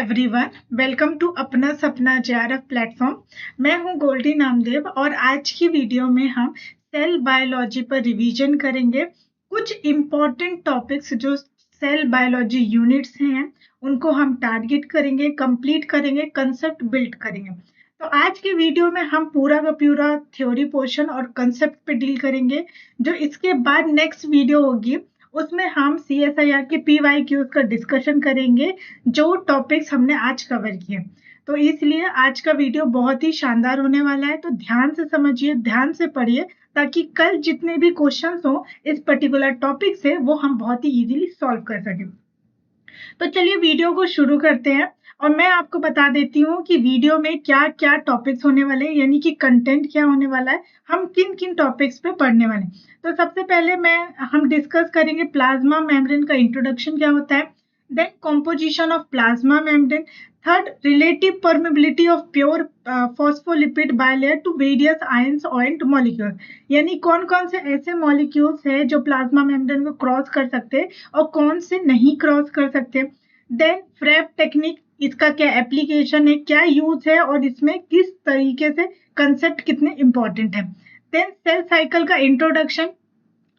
Everyone, welcome to अपना सपना JRF platform. मैं हूं गोल्डी नामदेव और आज की वीडियो में हम सेल बायोलॉजी पर रिवीजन करेंगे। कुछ इम्पोर्टेंट टॉपिक्स जो सेल बायोलॉजी यूनिट्स हैं उनको हम टारगेट करेंगे, कंप्लीट करेंगे, कंसेप्ट बिल्ड करेंगे। तो आज की वीडियो में हम पूरा का पूरा थ्योरी पोर्शन और कंसेप्ट पे डील करेंगे। जो इसके बाद नेक्स्ट वीडियो होगी उसमें हम CSIR के PYQs का डिस्कशन करेंगे जो टॉपिक्स हमने आज कवर किए। तो इसलिए आज का वीडियो बहुत ही शानदार होने वाला है, तो ध्यान से समझिए, ध्यान से पढ़िए ताकि कल जितने भी क्वेश्चंस हो इस पर्टिकुलर टॉपिक से वो हम बहुत ही इजीली सॉल्व कर सकें। तो चलिए वीडियो को शुरू करते हैं और मैं आपको बता देती हूँ कि वीडियो में क्या क्या टॉपिक्स होने वाले हैं, यानी कि कंटेंट क्या होने वाला है, हम किन किन टॉपिक्स पे पढ़ने वाले हैं। तो सबसे पहले हम डिस्कस करेंगे प्लाज्मा मेम्ब्रेन का इंट्रोडक्शन क्या होता है, then composition of plasma membrane, third relative permeability of pure phospholipid bilayer to various ions and molecule, यानी कौन कौन से ऐसे मॉलिक्यूल्स है जो प्लाज्मा मेम्ब्रेन को क्रॉस कर सकते हैं और कौन से नहीं क्रॉस कर सकते। देन फ्रेप टेक्निक, इसका क्या एप्लीकेशन है, क्या यूज है और इसमें किस तरीके से कंसेप्ट कितने इंपॉर्टेंट है। देन सेल साइकिल का इंट्रोडक्शन,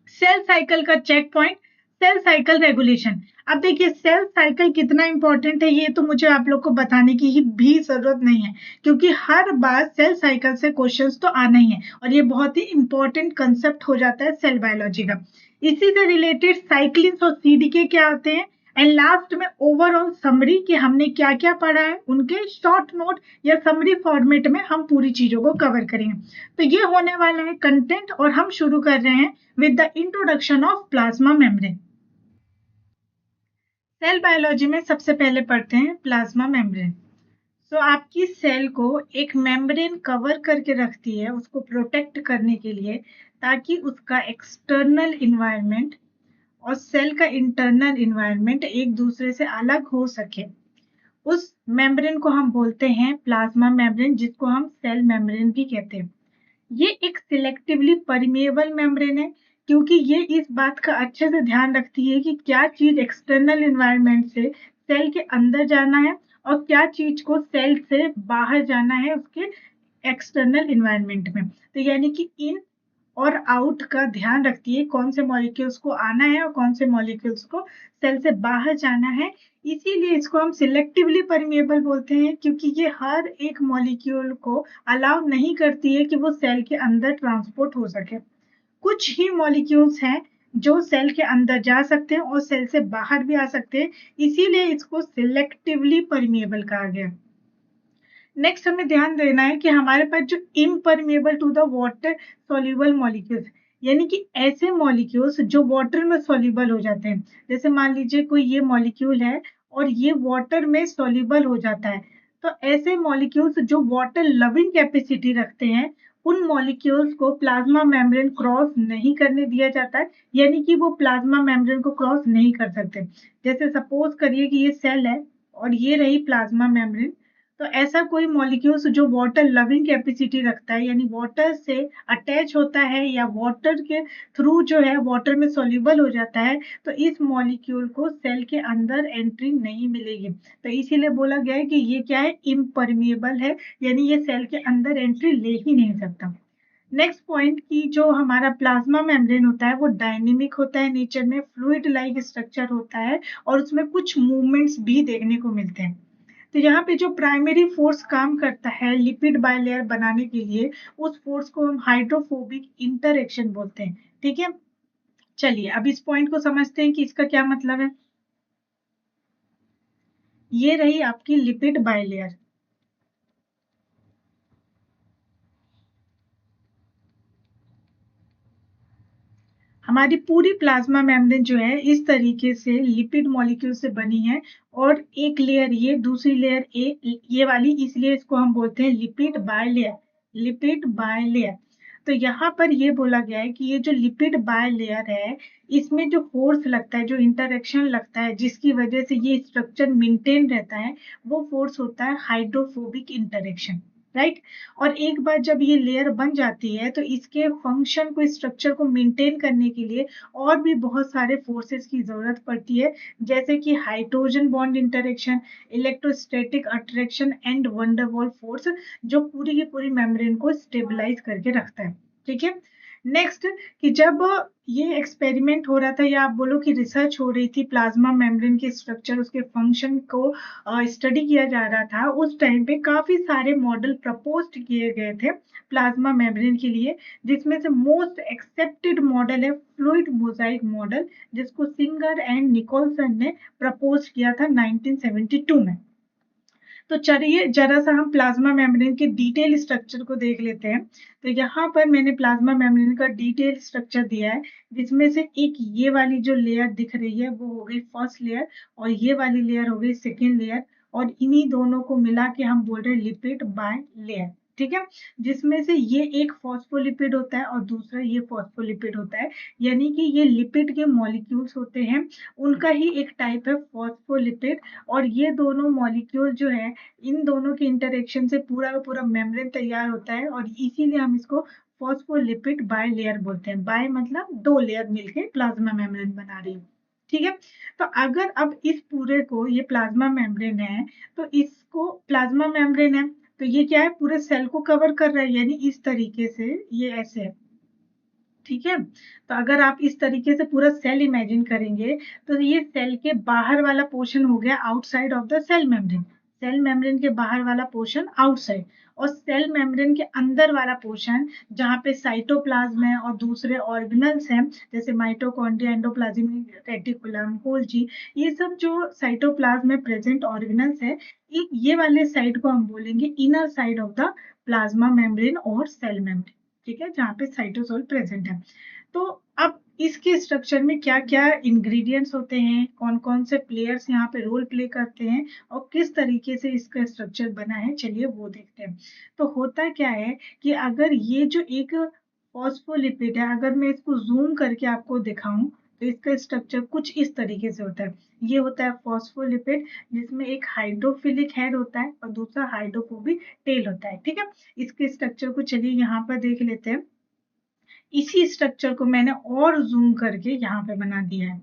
सेल साइकिल का check point, cell cycle regulation. अब देखिए सेल साइकिल कितना इंपॉर्टेंट है ये तो मुझे आप लोग को बताने की ही भी जरूरत नहीं है, क्योंकि हर बार सेल साइकिल से क्वेश्चंस तो आना ही है और ये बहुत ही इंपॉर्टेंट कंसेप्ट हो जाता है सेल बायोलॉजी का। इसी से रिलेटेड साइक्लिन्स और CDK क्या होते हैं, एंड लास्ट में ओवरऑल समरी कि हमने क्या क्या पढ़ा है, उनके शॉर्ट नोट या समरी फॉर्मेट में हम पूरी चीजों को कवर करेंगे। तो ये होने वाला है कंटेंट और हम शुरू कर रहे हैं with the introduction of plasma membrane. Cell biology में सबसे पहले पढ़ते हैं प्लाज्मा मेम्ब्रेन। तो आपकी सेल को एक मेम्ब्रेन कवर करके रखती है उसको प्रोटेक्ट करने के लिए, ताकि उसका एक्सटर्नल इन्वायरमेंट और सेल का इंटरनल इन्वायरमेंट एक दूसरे से अलग हो सके। उस मेम्ब्रेन को हम बोलते हैं प्लाज्मा मेम्ब्रेन, जिसको हम सेल मेम्ब्रेन भी कहते हैं। ये एक सिलेक्टिवली परमेएबल मेम्ब्रेन है, क्योंकि ये इस बात का अच्छे से ध्यान रखती है कि क्या चीज एक्सटर्नल इन्वायरमेंट से सेल के अंदर जाना है और क्या चीज को सेल से बाहर जाना है उसके एक्सटर्नल इन्वायरमेंट में। तो यानी कि इन और आउट का ध्यान रखती है, कौन से मॉलिक्यूल्स को आना है और कौन से मॉलिक्यूल्स को सेल से बाहर जाना है। इसीलिए इसको हम सिलेक्टिवली परमेएबल बोलते हैं, क्योंकि ये हर एक मॉलिक्यूल को अलाउ नहीं करती है कि वो सेल के अंदर ट्रांसपोर्ट हो सके। कुछ ही मॉलिक्यूल्स हैं जो सेल के अंदर जा सकते हैं और सेल से बाहर भी आ सकते हैं, इसीलिए इसको सिलेक्टिवली परमेएबल कहा गया। नेक्स्ट हमें ध्यान देना है कि हमारे पास जो impermeable to the water soluble molecules, यानी कि ऐसे मॉलिक्यूल्स जो वाटर में सोल्यूबल हो जाते हैं। जैसे मान लीजिए कोई ये मॉलिक्यूल है और ये वाटर में सोल्यूबल हो जाता है, तो ऐसे मॉलिक्यूल्स जो वाटर लविंग कैपेसिटी रखते हैं उन मॉलिक्यूल्स को प्लाज्मा मेम्ब्रेन क्रॉस नहीं करने दिया जाता है, यानी कि वो प्लाज्मा मेम्ब्रेन को क्रॉस नहीं कर सकते। जैसे सपोज करिए कि ये सेल है और ये रही प्लाज्मा मेम्ब्रेन, तो ऐसा कोई मॉलिक्यूल्स जो वाटर लविंग कैपेसिटी रखता है, यानी वाटर से अटैच होता है या वाटर के थ्रू जो है वाटर में सोल्यूबल हो जाता है, तो इस मॉलिक्यूल को सेल के अंदर एंट्री नहीं मिलेगी। तो इसीलिए बोला गया है कि ये क्या है, इम्परमेबल है, यानी ये सेल के अंदर एंट्री ले ही नहीं सकता। नेक्स्ट पॉइंट की जो हमारा प्लाज्मा मेम्ब्रेन होता है वो डायनेमिक होता है, नेचर में फ्लूइड लाइक स्ट्रक्चर होता है और उसमें कुछ मूवमेंट्स भी देखने को मिलते हैं। तो यहाँ पे जो प्राइमरी फोर्स काम करता है लिपिड बायलेयर बनाने के लिए, उस फोर्स को हम हाइड्रोफोबिक इंटरएक्शन बोलते हैं। ठीक है, चलिए अब इस पॉइंट को समझते हैं कि इसका क्या मतलब है। ये रही आपकी लिपिड बायलेयर। हमारी पूरी प्लाज्मा मेम्ब्रेन जो है इस तरीके से लिपिड मॉलिक्यूल से बनी है, और एक लेयर ये, दूसरी लेयर ये वाली, इसलिए इसको हम बोलते हैं लिपिड बायलेयर। Lipid bilayer. तो यहाँ पर ये बोला गया है कि ये जो लिपिड बायलेयर है इसमें जो फोर्स लगता है, जो इंटरेक्शन लगता है, जिसकी वजह से ये स्ट्रक्चर मेंटेन रहता है, वो फोर्स होता है हाइड्रोफोबिक इंटरेक्शन। राइट। और एक बार जब ये लेयर बन जाती है तो इसके फंक्शन को, स्ट्रक्चर को मेंटेन करने के लिए और भी बहुत सारे फोर्सेस की जरूरत पड़ती है, जैसे कि hydrogen bond interaction, electrostatic attraction and van der Waals force, जो पूरी की पूरी मेम्ब्रेन को स्टेबलाइज करके रखता है। ठीक है। नेक्स्ट, कि जब ये एक्सपेरिमेंट हो रहा था, या आप बोलो कि रिसर्च हो रही थी, प्लाज्मा मेम्ब्रेन के स्ट्रक्चर, उसके फंक्शन को स्टडी किया जा रहा था, उस टाइम पे काफी सारे मॉडल प्रपोज किए गए थे प्लाज्मा मेम्ब्रेन के लिए, जिसमें से मोस्ट एक्सेप्टेड मॉडल है फ्लूइड मोजाइक मॉडल, जिसको सिंगर एंड निकोलसन ने प्रपोज किया था 1972 में। तो चलिए जरा सा हम प्लाज्मा मेम्ब्रेन के डिटेल स्ट्रक्चर को देख लेते हैं। तो यहाँ पर मैंने प्लाज्मा मेम्ब्रेन का डिटेल स्ट्रक्चर दिया है, जिसमें से एक ये वाली जो लेयर दिख रही है वो हो गई फर्स्ट लेयर, और ये वाली लेयर हो गई सेकेंड लेयर, और इन्हीं दोनों को मिला के हम बोल रहे हैं लिपिड बाय लेयर। ठीक है। जिसमें से ये एक फॉस्फोलिपिड होता है और दूसरा ये फॉस्फोलिपिड होता है, यानी कि ये लिपिड के मॉलिक्यूल्स होते हैं, उनका ही एक टाइप है फॉस्फोलिपिड। और ये दोनों मॉलिक्यूल जो है, इन दोनों के इंटरेक्शन से पूरा का पूरा मेम्ब्रेन तैयार होता है, और इसीलिए हम इसको फॉस्फोलिपिड बाय लेयर बोलते हैं। बाय मतलब दो लेयर मिलके प्लाज्मा मेम्ब्रेन बना रही है। ठीक है। तो अगर अब इस पूरे को, ये प्लाज्मा मेम्ब्रेन है, तो इसको प्लाज्मा मेम्ब्रेन है, तो ये क्या है, पूरे सेल को कवर कर रहा है, यानी इस तरीके से ये ऐसे है। ठीक है। तो अगर आप इस तरीके से पूरा सेल इमेजिन करेंगे, तो ये सेल के बाहर वाला पोर्शन हो गया outside of the cell membrane. Cell membrane के बाहर वाला पोर्शन आउटसाइड, और सेल मेम्ब्रेन के अंदर वाला पोर्शन, जहाँ पे साइटोप्लाज्म है और दूसरे ऑर्गेनल्स हैं, जैसे माइटोकॉन्ड्रिया, एंडोप्लाज्मिक रेटिकुलम, गोल्जी, ये सब जो साइटोप्लाज्म में प्रेजेंट ऑर्गेनल्स है, ये वाले साइड को हम बोलेंगे inner side of the plasma membrane और सेल मेम्ब्रेन। ठीक है, जहाँ पे साइटोसोल प्रेजेंट है। तो अब इसके स्ट्रक्चर में क्या क्या इंग्रेडिएंट्स होते हैं, कौन कौन से प्लेयर्स यहाँ पे रोल प्ले करते हैं, और किस तरीके से इसका स्ट्रक्चर बना है, चलिए वो देखते हैं। तो होता क्या है कि अगर ये जो एक फॉस्फोलिपिड है, अगर मैं इसको जूम करके आपको दिखाऊं, तो इसका स्ट्रक्चर कुछ इस तरीके से होता है। ये होता है फॉस्फोलिपिड, जिसमें एक हाइड्रोफिलिक हेड होता है और दूसरा हाइड्रोफोबिक टेल होता है। ठीक है। इसके स्ट्रक्चर को चलिए यहाँ पर देख लेते हैं। इसी स्ट्रक्चर को मैंने और जूम करके यहाँ पे बना दिया है।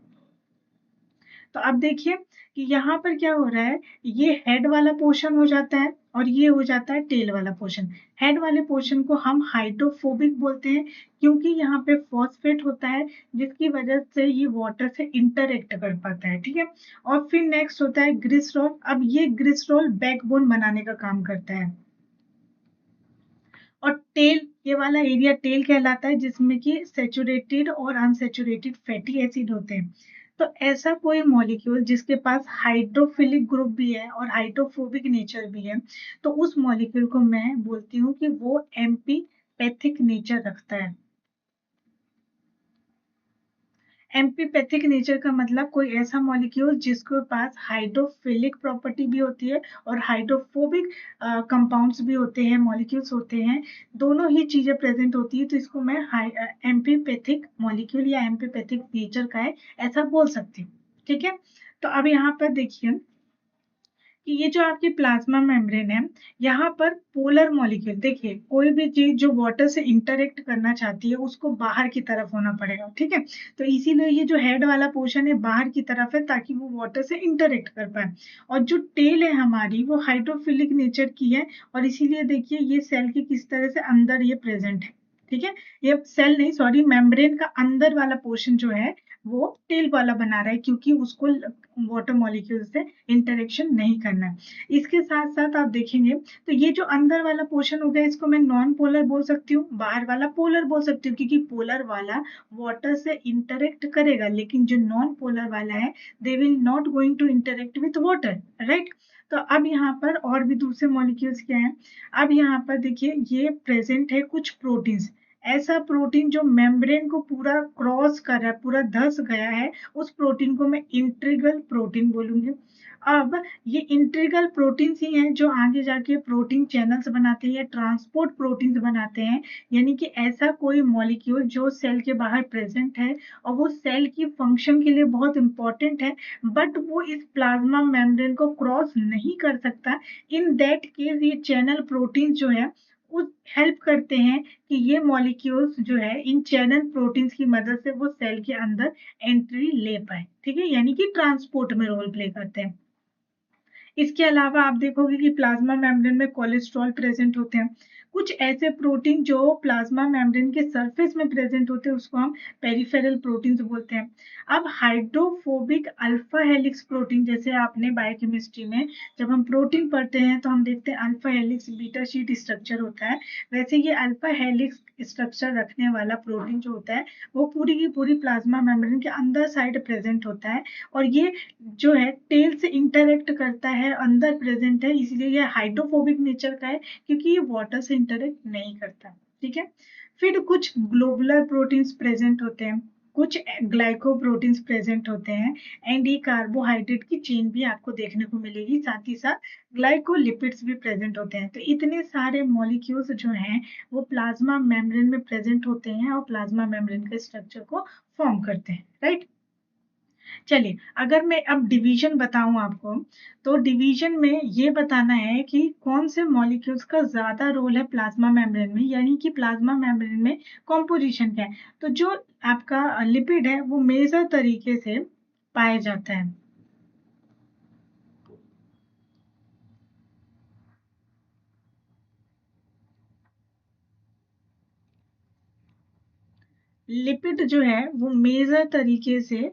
तो अब देखिए कि यहाँ पर क्या हो रहा है, ये हेड वाला पोर्शन हो जाता है और ये हो जाता है टेल वाला पोर्शन। हेड वाले पोर्शन को हम हाइड्रोफोबिक बोलते हैं, क्योंकि यहाँ पे फॉस्फेट होता है, जिसकी वजह से ये वाटर से इंटरेक्ट कर पाता है। ठीक है। और फिर नेक्स्ट होता है ग्लिसरॉल। अब ये ग्लिसरॉल बैकबोन बनाने का काम करता है। और टेल, ये वाला एरिया टेल कहलाता है, जिसमें कि सैचुरेटेड और अनसैचुरेटेड फैटी एसिड होते हैं। तो ऐसा कोई मॉलिक्यूल जिसके पास हाइड्रोफिलिक ग्रुप भी है और हाइड्रोफोबिक नेचर भी है, तो उस मॉलिक्यूल को मैं बोलती हूँ कि वो एम्पीपैथिक नेचर रखता है। एम्पीपैथिक नेचर का मतलब कोई ऐसा मॉलिक्यूल जिसके पास हाइड्रोफिलिक प्रॉपर्टी भी होती है और हाइड्रोफोबिक कंपाउंड्स भी होते हैं, मॉलिक्यूल्स होते हैं, दोनों ही चीजें प्रेजेंट होती है, तो इसको मैं एम्पीपैथिक मॉलिक्यूल या एम्पीपैथिक नेचर का है ऐसा बोल सकती हूँ। ठीक है। तो अब यहाँ पर देखिए कि ये जो आपकी प्लाज्मा मेम्ब्रेन है, यहाँ पर पोलर मॉलिक्यूल, देखिए कोई भी चीज जो वाटर से इंटरेक्ट करना चाहती है उसको बाहर की तरफ होना पड़ेगा। ठीक है। तो इसीलिए ये जो हेड वाला पोर्शन है बाहर की तरफ है, ताकि वो वाटर से इंटरेक्ट कर पाए। और जो टेल है हमारी, वो हाइड्रोफिलिक नेचर की है, और इसीलिए देखिए ये सेल के किस तरह से अंदर ये प्रेजेंट है। ठीक है। ये सेल नहीं, सॉरी, मेम्ब्रेन का अंदर वाला पोर्शन जो है वो टेल वाला बना रहा है, क्योंकि उसको वाटर मॉलिक्यूल से इंटरेक्शन नहीं करना है। इसके साथ साथ आप देखेंगे तो ये जो अंदर वाला पोर्शन हो गया, इसको मैं नॉन पोलर बोल सकती हूँ, बाहर वाला पोलर बोल सकती हूँ, क्योंकि पोलर वाला वाटर से इंटरेक्ट करेगा, लेकिन जो नॉन पोलर वाला है, they will not going to interact with water, right. तो अब यहाँ पर और भी दूसरे मॉलिक्यूल्स क्या हैं। अब यहाँ पर देखिए ये प्रेजेंट है कुछ प्रोटीन्स, ऐसा प्रोटीन जो मेम्ब्रेन को पूरा क्रॉस कर रहा है, पूरा धस गया है, उस प्रोटीन को मैं इंट्रीगल प्रोटीन बोलूंगी। अब ये इंटीग्रल प्रोटीन्स ही हैं जो आगे जाके प्रोटीन चैनल्स बनाते हैं या ट्रांसपोर्ट प्रोटीन्स बनाते हैं, यानी कि ऐसा कोई मॉलिक्यूल जो सेल के बाहर प्रेजेंट है और वो सेल की फंक्शन के लिए बहुत इंपॉर्टेंट है, बट वो इस प्लाज्मा मेम्ब्रेन को क्रॉस नहीं कर सकता। इन दैट केस ये चैनल प्रोटीन जो है वो हेल्प करते हैं कि ये मॉलिक्यूल्स जो है इन चैनल प्रोटीन्स की मदद से वो सेल के अंदर एंट्री ले पाए, ठीक है, यानी कि ट्रांसपोर्ट में रोल प्ले करते हैं। इसके अलावा आप देखोगे कि प्लाज्मा मेम्ब्रेन में कोलेस्ट्रॉल प्रेजेंट होते हैं। कुछ ऐसे प्रोटीन जो प्लाज्मा मेम्ब्रेन के सरफेस में प्रेजेंट होते हैं उसको हम पेरिफेरल प्रोटीन्स बोलते हैं। अब हाइड्रोफोबिक अल्फा हेलिक्स प्रोटीन, जैसे आपने बायोकेमिस्ट्री में जब हम प्रोटीन पढ़ते हैं तो हम देखते हैं alpha helix beta sheet structure होता है, वैसे ये अल्फा हेलिक्स स्ट्रक्चर रखने वाला प्रोटीन जो होता है वो पूरी की पूरी प्लाज्मा मेम्ब्रेन के अंदर साइड प्रेजेंट होता है, और ये जो है टेल से इंटरेक्ट करता है, अंदर प्रेजेंट है, इसलिए ये हाइड्रोफोबिक नेचर का है क्योंकि ये वाटर से इंटरेक्ट नहीं करता, ठीक है। फिर कुछ ग्लोबुलर प्रोटीन्स प्रेजेंट होते हैं, कुछ ग्लाइकोप्रोटीन्स प्रेजेंट होते हैं, एंड ये कार्बोहाइड्रेट की चेन भी आपको देखने को मिलेगी, साथ ही साथ ग्लाइकोलिपिड्स भी प्रेजेंट होते हैं। तो इतने सारे मॉलिक्यूल्स जो हैं वो प्लाज्मा मेम्ब्रेन में प्रेजेंट होते हैं और प्लाज्मा मेम्ब्रेन के स्ट्रक्चर को फॉर्म करते हैं, राइट। चलिए, अगर मैं अब डिवीजन बताऊं आपको, तो डिवीजन में ये बताना है कि कौन से मॉलिक्यूल्स का ज्यादा रोल है प्लाज्मा मेम्ब्रेन में, यानी कि प्लाज्मा मेम्ब्रेन में कॉम्पोजिशन क्या है। तो जो आपका लिपिड है वो मेजर तरीके से पाया जाता है। लिपिड जो है वो मेजर तरीके से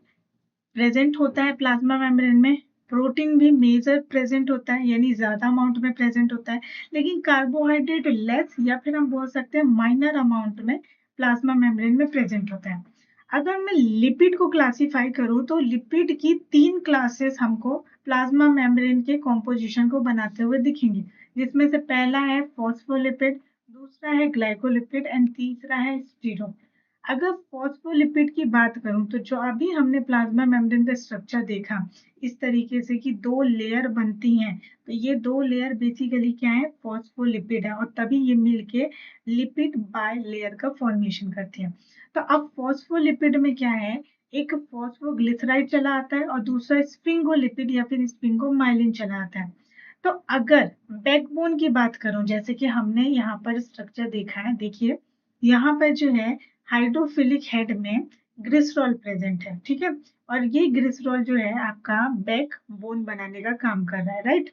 प्रेजेंट होता है प्लाज्मा मेम्ब्रेन में। प्रोटीन भी मेजर प्रेजेंट होता है, यानी ज्यादा अमाउंट में प्रेजेंट होता है, लेकिन कार्बोहाइड्रेट लेस या फिर हम बोल सकते हैं माइनर अमाउंट में प्लाज्मा मेम्ब्रेन में प्रेजेंट होता है। अगर मैं लिपिड को क्लासिफाई करूं तो लिपिड की 3 क्लासेस हमको प्लाज्मा मेम्ब्रेन के कॉम्पोजिशन को बनाते हुए दिखेंगे, जिसमें से पहला है फॉस्फोलिपिड, दूसरा है ग्लाइकोलिपिड एंड तीसरा है स्टीरो। अगर फॉस्फोलिपिड की बात करूं तो जो अभी हमने प्लाज्मा मेम्ब्रेन का स्ट्रक्चर देखा इस तरीके से कि 2 लेयर बनती हैं, तो ये 2 लेयर बेसिकली क्या है, फॉस्फोलिपिड है, और तभी ये मिलके लिपिड बाय लेयर का फॉर्मेशन करती है। तो अब फॉस्फोलिपिड में क्या है, एक फॉस्फोग्लिसराइड चला आता है और दूसरा स्फिंगोलिपिड या फिर स्फिंगोमाइलिन चला आता है। तो अगर बैकबोन की बात करूं, जैसे कि हमने यहाँ पर स्ट्रक्चर देखा है, देखिए यहाँ पर जो है हाइड्रोफिलिक हेड में ग्लिसरॉल प्रेजेंट है, ठीक है, और ये ग्लिसरॉल जो है आपका बैक बोन बनाने का काम कर रहा है, राइट।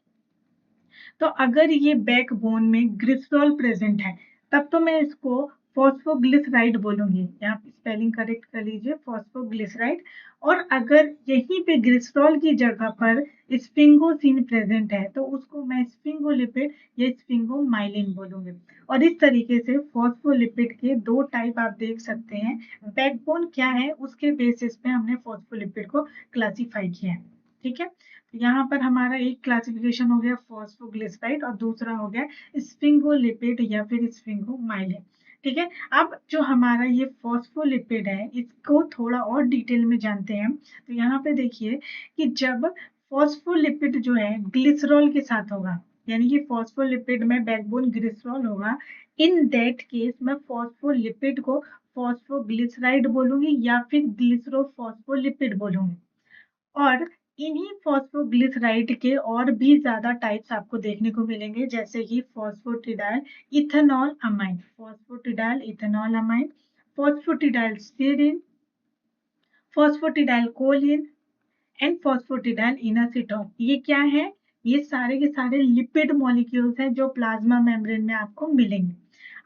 तो अगर ये बैकबोन में ग्लिसरॉल प्रेजेंट है तब तो मैं इसको फॉस्फोग्लिसराइड बोलूंगी, यहाँ पे स्पेलिंग करेक्ट कर लीजिए, फॉस्फोग्लिसराइड। और अगर यहीं पे ग्लिसरॉल की जगह पर स्फिंगोसिन प्रेजेंट है तो उसको मैं स्फिंगोलिपिड या स्फिंगोमाइलिन बोलूंगी। और इस तरीके से फॉस्फोलिपिड के 2 टाइप आप देख सकते हैं, बैकबोन क्या है उसके बेसिस पे हमने फॉस्फोलिपिड को क्लासिफाई किया है, ठीक है। यहाँ पर हमारा एक क्लासिफिकेशन हो गया फॉस्फोग्लिसराइड और दूसरा हो गया स्फिंगोलिपिड या फिर स्फिंगोमाइलिन, ठीक है। अब जो हमारा ये फॉस्फोलिपिड है इसको थोड़ा और डिटेल में जानते हैं। तो यहाँ पे देखिए कि जब फॉस्फोलिपिड जो है ग्लिसरॉल के साथ होगा, यानी कि फॉस्फोलिपिड में बैकबोन ग्लिसरॉल होगा, इन दैट केस मैं फॉस्फोलिपिड को फॉस्फोग्लिसराइड बोलूंगी या फिर ग्लिसरो फॉस्फोलिपिड बोलूंगी। और इन्हीं फॉस्फोग्लिसराइड के और भी ज्यादा टाइप्स आपको देखने को मिलेंगे, जैसे कि phosphatidyl ethanol amine, phosphatidyl ethanol amine, phosphatidyl serine, phosphatidyl choline and phosphatidyl inositol. ये क्या है, ये सारे के सारे लिपिड मॉलिक्यूल्स हैं जो प्लाज्मा मेम्ब्रेन में आपको मिलेंगे।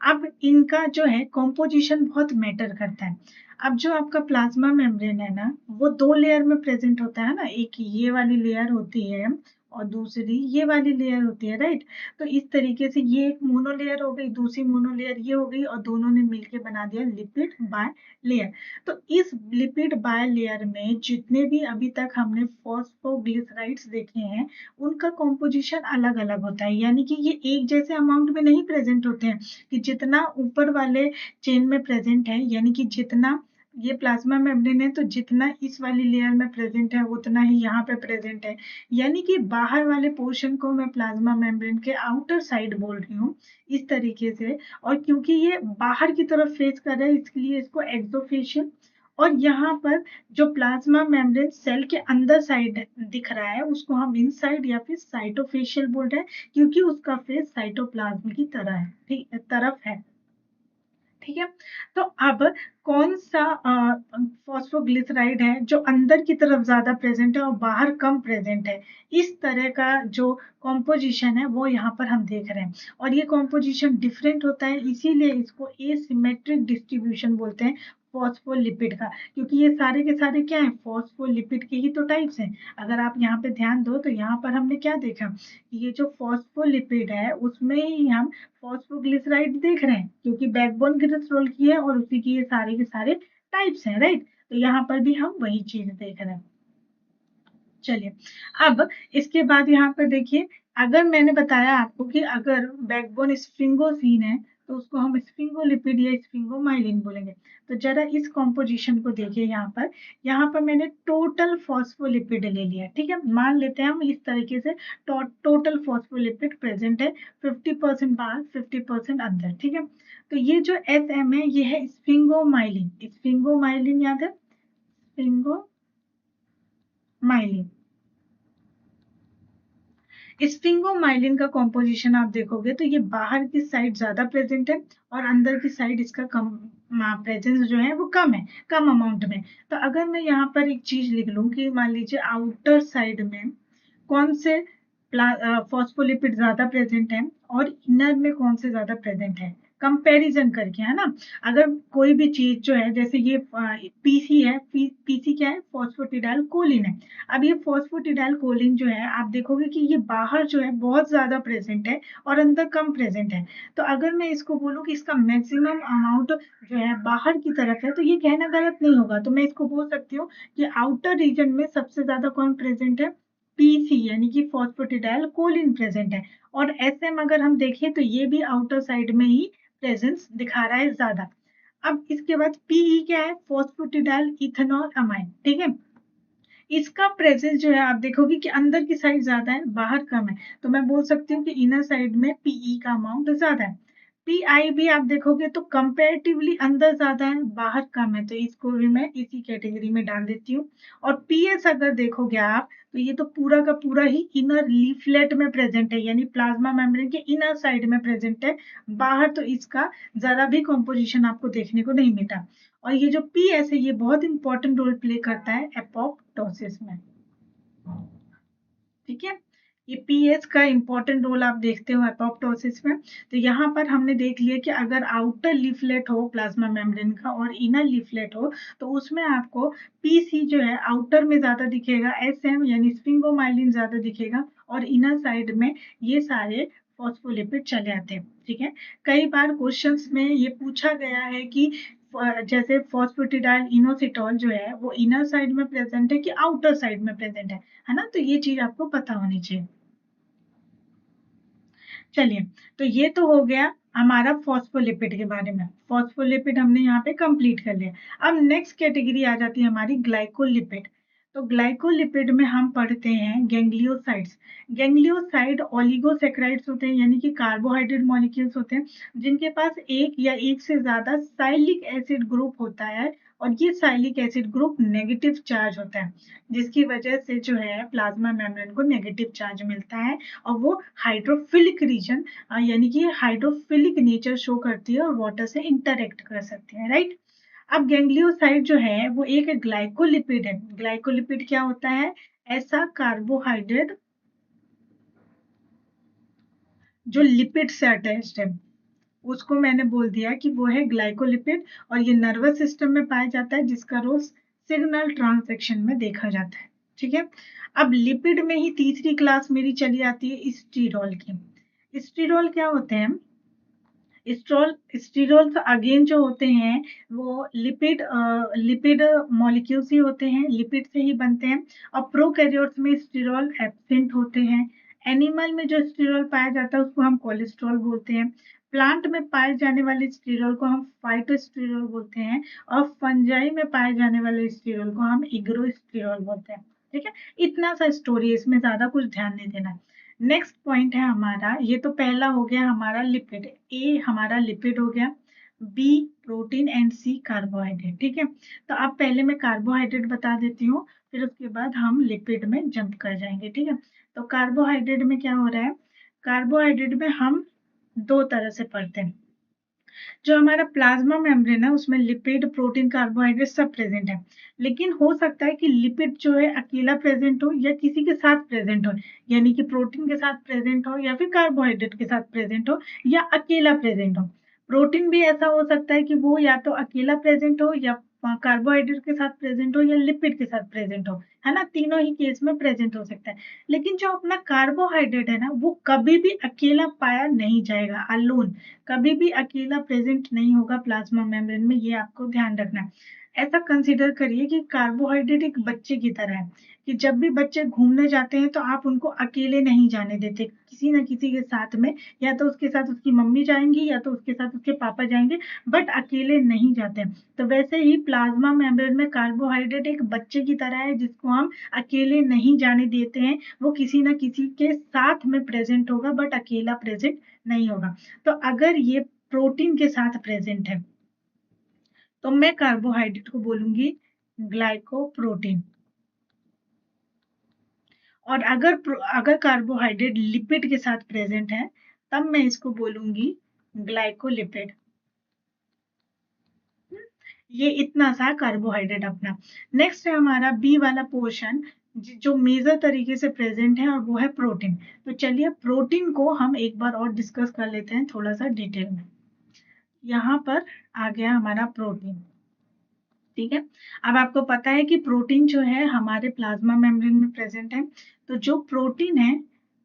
अब इनका जो है कॉम्पोजिशन बहुत मैटर करता है। अब जो आपका प्लाज्मा मेम्ब्रेन है ना वो 2 लेयर में प्रेजेंट होता है ना, एक ये वाली लेयर होती है और दूसरी ये वाली लेयर होती है, राइट। तो इस तरीके से ये एक मोनो लेयर हो गई, दूसरी मोनो लेयर ये हो गई, और दोनों ने मिलके बना दिया लिपिड बाय लेयर। तो इस लिपिड बाय लेयर में जितने भी अभी तक हमने फॉस्फोग्लिसराइड्स देखे हैं उनका कॉम्पोजिशन अलग अलग होता है, यानी कि ये एक जैसे अमाउंट में नहीं प्रेजेंट होते हैं, कि जितना ऊपर वाले चेन में प्रेजेंट है, यानी कि जितना ये प्लाज्मा मेम्ब्रेन है, तो जितना इस वाली लेयर में प्रेजेंट है उतना ही यहाँ पे प्रेजेंट है, यानी कि बाहर वाले पोर्शन को मैं प्लाज्मा मेम्ब्रेन के आउटर साइड बोल रही हूँ इस तरीके से। और क्योंकि ये बाहर की तरफ फेस कर रहा है इसलिए इसको एक्सोफेशियल। और यहाँ पर जो प्लाज्मा मेम्ब्रेन सेल के अंदर साइड दिख रहा है उसको हम इनसाइड या फिर साइटोफेशियल बोल रहे हैं, क्योंकि उसका फेस साइटोप्लाज्म की तरह है, ठीक तरफ है। ठीक है, तो अब कौन सा फॉस्फोग्लिसराइड है जो अंदर की तरफ ज्यादा प्रेजेंट है और बाहर कम प्रेजेंट है, इस तरह का जो कॉम्पोजिशन है वो यहाँ पर हम देख रहे हैं। और ये कॉम्पोजिशन डिफरेंट होता है, इसीलिए इसको एसिमेट्रिक डिस्ट्रीब्यूशन बोलते हैं फॉस्फोलिपिड का, क्योंकि ये सारे के सारे क्या है, फॉस्फोलिपिड के ही तो टाइप्स हैं। अगर आप यहाँ पे ध्यान दो तो यहाँ पर हमने क्या देखा कि ये जो फॉस्फोलिपिड है उसमें ही हम फॉस्फोग्लिसराइड देख रहे हैं, क्योंकि बैकबोन ग्लिसरॉल की है और उसी की ये सारे के सारे टाइप्स हैं, राइट। तो यहाँ पर भी हम वही चीज देख रहे हैं। चलिए, अब इसके बाद यहाँ पर देखिए, अगर मैंने बताया आपको कि अगर बैकबोन स्फिंगोसीन है तो उसको हम स्फिंगोलिपिड या स्फिंगोमाइलिन बोलेंगे। तो जरा इस कॉम्पोजिशन को देखिए, यहाँ पर मैंने टोटल फॉस्फोलिपिड ले लिया, ठीक है। मान लेते हैं हम इस तरीके से, टोटल फॉस्फोलिपिड प्रेजेंट है 50% बाहर 50% अंदर, ठीक है। तो ये जो एस एम है ये है स्फिंगोमाइलिन, स्फिंगोमाइलिन याद है, स्फिंगोमाइलिन। स्फिंगोमाइलिन का कॉम्पोजिशन आप देखोगे तो ये बाहर की साइड ज्यादा प्रेजेंट है और अंदर की साइड इसका कम प्रेजेंस जो है वो कम है, कम अमाउंट में। तो अगर मैं यहाँ पर एक चीज लिख लूं कि मान लीजिए आउटर साइड में कौन से फॉस्फोलिपिड ज्यादा प्रेजेंट है और इनर में कौन से ज्यादा प्रेजेंट है, कंपैरिजन करके, है ना। अगर कोई भी चीज जो है, जैसे ये पीसी है, पीसी क्या है, फॉस्फोटिडाइल कोलिन है। अब ये फॉस्फोटिडाइल कोलिन जो है आप देखोगे कि ये बाहर जो है बहुत ज्यादा प्रेजेंट है और अंदर कम प्रेजेंट है। तो अगर मैं इसको बोलूँ कि इसका मैक्सिमम अमाउंट जो है बाहर की तरफ है तो ये कहना गलत नहीं होगा। तो मैं इसको बोल सकती हूँ कि आउटर रीजन में सबसे ज्यादा कौन प्रेजेंट है, पीसी यानी कि फॉस्फोटिडाइल कोलिन प्रेजेंट है। और एसएम अगर हम देखें तो ये भी आउटर साइड में ही प्रेजेंस दिखा रहा है ज्यादा। अब इसके बाद पीई क्या है, फॉस्फोटिडाइल इथेनॉल अमाइन, ठीक है। इसका प्रेजेंस जो है आप देखोगे कि अंदर की साइड ज्यादा है बाहर कम है। तो मैं बोल सकती हूँ कि इनर साइड में पीई का अमाउंट ज्यादा है। पीआई भी आप देखोगे तो कंपैरेटिवली अंदर ज्यादा है बाहर कम है, तो इसको भी मैं इसी कैटेगरी में डाल देती हूँ। और पीएस अगर देखोगे आप तो ये तो पूरा का पूरा ही इनर लीफलेट में प्रेजेंट है, यानी प्लाज्मा मेम्ब्रेन के इनर साइड में प्रेजेंट है। बाहर तो इसका जरा भी कॉम्पोजिशन आपको देखने को नहीं मिलता। और ये जो पीएस है ये बहुत इंपॉर्टेंट रोल प्ले करता है एपोप्टोसिस में, ठीक है। ये पीएच का इंपॉर्टेंट रोल आप देखते हो एपोप्टोसिस में। तो यहाँ पर हमने देख लिया कि अगर आउटर लीफलेट हो प्लाज्मा मेम्ब्रेन का और इनर लीफलेट हो तो उसमें आपको पीसी जो है आउटर में ज्यादा दिखेगा, एसएम यानी स्फिंगोमाइलिन ज्यादा दिखेगा, और इनर साइड में ये सारे फॉस्फोलिपिड चले आते हैं, ठीक है। कई बार क्वेश्चंस में ये पूछा गया है कि जैसे फॉस्फेटिडाइल इनोसिटॉल जो है वो इनर साइड में प्रेजेंट है कि आउटर साइड में प्रेजेंट है ना। तो ये चीज आपको पता होनी चाहिए। चलिए, तो ये तो हो गया हमारा फॉस्फोलिपिड के बारे में। फॉस्फोलिपिड हमने यहाँ पे कंप्लीट कर लिया। अब नेक्स्ट कैटेगरी आ जाती है हमारी ग्लाइकोलिपिड। तो ग्लाइकोलिपिड में हम पढ़ते हैं गैंग्लियोसाइड्स। गैंग्लियोसाइड ओलिगोसेक्राइड्स होते हैं, यानी कि कार्बोहाइड्रेट मॉलिक्यूल्स होते हैं जिनके पास एक या एक से ज्यादा साइलिक एसिड ग्रुप होता है। और ये साइलिक एसिड ग्रुप नेगेटिव चार्ज होता है, जिसकी वजह से जो है प्लाज्मा मेम्ब्रेन को नेगेटिव चार्ज मिलता है। और वो हाइड्रोफिलिक रीजन यानी कि हाइड्रोफिलिक नेचर शो करती है और वाटर से इंटरेक्ट कर सकती है, राइट। अब गैंग्लियोसाइड जो है वो एक ग्लाइकोलिपिड है। ग्लाइकोलिपिड क्या होता है, ऐसा कार्बोहाइड्रेट जो लिपिड से अटैच्ड है, उसको मैंने बोल दिया कि वो है ग्लाइकोलिपिड। और ये नर्वस सिस्टम में पाया जाता है जिसका रोल सिग्नल ट्रांसडक्शन में देखा जाता है, ठीक है। अब लिपिड में ही तीसरी क्लास मेरी चली आती है स्टीरॉल की। स्टीरॉल क्या होते हैं, स्टीरॉल स्टीरॉल अगेन जो होते हैं वो लिपिड मॉलिक्यूल्स ही होते हैं, लिपिड से ही बनते हैं। और प्रोकैरियोट्स में स्टीरॉल एब्सेंट होते हैं। एनिमल में जो स्टीरॉल पाया जाता है उसको हम कोलेस्ट्रॉल बोलते हैं। प्लांट में पाए जाने वाले स्टीरोल को हम फाइटोस्टीरोल बोलते हैं और फंजाई में पाए जाने वाले स्टीरोल को हम इग्रोस्टीरोल बोलते हैं। ठीक है, इतना सा स्टोरी है, इसमें ज्यादा कुछ ध्यान नहीं देना। नेक्स्ट पॉइंट है हमारा, ये तो पहला हो गया हमारा लिपिड, ए हमारा लिपिड हो गया, B protein and C carbohydrate. ठीक है, तो अब पहले मैं कार्बोहाइड्रेट बता देती हूँ, फिर उसके बाद हम लिपिड में जंप कर जाएंगे। ठीक है, तो कार्बोहाइड्रेट में क्या हो रहा है, कार्बोहाइड्रेट में हम दो तरह से पढ़ते हैं। जो हमारा प्लाज्मा मेम्ब्रेन है उसमें लिपिड प्रोटीन कार्बोहाइड्रेट सब प्रेजेंट है, लेकिन हो सकता है कि लिपिड जो है अकेला प्रेजेंट हो या किसी के साथ प्रेजेंट हो, यानी कि प्रोटीन के साथ प्रेजेंट हो या फिर कार्बोहाइड्रेट के साथ प्रेजेंट हो या अकेला प्रेजेंट हो। प्रोटीन भी ऐसा हो सकता है कि वो या तो अकेला प्रेजेंट हो या कार्बोहाइड्रेट के साथ प्रेजेंट हो या लिपिड के साथ प्रेजेंट हो, है ना, तीनों ही केस में प्रेजेंट हो सकता है। लेकिन जो अपना कार्बोहाइड्रेट है ना, वो कभी भी अकेला पाया नहीं जाएगा, अलोन कभी भी अकेला प्रेजेंट नहीं होगा प्लाज्मा मेम्ब्रेन में, ये आपको ध्यान रखना है। ऐसा कंसीडर करिए कि कार्बोहाइड्रेट एक बच्चे की तरह है, कि जब भी बच्चे घूमने जाते हैं तो आप उनको अकेले नहीं जाने देते, किसी न किसी के साथ में, या तो उसके साथ उसकी मम्मी जाएंगी या तो उसके साथ उसके पापा जाएंगे, बट अकेले नहीं जाते। तो वैसे ही प्लाज्मा मेम्ब्रेन में कार्बोहाइड्रेट एक बच्चे की तरह है जिसको हम अकेले नहीं जाने देते हैं, वो किसी न किसी के साथ में प्रेजेंट होगा बट अकेला प्रेजेंट नहीं होगा। तो अगर ये प्रोटीन के साथ प्रेजेंट है तो मैं कार्बोहाइड्रेट को बोलूंगी ग्लाइकोप्रोटीन, और अगर कार्बोहाइड्रेट लिपिड के साथ प्रेजेंट है तब मैं इसको बोलूंगी ग्लाइकोलिपिड। ये इतना सा कार्बोहाइड्रेट अपना। नेक्स्ट है हमारा बी वाला पोर्शन जो मेजर तरीके से प्रेजेंट है, और वो है प्रोटीन। तो चलिए प्रोटीन को हम एक बार और डिस्कस कर लेते हैं थोड़ा सा डिटेल में। यहाँ पर आ गया हमारा प्रोटीन। ठीक है, अब आपको पता है कि प्रोटीन जो है हमारे प्लाज्मा मेम्ब्रेन में प्रेजेंट है। तो जो प्रोटीन है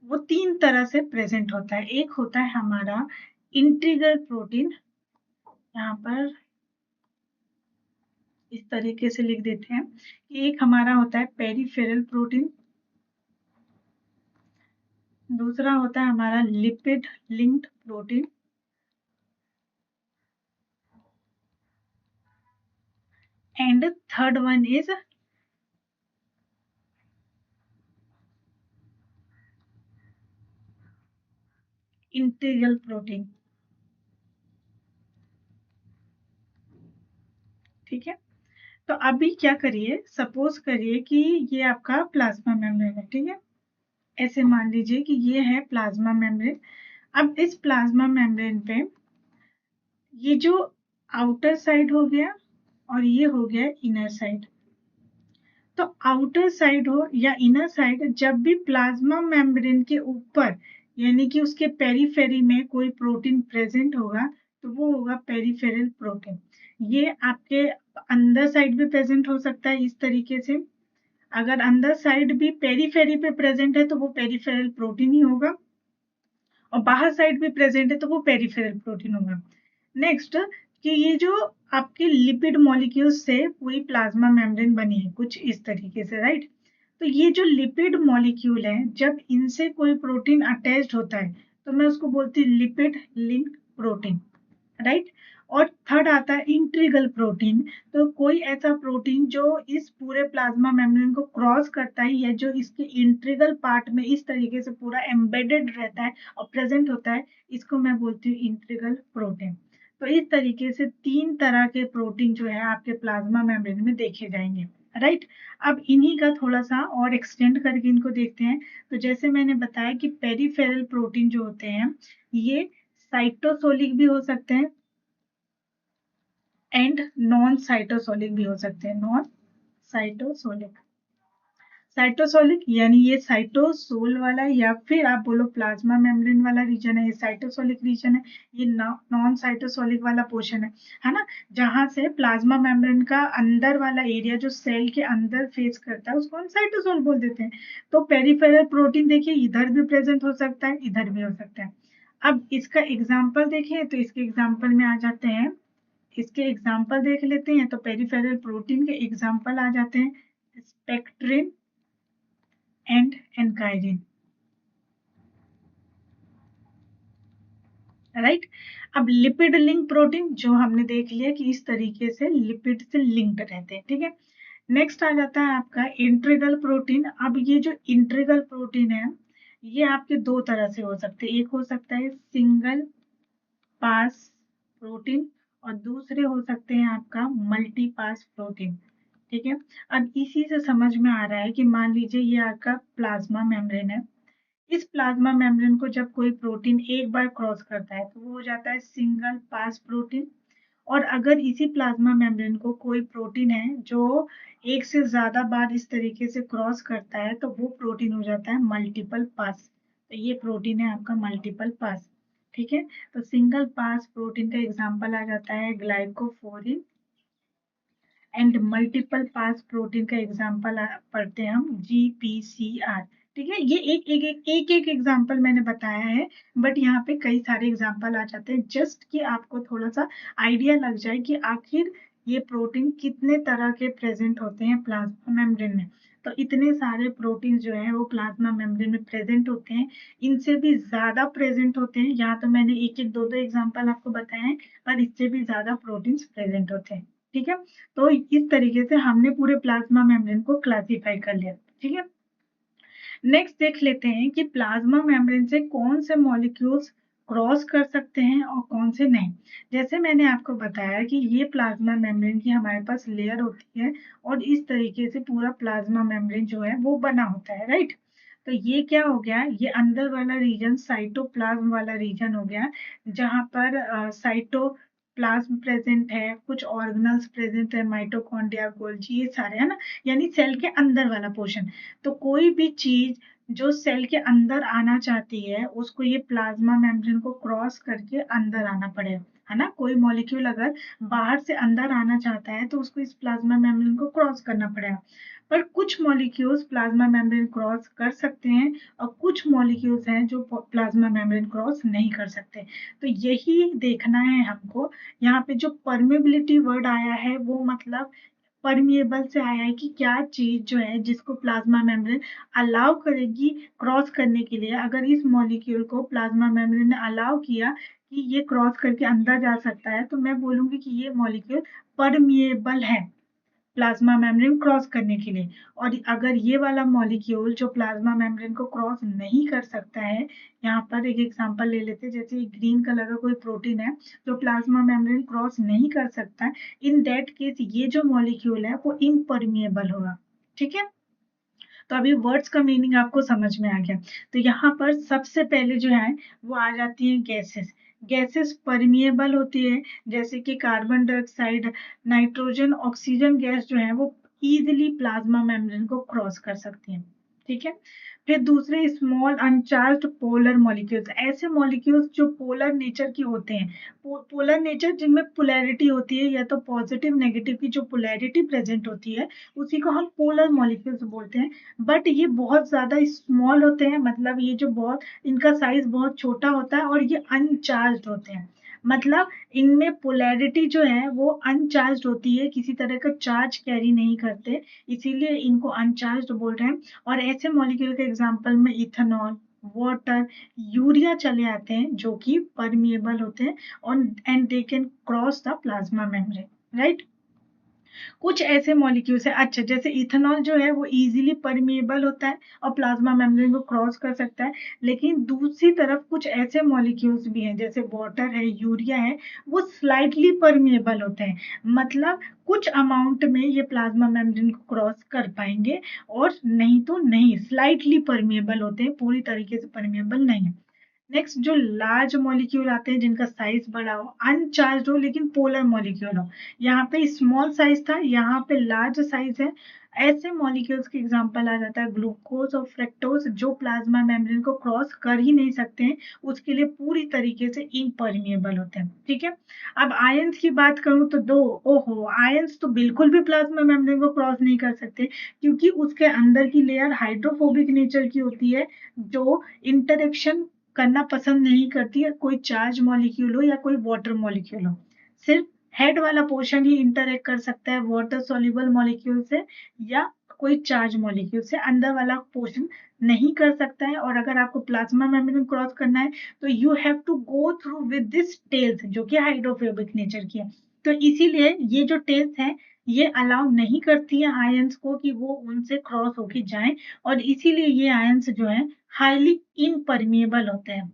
वो तीन तरह से प्रेजेंट होता है। एक होता है हमारा इंटीग्रल प्रोटीन, यहाँ पर इस तरीके से लिख देते हैं कि एक हमारा होता है पेरिफेरल प्रोटीन, दूसरा होता है हमारा lipid linked protein, and third one is integral protein. ठीक है, तो अभी क्या करिए, सपोज करिए कि ये आपका प्लाज्मा मेम्ब्रेन है। ठीक है, ऐसे मान लीजिए कि ये है प्लाज्मा मेम्ब्रेन। अब इस प्लाज्मा मेम्ब्रेन पे ये जो आउटर साइड हो गया और ये हो गया इनर साइड। तो आउटर साइड हो या इनर साइड, जब भी प्लाज्मा मेम्ब्रेन के ऊपर यानी कि उसके पेरीफेरी में कोई प्रोटीन प्रेजेंट होगा तो वो होगा पेरीफेरल प्रोटीन। ये आपके अंदर साइड भी प्रेजेंट हो सकता है इस तरीके से। अगर अंदर साइड भी पेरीफेरी पे प्रेजेंट है तो वो पेरीफेरल प्रोटीन ही होगा, और बाहर साइड भी प्रेजेंट है तो वो पेरिफेरल प्रोटीन होगा। नेक्स्ट, कि ये जो आपके लिपिड मॉलिक्यूल्स से पूरी प्लाज्मा मेम्ब्रेन बनी है कुछ इस तरीके से, राइट। तो ये जो लिपिड मॉलिक्यूल है जब इनसे कोई प्रोटीन अटैच्ड होता है तो मैं उसको बोलती हूँ लिपिड लिंक्ड प्रोटीन, राइट। और थर्ड आता है इंट्रीगल प्रोटीन। तो कोई ऐसा प्रोटीन जो इस पूरे प्लाज्मा मेम्ब्रेन को क्रॉस करता है या जो इसके इंट्रीगल पार्ट में इस तरीके से पूरा एम्बेडेड रहता है और प्रेजेंट होता है, इसको मैं बोलती हूँ इंट्रीगल प्रोटीन। तो इस तरीके से तीन तरह के प्रोटीन जो है आपके प्लाज्मा मेम्ब्रेन में देखे जाएंगे, राइट। अब इन्हीं का थोड़ा सा और एक्सटेंड करके इनको देखते हैं। तो जैसे मैंने बताया कि पेरिफेरल प्रोटीन जो होते हैं ये साइटोसोलिक भी हो सकते हैं एंड नॉन साइटोसोलिक भी हो सकते हैं। नॉन साइटोसोलिक, साइटोसोलिक यानी ये साइटोसोल वाला, या फिर आप बोलो प्लाज्मा मेम्ब्रेन वाला रीजन है, ये साइटोसोलिक रीजन है। ये नॉन साइटोसोलिक वाला पोर्शन है ना, जहां से प्लाज्मा मेम्ब्रेन का अंदर वाला एरिया जो सेल के अंदर फेस करता है उसको हम साइटोसोल बोल देते हैं। तो पेरिफेरल प्रोटीन देखिए इधर भी प्रेजेंट हो सकता है, इधर भी हो सकता है। अब इसका एग्जाम्पल देखें तो इसके एग्जाम्पल में आ जाते हैं, इसके एग्जाम्पल देख लेते हैं। तो पेरिफेरल प्रोटीन के एग्जाम्पल आ जाते हैं स्पेक्ट्रिन एंड एनकाइरिन। राइट। अब लिपिड लिंक प्रोटीन जो हमने देख लिया कि इस तरीके से लिपिड से लिंक्ड रहते हैं, ठीक है। नेक्स्ट आ जाता है आपका इंट्रीगल प्रोटीन। अब ये जो इंट्रीगल प्रोटीन है ये आपके दो तरह से हो सकते हैं। एक हो सकता है सिंगल पास प्रोटीन और दूसरे हो सकते हैं आपका मल्टी पास प्रोटीन, ठीक है। अब इसी से समझ में आ रहा है कि मान लीजिए ये आपका प्लाज्मा मेम्ब्रेन है। इस प्लाज्मा मेम्ब्रेन को जब कोई प्रोटीन एक बार क्रॉस करता है तो वो हो जाता है सिंगल पास प्रोटीन। और अगर इसी प्लाज्मा मेम्ब्रेन को कोई प्रोटीन है जो एक से ज्यादा बार इस तरीके से क्रॉस करता है तो वो प्रोटीन हो जाता है मल्टीपल पास। तो ये प्रोटीन है आपका मल्टीपल पास, ठीक है। तो सिंगल पास प्रोटीन का एग्जांपल आ जाता है ग्लाइकोफोरिन एंड मल्टीपल पास प्रोटीन का एग्जांपल पढ़ते हैं हम GPCR, ठीक है। ये एक एग्जांपल मैंने बताया है, बट यहाँ पे कई सारे एग्जांपल आ जाते हैं जस्ट कि आपको थोड़ा सा आइडिया लग जाए कि आखिर ये प्रोटीन कितने तरह के प्रेजेंट होते हैं प्लाज्मा मेम्ब्रेन में। तो इतने सारे प्रोटीन जो है वो प्लाज्मा मेम्ब्रेन में प्रेजेंट होते हैं। इनसे भी ज्यादा प्रेजेंट होते हैं, यहाँ तो मैंने एक एक दो दो एग्जाम्पल आपको बताए हैं, पर इससे भी ज्यादा प्रोटीन्स प्रेजेंट होते हैं, ठीक है। तो इस तरीके से हमने पूरे प्लाज्मा मेम्ब्रेन को क्लासिफाई कर लिया, ठीक है। नेक्स्ट देख लेते हैं कि प्लाज्मा मेम्ब्रेन से कौन से मॉलिक्यूल्स क्रॉस कर सकते हैं और कौन से नहीं। जैसे मैंने आपको बताया कि ये प्लाज्मा मेम्ब्रेन की हमारे पास लेयर होती है और इस तरीके से पूरा प्लाज्मा मेम्ब्रेन जो है वो बना होता है, राइट। तो ये क्या हो गया, ये अंदर वाला रीजन साइटोप्लाज्म वाला रीजन हो गया, जहां पर साइटोप्लाज्म प्रेजेंट है, कुछ ऑर्गेनल्स प्रेजेंट है, माइटोकॉन्ड्रिया, गोल्जी, ये सारे है ना, यानी सेल के अंदर वाला पोर्शन। तो कोई भी चीज जो सेल के अंदर आना चाहती है उसको ये प्लाज्मा मेम्ब्रेन को क्रॉस करके अंदर आना पड़ेगा, है ना। कोई मॉलिक्यूल अगर बाहर से अंदर आना चाहता है तो उसको इस प्लाज्मा मेम्ब्रेन को क्रॉस करना पड़ेगा। पर कुछ मॉलिक्यूल्स प्लाज्मा मेम्ब्रेन क्रॉस कर सकते हैं और कुछ मॉलिक्यूल्स हैं जो प्लाज्मा मेम्ब्रेन क्रॉस नहीं कर सकते। तो यही देखना है हमको। यहाँ पे जो परमेबिलिटी वर्ड आया है वो मतलब परमिएबल से आया है कि क्या चीज जो है जिसको प्लाज्मा मेम्ब्रेन अलाउ करेगी क्रॉस करने के लिए। अगर इस मॉलिक्यूल को प्लाज्मा मेम्ब्रेन ने अलाउ किया कि ये क्रॉस करके अंदर जा सकता है तो मैं बोलूंगी कि ये मॉलिक्यूल परमिएबल है प्लाज्मा मेम्ब्रेन क्रॉस करने के लिए। और अगर ये वाला मॉलिक्यूल जो प्लाज्मा मेम्ब्रेन को क्रॉस नहीं कर सकता है, यहाँ पर एक एग्जांपल ले लेते हैं, जैसे ग्रीन कलर का कोई प्रोटीन है जो प्लाज्मा मेम्ब्रेन क्रॉस नहीं कर सकता, इन दैट केस ये जो मॉलिक्यूल है वो इम्परमिएबल होगा, ठीक है। तो अभी वर्ड्स का मीनिंग आपको समझ में आ गया। तो यहाँ पर सबसे पहले जो है वो आ जाती है गैसेस। गैसेस परमिएबल होती है, जैसे कि carbon dioxide, nitrogen, oxygen gas जो है वो इजिली प्लाज्मा मेम्ब्रेन को क्रॉस कर सकती है, ठीक है। फिर दूसरे स्मॉल अनचार्ज्ड पोलर मॉलिक्यूल्स, ऐसे मॉलिक्यूल्स जो पोलर नेचर की होते हैं, पोलर नेचर जिनमें पोलैरिटी होती है, या तो पॉजिटिव नेगेटिव की जो पोलैरिटी प्रेजेंट होती है उसी को हम पोलर मॉलिक्यूल्स बोलते हैं। बट ये बहुत ज्यादा स्मॉल होते हैं, मतलब ये जो बहुत इनका साइज बहुत छोटा होता है और ये अनचार्ज्ड होते हैं। मतलब इनमें पोलैरिटी जो है वो अनचार्ज्ड होती है, किसी तरह का चार्ज कैरी नहीं करते, इसीलिए इनको अनचार्ज्ड बोल रहे हैं। और ऐसे मॉलिक्यूल के एग्जांपल में इथेनॉल, वाटर, यूरिया चले आते हैं जो कि परमिएबल होते हैं और and they can cross the plasma membrane, right. कुछ ऐसे मॉलिक्यूल्स है, अच्छा जैसे इथेनॉल जो है वो इजीली परमिएबल होता है और प्लाज्मा मेम्ब्रेन को क्रॉस कर सकता है। लेकिन दूसरी तरफ कुछ ऐसे मॉलिक्यूल्स भी हैं जैसे वाटर है, यूरिया है, वो स्लाइटली परमिएबल होते हैं। मतलब कुछ अमाउंट में ये प्लाज्मा मेम्ब्रेन को क्रॉस कर पाएंगे और नहीं तो नहीं, स्लाइटली परमिएबल होते हैं, पूरी तरीके से परमिएबल नहीं है। नेक्स्ट जो लार्ज मॉलिक्यूल आते हैं जिनका साइज बड़ा हो, अनचार्ज हो लेकिन पोलर मॉलिक्यूल हो, यहाँ पे स्मॉल साइज था, यहाँ पे लार्ज साइज है। ऐसे मॉलिक्यूल्स के एग्जांपल आ जाता है ग्लूकोज और फ्रक्टोज, जो प्लाज्मा मेम्ब्रेन को क्रॉस कर ही नहीं सकते हैं, उसके लिए पूरी तरीके से इम्परमिएबल होते हैं, ठीक है। अब आयंस की बात करूं तो दो, ओहो, आयंस तो बिल्कुल भी प्लाज्मा मेम्ब्रेन को क्रॉस नहीं कर सकते, क्योंकि उसके अंदर की लेयर हाइड्रोफोबिक नेचर की होती है, जो इंटरेक्शन करना पसंद नहीं करती है, कोई चार्ज मॉलिक्यूल हो या कोई वाटर मॉलिक्यूल हो। सिर्फ हेड वाला पोर्शन ही इंटरेक्ट कर सकता है वाटर सोल्यूबल मॉलिक्यूल से या कोई चार्ज मॉलिक्यूल से अंदर वाला पोर्शन नहीं कर सकता है। और अगर आपको प्लाज्मा मेम्ब्रेन क्रॉस करना है तो you have to go through with this tails, जो कि हाइड्रोफोबिक नेचर की है। तो इसीलिए ये जो टेल्स है ये अलाउ नहीं करती है आयंस को कि वो उनसे क्रॉस होके जाएं, और इसीलिए ये आयंस जो है हाईली इनपरमिएबल होते हैं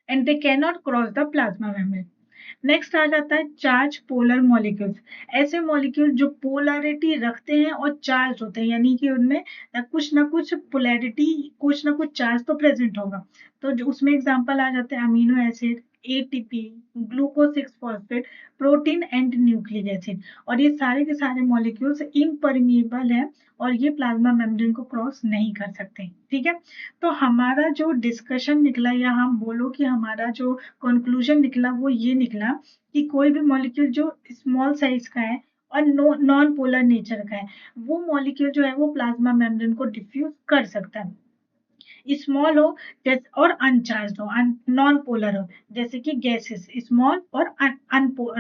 and they can not cross the plasma membrane. Next आ जाता है चार्ज पोलर मॉलिक्यूल्स। ऐसे मॉलिक्यूल जो पोलैरिटी रखते हैं और चार्ज होते हैं, यानी कि उनमें कुछ ना कुछ पोलैरिटी, कुछ ना कुछ चार्ज तो प्रेजेंट होगा। तो जो उसमें एग्जांपल आ जाते हैं amino acid, ATP, glucose 6 phosphate, protein and nucleic acid. और ये सारे के सारे मॉलिक्यूल्स इम्परमिएबल है और ये प्लाज्मा मेम्ब्रेन को क्रॉस नहीं कर सकते। ठीक है, तो हमारा जो डिस्कशन निकला, या हम बोलो कि हमारा जो कंक्लूजन निकला, वो ये निकला कि कोई भी मॉलिक्यूल जो स्मॉल साइज का है और नॉन पोलर नेचर का है, वो मॉलिक्यूल जो है वो प्लाज्मा मेम्ब्रेन को डिफ्यूज कर सकता है। स्मॉल हो जैसे और अनचार्ज हो, नॉन पोलर हो, जैसे कि गैसेस स्मॉल और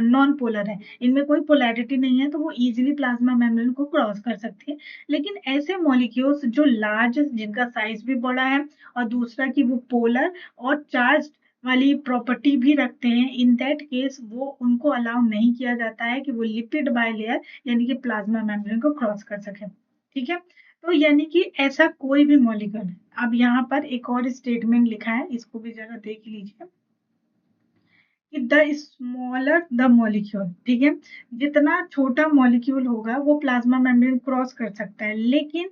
नॉन पोलर है, इनमें कोई पोलैरिटी नहीं है, तो वो इजीली प्लाज्मा मेम्ब्रेन को क्रॉस कर सकती है। लेकिन ऐसे मॉलिक्यूल्स जो लार्ज, जिनका साइज भी बड़ा है, और दूसरा कि वो पोलर और चार्ज वाली प्रॉपर्टी भी रखते हैं, इन दैट केस वो उनको अलाउ नहीं किया जाता है कि वो लिपिड बाइलेयर यानी कि प्लाज्मा मेम्ब्रेन को क्रॉस कर सके। ठीक है, तो यानी कि ऐसा कोई भी मॉलिक्यूल। अब यहाँ पर एक और स्टेटमेंट लिखा है, इसको भी जरा देख लीजिए कि द स्मॉलर द मॉलिक्यूल, ठीक है, जितना छोटा मॉलिक्यूल होगा वो प्लाज्मा मेम्ब्रेन क्रॉस कर सकता है, लेकिन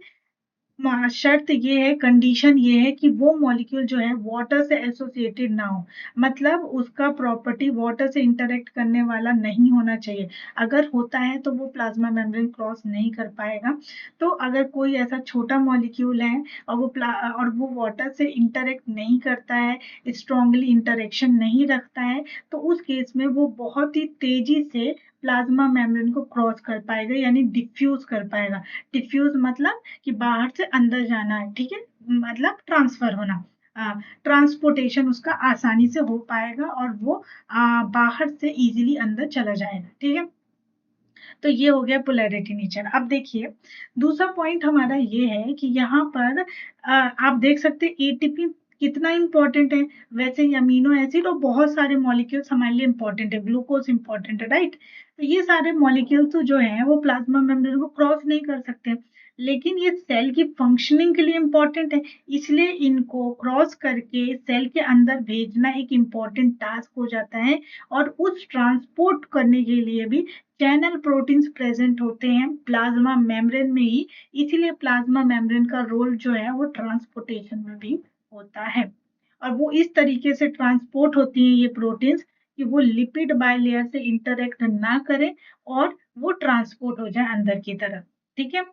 शर्त ये है, कंडीशन ये है कि वो मॉलिक्यूल जो है वाटर से एसोसिएटेड ना हो, मतलब उसका प्रॉपर्टी वाटर से इंटरेक्ट करने वाला नहीं होना चाहिए। अगर होता है तो वो प्लाज्मा मेम्ब्रेन क्रॉस नहीं कर पाएगा। तो अगर कोई ऐसा छोटा मॉलिक्यूल है और वो वाटर से इंटरेक्ट नहीं करता है, स्ट्रॉन्गली इंटरेक्शन नहीं रखता है, तो उस केस में वो बहुत ही तेजी से प्लाज्मा मेम्ब्रेन को क्रॉस कर पाएगा, यानी डिफ्यूज कर पाएगा। डिफ्यूज मतलब कि बाहर से अंदर जाना है, ठीक है, मतलब ट्रांसफर होना, ट्रांसपोर्टेशन उसका आसानी से हो पाएगा और वो बाहर से इजीली अंदर चला जाएगा। ठीक है, तो ये हो गया पोलैरिटी नेचर। अब देखिए दूसरा पॉइंट हमारा ये है कि यहाँ पर आप देख सकते हैं एटीपी कितना इंपॉर्टेंट है। वैसे ही अमीनो एसिड और बहुत सारे मॉलिक्यूल्स हमारे लिए इंपॉर्टेंट है, ग्लूकोज इंपॉर्टेंट है, राइट। तो ये सारे मॉलिक्यूल्स जो हैं वो प्लाज्मा मेम्ब्रेन को क्रॉस नहीं कर सकते, लेकिन ये सेल की फंक्शनिंग के लिए इंपॉर्टेंट है, इसलिए इनको क्रॉस करके सेल के अंदर भेजना एक इम्पॉर्टेंट टास्क हो जाता है। और उस ट्रांसपोर्ट करने के लिए भी चैनल प्रोटीन्स प्रेजेंट होते हैं प्लाज्मा मेम्ब्रेन में ही, इसीलिए प्लाज्मा मेम्ब्रेन का रोल जो है वो ट्रांसपोर्टेशन में भी होता है। और वो इस तरीके से ट्रांसपोर्ट होती हैं ये प्रोटीन्स कि वो लिपिड बाइलेयर से इंटरेक्ट ना करें और वो ट्रांसपोर्ट हो जाए अंदर की तरफ। ठीक है,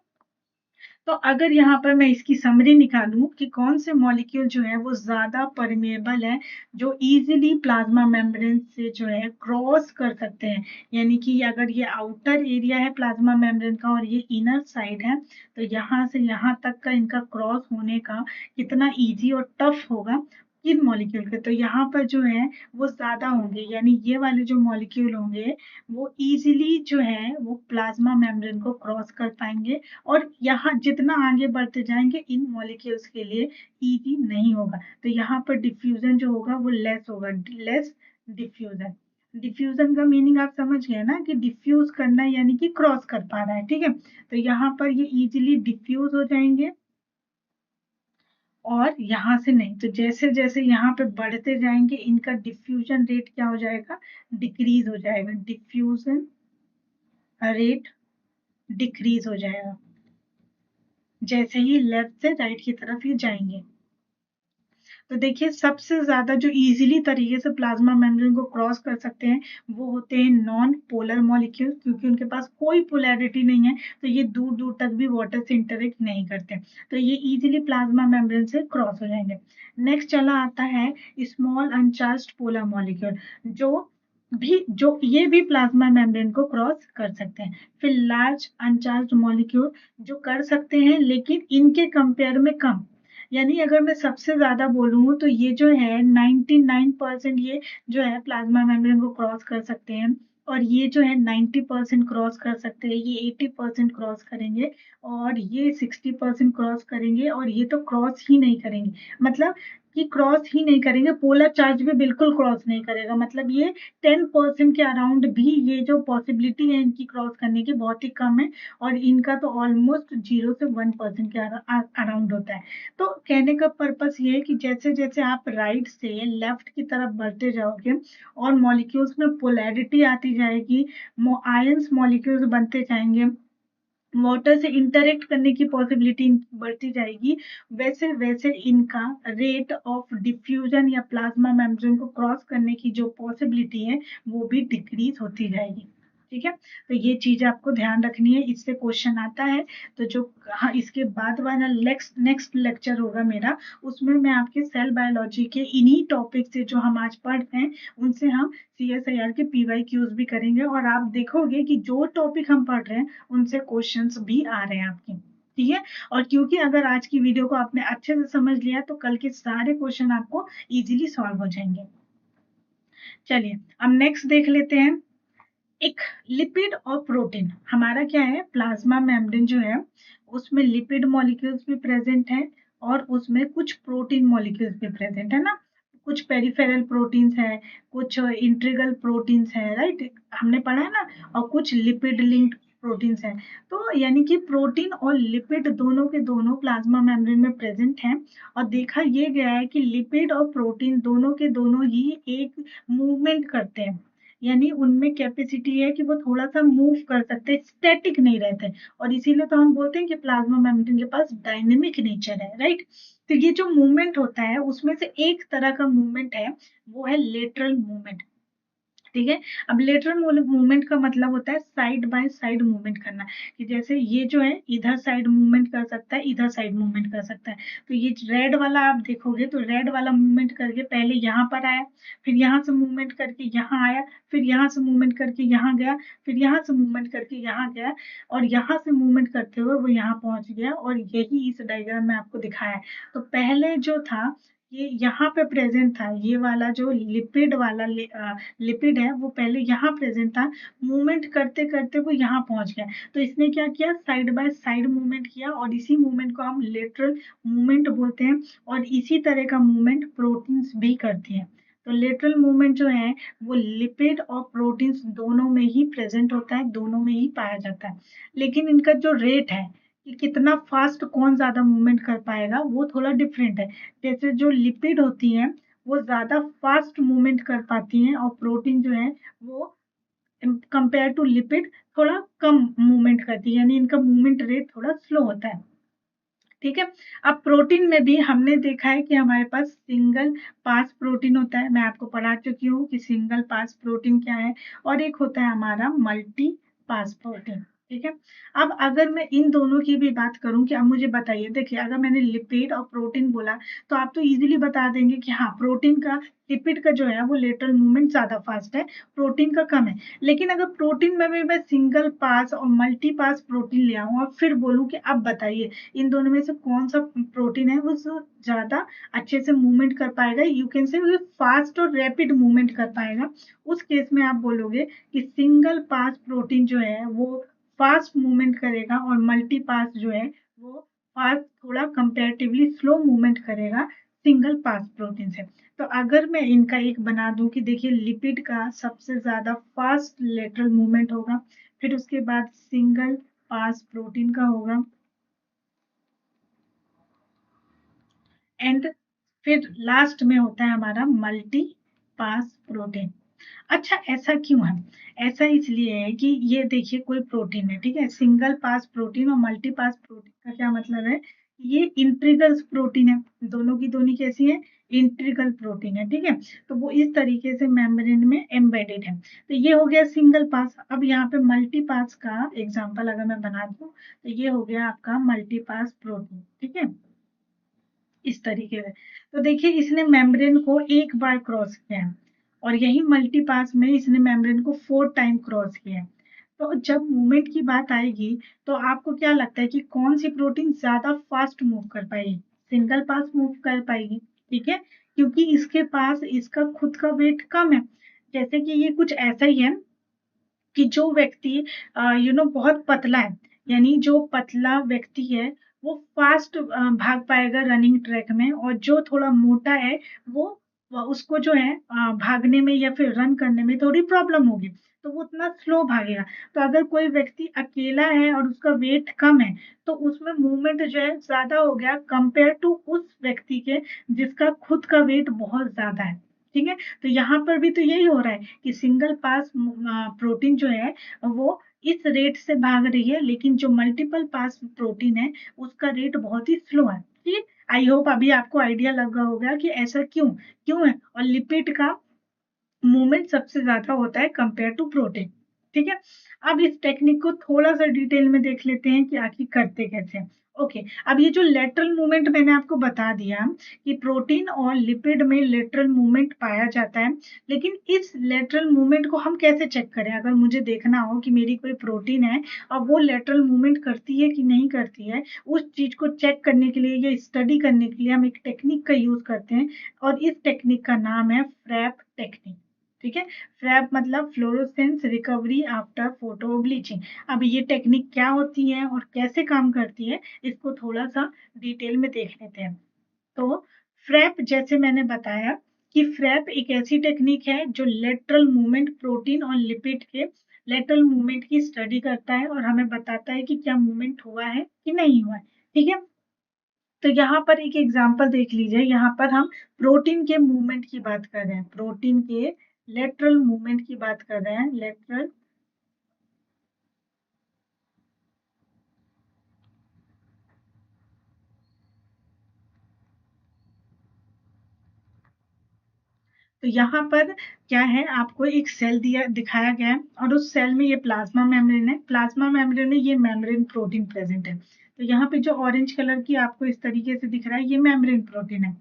तो अगर यहाँ पर मैं इसकी समरी निकालूं कि कौन से मॉलिक्यूल जो है वो ज्यादा परमेबल है, जो इजीली प्लाज्मा मेम्ब्रेन से जो है क्रॉस कर सकते हैं, यानी कि अगर ये आउटर एरिया है प्लाज्मा मेम्ब्रेन का और ये इनर साइड है, तो यहाँ से यहाँ तक का इनका क्रॉस होने का कितना इजी और टफ होगा किन मॉलिक्यूल के। तो यहाँ पर जो है वो ज्यादा होंगे, यानी ये वाले जो मॉलिक्यूल होंगे वो इजीली जो है वो प्लाज्मा मेम्ब्रेन को क्रॉस कर पाएंगे। और यहाँ जितना आगे बढ़ते जाएंगे इन मॉलिक्यूल्स के लिए इजी नहीं होगा, तो यहाँ पर डिफ्यूजन जो होगा वो लेस होगा, लेस डिफ्यूजन। डिफ्यूजन का मीनिंग आप समझ गए ना, कि डिफ्यूज करना यानी कि क्रॉस कर पा रहा है। ठीक है, तो यहाँ पर ये इजीली डिफ्यूज हो जाएंगे और यहाँ से नहीं। तो जैसे जैसे यहाँ पे बढ़ते जाएंगे इनका डिफ्यूजन रेट क्या हो जाएगा, डिक्रीज हो जाएगा, डिफ्यूजन रेट डिक्रीज हो जाएगा जैसे ही लेफ्ट से राइट की तरफ ये जाएंगे। तो देखिए सबसे ज्यादा जो इजीली तरीके से प्लाज्मा मेम्ब्रेन को क्रॉस कर सकते हैं वो होते हैं नॉन पोलर मॉलिक्यूल, क्योंकि उनके पास कोई पोलैरिटी नहीं है, तो ये दूर दूर तक भी वाटर से इंटरेक्ट नहीं करते, तो ये इजीली प्लाज्मा मेम्ब्रेन से क्रॉस हो जाएंगे। नेक्स्ट चला आता है स्मॉल अनचार्ज्ड पोलर मॉलिक्यूल, जो ये भी प्लाज्मा मेम्ब्रेन को क्रॉस कर सकते हैं। फिर लार्ज अनचार्ज्ड मॉलिक्यूल जो कर सकते हैं लेकिन इनके कंपेयर में कम, यानी अगर मैं सबसे ज्यादा बोलूँ तो ये जो है 99% ये जो है प्लाज्मा मेम्ब्रेन को क्रॉस कर सकते हैं, और ये जो है 90% क्रॉस कर सकते हैं, ये 80% क्रॉस करेंगे और ये 60% क्रॉस करेंगे और ये तो क्रॉस ही नहीं करेंगे। मतलब कि क्रॉस ही नहीं करेंगे, पोलर चार्ज भी बिल्कुल क्रॉस नहीं करेगा। मतलब ये 10% के अराउंड भी ये जो पॉसिबिलिटी है इनकी क्रॉस करने की बहुत ही कम है और इनका तो ऑलमोस्ट 0 से 1% के अराउंड होता है। तो कहने का पर्पस ये है कि जैसे-जैसे आप राइट से लेफ्ट की तरफ बढ़ते जाओगे और मॉलिक्यूल्स में पोलैरिटी आती जाएगी, आयंस मॉलिक्यूल्स बनते जाएंगे, वाटर से इंटरेक्ट करने की पॉसिबिलिटी बढ़ती जाएगी, वैसे वैसे इनका रेट ऑफ डिफ्यूजन या प्लाज्मा मेम्ब्रेन को क्रॉस करने की जो पॉसिबिलिटी है वो भी डिक्रीज होती जाएगी। ठीक है, तो ये चीज आपको ध्यान रखनी है, इससे क्वेश्चन आता है। तो जो हाँ, इसके बाद वाला नेक्स्ट नेक्स्ट लेक्चर होगा मेरा, उसमें मैं आपके सेल बायोलॉजी के इन्हीं टॉपिक से जो हम आज पढ़ रहे हैं उनसे हम CSIR के PYQs भी करेंगे और आप देखोगे कि जो टॉपिक हम पढ़ रहे हैं उनसे क्वेश्चंस भी आ रहे हैं आपके। ठीक है, और क्योंकि अगर आज की वीडियो को आपने अच्छे से समझ लिया तो कल के सारे क्वेश्चन आपको इजीली सॉल्व हो जाएंगे। चलिए अब नेक्स्ट देख लेते हैं। एक लिपिड और प्रोटीन, हमारा क्या है, प्लाज्मा मेम्ब्रेन जो है उसमें लिपिड मॉलिक्यूल्स भी प्रेजेंट है और उसमें कुछ प्रोटीन मॉलिक्यूल्स भी प्रेजेंट है ना। कुछ पेरिफेरल प्रोटीन्स है, कुछ इंट्रीगल प्रोटीन्स है, राइट, हमने पढ़ा है ना, और कुछ लिपिड लिंक्ड प्रोटीन्स है। तो यानी कि प्रोटीन और लिपिड दोनों के दोनों प्लाज्मा मेम्ब्रेन में प्रेजेंट हैं और देखा ये गया है कि लिपिड और प्रोटीन दोनों के दोनों ही एक मूवमेंट करते हैं, यानी उनमें कैपेसिटी है कि वो थोड़ा सा मूव कर सकते हैं, स्टैटिक नहीं रहते, और इसीलिए तो हम बोलते हैं कि प्लाज्मा मेम्ब्रेन के पास डायनेमिक नेचर है, राइट। तो ये जो मूवमेंट होता है उसमें से एक तरह का मूवमेंट है, वो है लेटरल मूवमेंट। ठीक है, अब लेटरल मूवमेंट का मतलब होता है साइड बाय साइड मूवमेंट करना, कि जैसे ये जो है इधर साइड मूवमेंट कर सकता है, इधर साइड मूवमेंट कर सकता है। तो ये रेड वाला आप देखोगे तो रेड वाला मूवमेंट करके पहले यहाँ पर आया, फिर यहाँ से मूवमेंट करके यहाँ आया, फिर यहाँ से मूवमेंट करके यहाँ गया, फिर यहाँ से मूवमेंट करके यहाँ गया और यहाँ से मूवमेंट करते हुए वो यहाँ पहुंच गया, और यही इस डायग्राम में आपको दिखाया है। तो पहले जो था ये यहाँ पे प्रेजेंट था, ये वाला जो लिपिड वाला लिपिड है वो पहले यहाँ प्रेजेंट था, मूवमेंट करते करते वो यहाँ पहुंच गया। तो इसने क्या किया, साइड बाय साइड मूवमेंट किया और इसी मूवमेंट को हम लेटरल मूवमेंट बोलते हैं, और इसी तरह का मूवमेंट प्रोटीन्स भी करती हैं। तो लेटरल मूवमेंट जो है वो लिपिड और प्रोटीन्स दोनों में ही प्रेजेंट होता है, दोनों में ही पाया जाता है, लेकिन इनका जो रेट है कि कितना फास्ट कौन ज्यादा मूवमेंट कर पाएगा वो थोड़ा डिफरेंट है। जैसे जो लिपिड होती हैं वो ज्यादा फास्ट मूवमेंट कर पाती हैं और प्रोटीन जो है वो कंपेयर टू लिपिड थोड़ा कम मूवमेंट करती है, यानी इनका मूवमेंट रेट थोड़ा स्लो होता है। ठीक है, अब प्रोटीन में भी हमने देखा है कि हमारे पास सिंगल पास प्रोटीन होता है, मैं आपको पढ़ा चुकी हूँ कि सिंगल पास प्रोटीन क्या है, और एक होता है हमारा मल्टी पास प्रोटीन। ठीक है, अब अगर मैं इन दोनों की भी बात करूं कि अब मुझे बताइए, देखिए अगर मैंने लिपिड और प्रोटीन बोला तो आप तो इजीली बता देंगे कि हाँ, प्रोटीन का, लिपिड का जो है वो लेटरल मूवमेंट ज्यादा फास्ट है, प्रोटीन का कम है। लेकिन अगर प्रोटीन में भी मैं सिंगल पास और मल्टी पास प्रोटीन ले आऊं और फिर बोलूं कि अब बताइए इन दोनों में से कौन सा प्रोटीन है वो जो ज्यादा अच्छे से मूवमेंट कर पाएगा, यू कैन से फास्ट और रैपिड मूवमेंट कर पाएगा, उस केस में आप बोलोगे कि सिंगल पास प्रोटीन जो है वो फास्ट मूवमेंट करेगा और मल्टी पास जो है वो फास्ट, थोड़ा कंपेरेटिवली स्लो मूवमेंट करेगा सिंगल पास प्रोटीन से। तो अगर मैं इनका एक बना दूं कि देखिए लिपिड का सबसे ज्यादा फास्ट लेटरल मूवमेंट होगा, फिर उसके बाद सिंगल पास प्रोटीन का होगा, एंड फिर लास्ट में होता है हमारा मल्टी पास प्रोटीन। अच्छा, ऐसा क्यों है? ऐसा इसलिए है कि ये देखिए कोई प्रोटीन है, ठीक है, सिंगल पास प्रोटीन और मल्टी पास प्रोटीन का क्या मतलब है, ये इंट्रीगल प्रोटीन है, दोनों की दोनों कैसी है, इंट्रीगल प्रोटीन है। ठीक है, तो वो इस तरीके से मेम्ब्रेन में एम्बेडेड है। तो ये हो गया सिंगल पास। अब यहाँ पे मल्टी पास का एग्जाम्पल अगर मैं बना दूं तो ये हो गया आपका मल्टी पास प्रोटीन। ठीक है, इस तरीके से। तो देखिए इसने मेम्ब्रेन को एक बार क्रॉस किया है और यही मल्टी पास में इसने मेम्ब्रेन को 4 टाइम क्रॉस किया है। तो जब मूवमेंट की बात आएगी तो आपको क्या लगता है कि कौन सी प्रोटीन ज्यादा फास्ट मूव कर पाएगी? सिंगल पास मूव कर पाएगी, ठीक है, क्योंकि इसके पास इसका खुद का वेट कम है। जैसे कि ये कुछ ऐसा ही है कि जो व्यक्ति बहुत पतला है, यानी जो पतला व्यक्ति है वो फास्ट भाग पाएगा रनिंग ट्रैक में, और जो थोड़ा मोटा है वो उसको जो है भागने में या फिर रन करने में थोड़ी प्रॉब्लम होगी, तो वो उतना स्लो भागेगा। तो अगर कोई व्यक्ति अकेला है और उसका वेट कम है, तो उसमें मूवमेंट जो है ज्यादा हो गया कंपेयर टू उस व्यक्ति के जिसका खुद का वेट बहुत ज्यादा है। ठीक है, तो यहाँ पर भी तो यही हो रहा है कि सिंगल पास प्रोटीन जो है वो इस रेट से भाग रही है, लेकिन जो मल्टीपल पास प्रोटीन है उसका रेट बहुत ही स्लो है। ठीक है, आई होप अभी आपको आइडिया लगा होगा कि ऐसा क्यों क्यों है, और लिपिड का मूवमेंट सबसे ज्यादा होता है कंपेयर टू प्रोटीन। ठीक है, अब इस टेक्निक को थोड़ा सा डिटेल में देख लेते हैं कि आखिर करते कैसे हैं। ओके, अब ये जो लेटरल मूवमेंट मैंने आपको बता दिया कि प्रोटीन और लिपिड में लेटरल मूवमेंट पाया जाता है, लेकिन इस लेटरल मूवमेंट को हम कैसे चेक करें? अगर मुझे देखना हो कि मेरी कोई प्रोटीन है और वो लेटरल मूवमेंट करती है कि नहीं करती है, उस चीज को चेक करने के लिए या स्टडी करने के लिए हम एक टेक्निक का यूज करते हैं, और इस टेक्निक का नाम है फ्रैप टेक्निक। ठीक है, फ्रैप मतलब fluorescence recovery after photo bleaching. अब ये टेक्निक क्या होती है और कैसे काम करती है, इसको थोड़ा सा डिटेल में देख लेते हैं। तो फ्रैप, जैसे मैंने बताया कि फ्रैप एक ऐसी टेक्निक है जो लेटरल मूवमेंट, प्रोटीन और लिपिड के लेटरल मूवमेंट की स्टडी करता है और हमें बताता है कि क्या मूवमेंट हुआ है कि नहीं हुआ है। ठीक है, तो यहाँ पर एक एग्जांपल देख लीजिए, यहाँ पर हम प्रोटीन के मूवमेंट की बात कर रहे हैं, प्रोटीन के लेटरल मूवमेंट की बात कर रहे हैं, लेटरल। तो यहाँ पर क्या है, आपको एक सेल दिया दिखाया गया है और उस सेल में ये प्लाज्मा मेम्ब्रेन है, प्लाज्मा मेम्ब्रेन में ये मेम्ब्रेन प्रोटीन प्रेजेंट है। तो यहाँ पे जो ऑरेंज कलर की आपको इस तरीके से दिख रहा है, ये मेम्ब्रेन प्रोटीन है।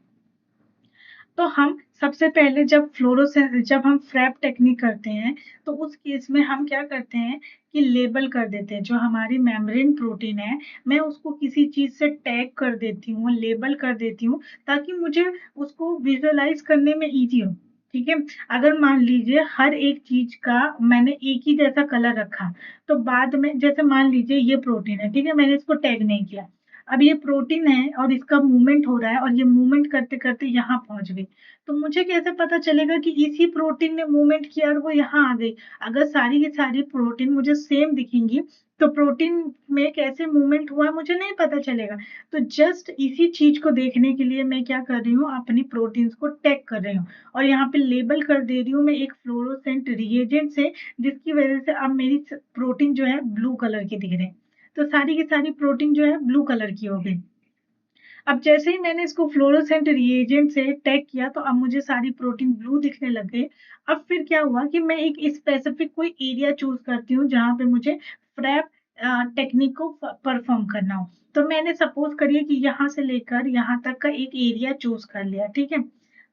तो हम सबसे पहले जब हम फ्रैप टेक्निक करते हैं, तो उस केस में हम क्या करते हैं कि लेबल कर देते हैं जो हमारी मेम्ब्रेन प्रोटीन है, मैं उसको किसी चीज से टैग कर देती हूँ, लेबल कर देती हूँ, ताकि मुझे उसको विजुअलाइज करने में इजी हो। ठीक है, अगर मान लीजिए हर एक चीज का मैंने एक ही जैसा कलर रखा, तो बाद में जैसे मान लीजिए ये प्रोटीन है, ठीक है, मैंने इसको टैग नहीं किया, अब ये प्रोटीन है और इसका मूवमेंट हो रहा है और ये मूवमेंट करते करते यहाँ पहुंच गई, तो मुझे कैसे पता चलेगा कि इसी प्रोटीन ने मूवमेंट किया और वो यहाँ आ गई? अगर सारी की सारी प्रोटीन मुझे सेम दिखेंगी, तो प्रोटीन में कैसे मूवमेंट हुआ मुझे नहीं पता चलेगा। तो जस्ट इसी चीज को देखने के लिए मैं क्या कर रही हूँ, अपनी प्रोटीन्स को टैग कर रही हूँ और यहाँ पे लेबल कर दे रही हूँ मैं एक फ्लोरोसेंट रिएजेंट से, जिसकी वजह से अब मेरी प्रोटीन जो है ब्लू कलर की दिख रही है। तो सारी की सारी प्रोटीन जो है ब्लू कलर की हो गई। अब जैसे ही मैंने इसको फ्लोरोसेंट रिएजेंट से टैग किया, तो अब मुझे सारी प्रोटीन ब्लू दिखने लग गई। अब फिर क्या हुआ कि मैं एक स्पेसिफिक कोई एरिया चूज करती हूँ जहाँ पे मुझे फ्रैप टेक्निक को परफॉर्म करना हो। तो मैंने सपोज करिए कि यहाँ से लेकर यहाँ तक का एक एरिया चूज कर लिया। ठीक है,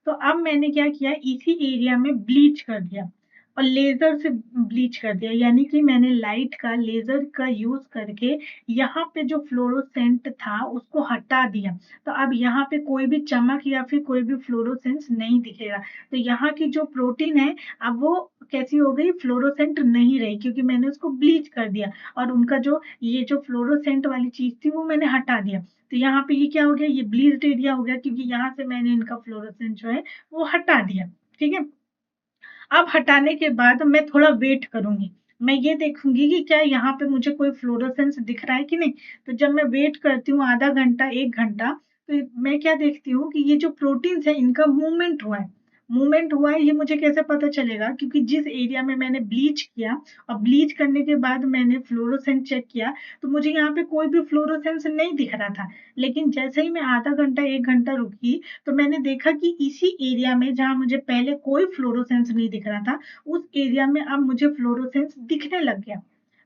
तो अब मैंने क्या किया, इसी एरिया में ब्लीच कर दिया और लेजर से ब्लीच कर दिया, यानी कि मैंने लाइट का, लेजर का यूज करके यहाँ पे जो फ्लोरोसेंट था उसको हटा दिया। तो अब यहाँ पे कोई भी चमक या फिर कोई भी फ्लोरोसेंस नहीं दिखेगा। तो यहाँ की जो प्रोटीन है, अब वो कैसी हो गई, फ्लोरोसेंट नहीं रही, क्योंकि मैंने उसको ब्लीच कर दिया और उनका जो ये जो फ्लोरोसेंट वाली चीज थी वो मैंने हटा दिया। तो यहाँ पे ये क्या हो गया, ये ब्लीच्ड एरिया हो गया, क्योंकि यहाँ से मैंने इनका फ्लोरोसेंट जो है वो हटा दिया। ठीक है, अब हटाने के बाद मैं थोड़ा वेट करूंगी, मैं ये देखूंगी कि क्या यहाँ पे मुझे कोई फ्लोरोसेंस दिख रहा है कि नहीं। तो जब मैं वेट करती हूँ आधा घंटा, एक घंटा, तो मैं क्या देखती हूँ कि ये जो प्रोटीन्स है इनका मूवमेंट हुआ है। मूवमेंट हुआ है, ये मुझे कैसे पता चलेगा, क्योंकि जिस एरिया में मैंने ब्लीच किया और ब्लीच करने के बाद मैंने फ्लोरोसेंस चेक किया, तो मुझे यहाँ पे कोई भी फ्लोरोसेंस नहीं दिख रहा था। लेकिन जैसे ही मैं आधा घंटा, एक घंटा रुकी, तो मैंने देखा कि इसी एरिया में जहां मुझे पहले कोई फ्लोरोसेंस नहीं दिख रहा था, उस एरिया में अब मुझे फ्लोरोसेंस दिखने लग गया।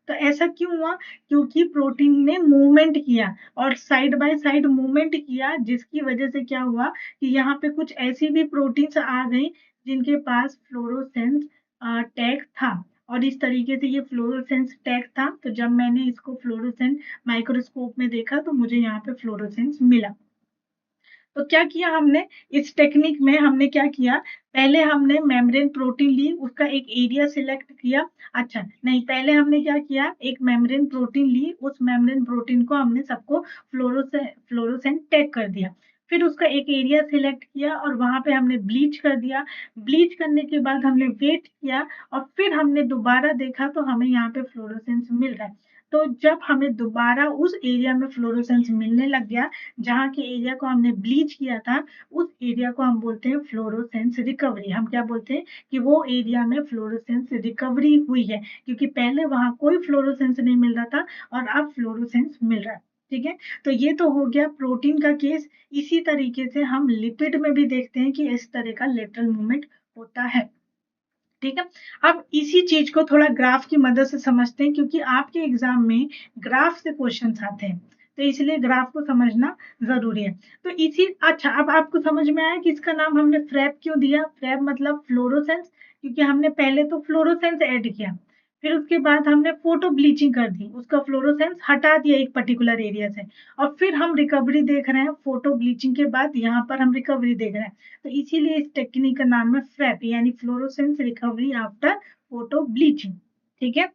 तो ऐसा क्यों हुआ, क्योंकि प्रोटीन ने मूवमेंट किया और साइड बाय साइड मूवमेंट किया, जिसकी वजह से क्या हुआ कि यहाँ पे कुछ ऐसी भी प्रोटीन्स आ गई जिनके पास फ्लोरोसेंस टैग था। और इस तरीके से ये फ्लोरोसेंस टैग था, तो जब मैंने इसको फ्लोरोसेंस माइक्रोस्कोप में देखा, तो मुझे यहाँ पे फ्लोरोसेंस मिला। तो क्या किया हमने, इस टेक्निक में हमने क्या किया, पहले हमने मेम्ब्रेन प्रोटीन ली, उसका एक एरिया सिलेक्ट किया। अच्छा नहीं, पहले हमने क्या किया, एक मेम्ब्रेन प्रोटीन ली, उस मेम्ब्रेन प्रोटीन को हमने सबको फ्लोरोसेंट टैग कर दिया। फिर उसका एक एरिया सिलेक्ट किया और वहां पे हमने ब्लीच कर दिया। ब्लीच करने के बाद हमने वेट किया और फिर हमने दोबारा देखा तो हमें यहाँ पे फ्लोरोसेंस मिल रहा है। तो जब हमें दोबारा उस एरिया में फ्लोरोसेंस मिलने लग गया, जहाँ के एरिया को हमने ब्लीच किया था, उस एरिया को हम बोलते हैं फ्लोरोसेंस रिकवरी। हम क्या बोलते हैं कि वो एरिया में फ्लोरोसेंस रिकवरी हुई है, क्योंकि पहले वहां कोई फ्लोरोसेंस नहीं मिल रहा था और अब फ्लोरोसेंस मिल रहा है। ठीक है, तो ये तो हो गया प्रोटीन का केस। इसी तरीके से हम लिपिड में भी देखते हैं कि इस तरह का लेटरल मूवमेंट होता है। ठीक है, अब इसी चीज को थोड़ा ग्राफ की मदद से समझते हैं, क्योंकि आपके एग्जाम में ग्राफ से क्वेश्चंस आते हैं, तो इसलिए ग्राफ को समझना जरूरी है। तो इसी, अच्छा अब आपको समझ में आया कि इसका नाम हमने फ्रैप क्यों दिया। फ्रैप मतलब फ्लोरोसेंस, क्योंकि हमने पहले तो फ्लोरोसेंस ऐड किया, फिर उसके बाद हमने फोटो ब्लीचिंग कर दी, उसका फ्लोरोसेंस हटा दिया एक पर्टिकुलर एरिया से, और फिर हम रिकवरी देख रहे हैं। फोटो ब्लीचिंग के बाद यहाँ पर हम रिकवरी देख रहे हैं, तो इसीलिए इस टेक्निक का नाम है फ्रैप, यानी fluorescence recovery after photo bleaching. ठीक है,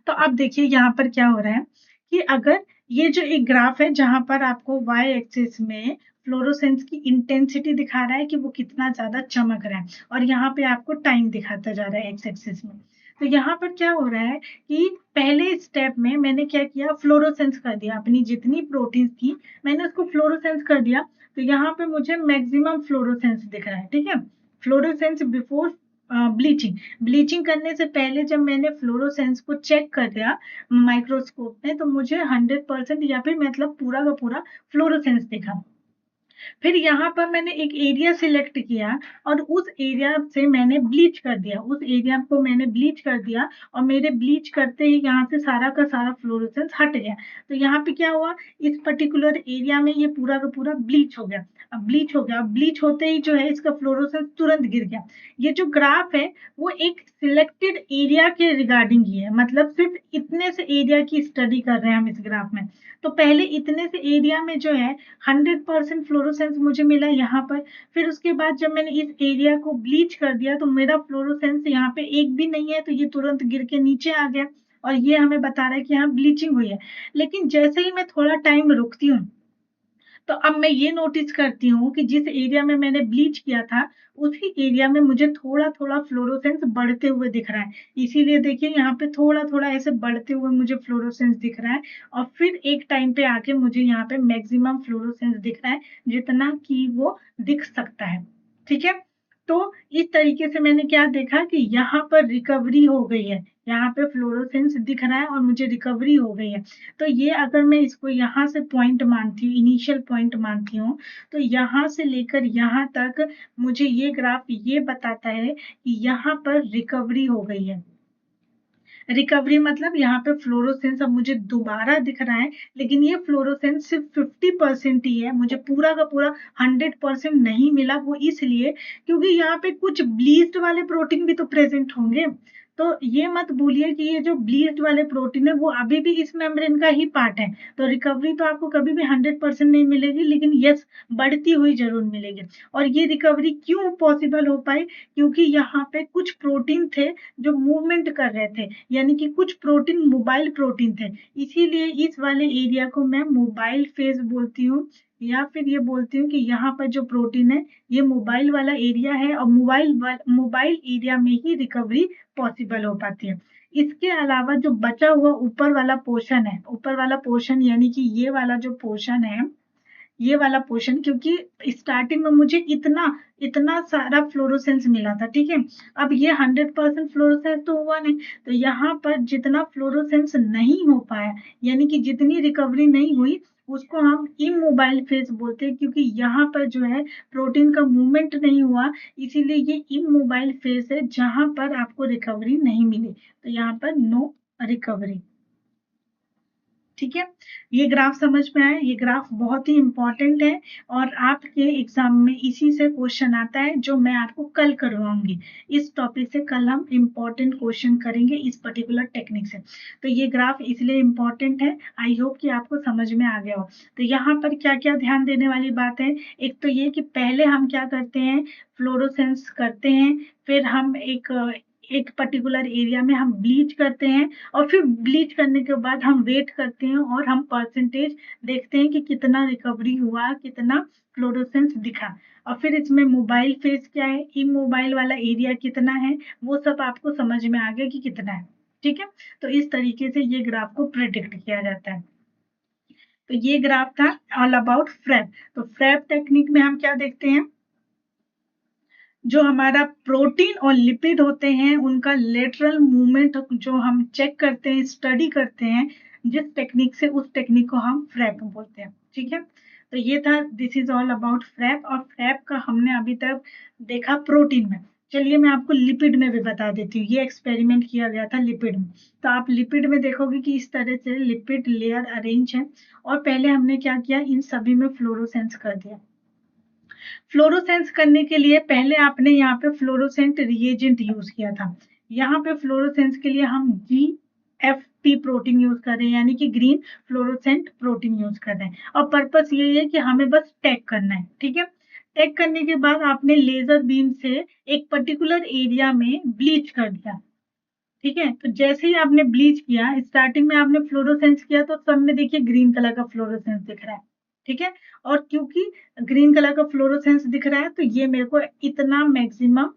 तो अब देखिए यहाँ पर क्या हो रहा है कि अगर ये जो एक ग्राफ है जहां पर आपको वाई एक्सिस में फ्लोरोसेंस की इंटेंसिटी दिखा रहा है कि वो कितना ज्यादा चमक रहा है, और यहाँ पे आपको टाइम दिखाता जा रहा है एक्स एक्सिस में। तो यहाँ पर क्या हो रहा है कि पहले स्टेप में मैंने क्या किया, फ्लोरोसेंस कर दिया, अपनी जितनी प्रोटीन थी मैंने उसको फ्लोरोसेंस कर दिया। तो यहाँ पे मुझे मैक्सिमम फ्लोरोसेंस दिख रहा है। ठीक है, फ्लोरोसेंस बिफोर ब्लीचिंग। ब्लीचिंग करने से पहले जब मैंने फ्लोरोसेंस को चेक कर दिया माइक्रोस्कोप में, तो मुझे 100% या फिर मतलब पूरा का पूरा फ्लोरोसेंस दिखा। फिर यहाँ पर मैंने एक एरिया सिलेक्ट किया और उस एरिया से मैंने ब्लीच कर दिया, उस एरिया को मैंने ब्लीच कर दिया, और मेरे ब्लीच करते ही यहाँ से सारा का सारा फ्लोरोसेंस हट गया। तो यहाँ पे क्या हुआ, इस पर्टिकुलर एरिया में ये पूरा का पूरा ब्लीच हो गया। अब ब्लीच हो गया, अब ब्लीच होते ही जो है इसका फ्लोरोसेंस तुरंत गिर गया। ये जो ग्राफ है वो एक सिलेक्टेड एरिया के रिगार्डिंग ही है, मतलब सिर्फ इतने से एरिया की स्टडी कर रहे हैं हम इस ग्राफ में। तो पहले इतने से एरिया में जो है 100% फ्लोरोसेंस मुझे मिला यहाँ पर। फिर उसके बाद जब मैंने इस एरिया को ब्लीच कर दिया तो मेरा फ्लोरोसेंस यहाँ पे एक भी नहीं है, तो ये तुरंत गिर के नीचे आ गया, और ये हमें बता रहा है कि यहाँ ब्लीचिंग हुई है। लेकिन जैसे ही मैं थोड़ा टाइम रुकती हूँ, तो अब मैं ये नोटिस करती हूँ कि जिस एरिया में मैंने ब्लीच किया था उसी एरिया में मुझे थोड़ा थोड़ा फ्लोरोसेंस बढ़ते हुए दिख रहा है। इसीलिए देखिए यहाँ पे थोड़ा थोड़ा ऐसे बढ़ते हुए मुझे फ्लोरोसेंस दिख रहा है, और फिर एक टाइम पे आके मुझे यहाँ पे मैक्सिमम फ्लोरोसेंस दिख रहा है, जितना कि वो दिख सकता है। ठीक है, तो इस तरीके से मैंने क्या देखा कि यहाँ पर रिकवरी हो गई है, यहाँ पे फ्लोरोसेंस दिख रहा है और मुझे रिकवरी हो गई है। तो ये अगर मैं इसको यहाँ से पॉइंट मानती हूँ, इनिशियल पॉइंट मानती हूँ, तो यहाँ से लेकर यहाँ तक मुझे ये ग्राफ ये बताता है कि यहाँ पर रिकवरी हो गई है। रिकवरी मतलब यहाँ पे फ्लोरोसेंस अब मुझे दोबारा दिख रहा है, लेकिन ये फ्लोरोसेंस सिर्फ 50% ही है, मुझे पूरा का पूरा 100% नहीं मिला। वो इसलिए क्योंकि यहाँ पे कुछ ब्लीच्ड वाले प्रोटीन भी तो प्रेजेंट होंगे। तो ये मत भूलिए कि ये जो ब्लीच्ड वाले प्रोटीन है वो अभी भी इस मेम्ब्रेन का ही पार्ट है। तो रिकवरी तो आपको कभी भी 100% नहीं मिलेगी, लेकिन यस, बढ़ती हुई जरूर मिलेगी। और ये रिकवरी क्यों पॉसिबल हो पाई, क्योंकि यहाँ पे कुछ प्रोटीन थे जो मूवमेंट कर रहे थे, यानी कि कुछ प्रोटीन मोबाइल प्रोटीन थे। इसीलिए इस वाले एरिया को मैं मोबाइल फेज बोलती हूँ, या फिर ये बोलती हूँ कि यहाँ पर जो प्रोटीन है ये मोबाइल वाला एरिया है, और मोबाइल एरिया में ही रिकवरी पॉसिबल हो पाती है। इसके अलावा जो बचा हुआ ऊपर वाला पोर्शन है, ऊपर वाला पोर्शन यानी कि ये वाला जो पोर्शन है, ये वाला पोर्शन, क्योंकि स्टार्टिंग में मुझे इतना इतना सारा फ्लोरोसेंस मिला था। ठीक है, अब ये 100% फ्लोरोसेंस तो हुआ नहीं, तो यहाँ पर जितना फ्लोरोसेंस नहीं हो पाया, यानी कि जितनी रिकवरी नहीं हुई, उसको हम इमोबाइल फेज बोलते हैं, क्योंकि यहाँ पर जो है प्रोटीन का मूवमेंट नहीं हुआ, इसीलिए ये इमोबाइल फेज है जहां पर आपको रिकवरी नहीं मिली। तो यहाँ पर नो रिकवरी। ठीक है, ये ग्राफ समझ में आया? ये ग्राफ बहुत ही इम्पोर्टेंट है और आपके एग्जाम में इसी से क्वेश्चन आता है, जो मैं आपको कल करवाऊंगी। इस टॉपिक से कल हम इम्पोर्टेंट क्वेश्चन करेंगे इस पर्टिकुलर टेक्निक से। तो ये ग्राफ इसलिए इम्पोर्टेंट है, आई होप कि आपको समझ में आ गया हो। तो यहाँ पर क्या क्या ध्यान देने वाली बात है, एक तो ये कि पहले हम क्या करते हैं, फ्लोरोसेंस करते हैं, फिर हम एक पर्टिकुलर एरिया में हम ब्लीच करते हैं, और फिर ब्लीच करने के बाद हम वेट करते हैं और हम परसेंटेज देखते हैं कि कितना रिकवरी हुआ, कितना फ्लोरोसेंस दिखा। और फिर इसमें मोबाइल फेज क्या है, इमोबाइल वाला एरिया कितना है, वो सब आपको समझ में आ गया कि कितना है। ठीक है, तो इस तरीके से ये ग्राफ को प्रेडिक्ट किया जाता है। तो ये ग्राफ था ऑल अबाउट फ्रैप। तो फ्रैप टेक्निक में हम क्या देखते हैं, जो हमारा प्रोटीन और लिपिड होते हैं उनका लेटरल मूवमेंट जो हम चेक करते हैं, स्टडी करते हैं जिस टेक्निक से, उस टेक्निक को हम फ्रैप बोलते हैं। ठीक है, तो ये था, दिस इज ऑल अबाउट फ्रैप। और फ्रैप का हमने अभी तक देखा प्रोटीन में। चलिए मैं आपको लिपिड में भी बता देती हूँ। ये एक्सपेरिमेंट किया गया था लिपिड में। तो आप लिपिड में देखोगे कि इस तरह से लिपिड लेयर अरेंज है, और पहले हमने क्या किया, इन सभी में फ्लोरोसेंस कर दिया। फ्लोरोसेंस करने के लिए पहले आपने यहाँ पे फ्लोरोसेंट रिएजेंट यूज किया था। यहाँ पे फ्लोरोसेंस के लिए हम GFP प्रोटीन यूज कर रहे हैं, यानी कि ग्रीन फ्लोरोसेंट प्रोटीन यूज कर रहे हैं। और पर्पस ये है कि हमें बस टैग करना है। ठीक है, टैग करने के बाद आपने लेजर बीम से एक पर्टिकुलर एरिया में ब्लीच कर दिया। ठीक है, तो जैसे ही आपने ब्लीच किया, स्टार्टिंग में आपने फ्लोरोसेंस किया तो सब में देखिए ग्रीन कलर का फ्लोरोसेंस दिख रहा है। ठीक है, और क्योंकि ग्रीन कलर का फ्लोरोसेंस दिख रहा है तो ये मेरे को इतना मैक्सिमम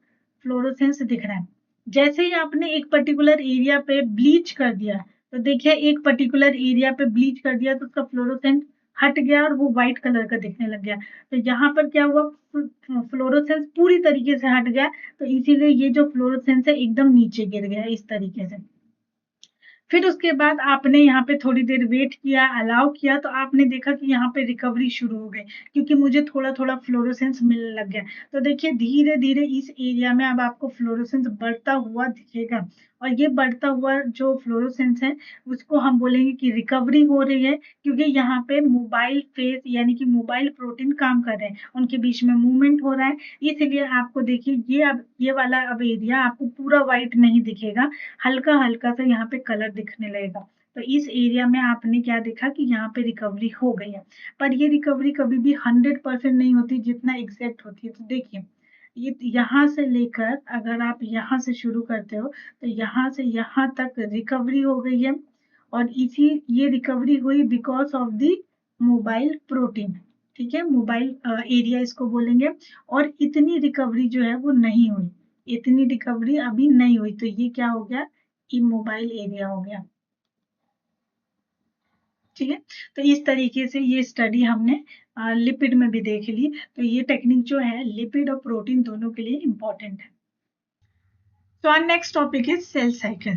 फ्लोरोसेंस दिख रहा है। जैसे ही आपने एक पर्टिकुलर एरिया पे ब्लीच कर दिया, तो देखिए एक पर्टिकुलर एरिया पे ब्लीच कर दिया तो उसका फ्लोरोसेंस हट गया और वो व्हाइट कलर का दिखने लग गया। तो यहाँ पर क्या हुआ, फ्लोरोसेंस पूरी तरीके से हट गया, तो इसीलिए ये जो फ्लोरोसेंस है एकदम नीचे गिर गया इस तरीके से। फिर उसके बाद आपने यहाँ पे थोड़ी देर वेट किया, अलाउ किया, तो आपने देखा कि यहाँ पे रिकवरी शुरू हो गई, क्योंकि मुझे थोड़ा थोड़ा फ्लोरोसेंस मिलने लग गया। तो देखिए धीरे धीरे इस एरिया में अब आपको फ्लोरोसेंस बढ़ता हुआ दिखेगा, और ये बढ़ता हुआ जो फ्लोरोसेंस है उसको हम बोलेंगे कि रिकवरी हो रही है, क्योंकि यहाँ पे मोबाइल फेस यानी कि मोबाइल प्रोटीन काम कर रहे हैं, उनके बीच में मूवमेंट हो रहा है। इसलिए आपको देखिए ये वाला अब एरिया आपको पूरा व्हाइट नहीं दिखेगा, हल्का हल्का सा यहाँ पे कलर दिखने लगेगा। तो इस एरिया में आपने क्या देखा कि यहाँ पे रिकवरी हो गई है। पर ये रिकवरी कभी भी 100% नहीं होती जितना एग्जैक्ट होती है। तो देखिए ये यहाँ से लेकर अगर आप यहाँ से शुरू करते हो तो यहाँ से यहाँ तक रिकवरी हो गई है, और इसी ये रिकवरी हुई because of the mobile protein. ठीक है, मोबाइल एरिया इसको बोलेंगे। और इतनी रिकवरी जो है वो नहीं हुई, इतनी रिकवरी अभी नहीं हुई, तो ये क्या हो गया, इमोबाइल एरिया हो गया। ठीक है, तो इस तरीके से ये स्टडी हमने लिपिड में भी देख ली। तो ये टेक्निक जो है लिपिड और प्रोटीन दोनों के लिए इम्पोर्टेंट है। तो our next topic is cell cycle.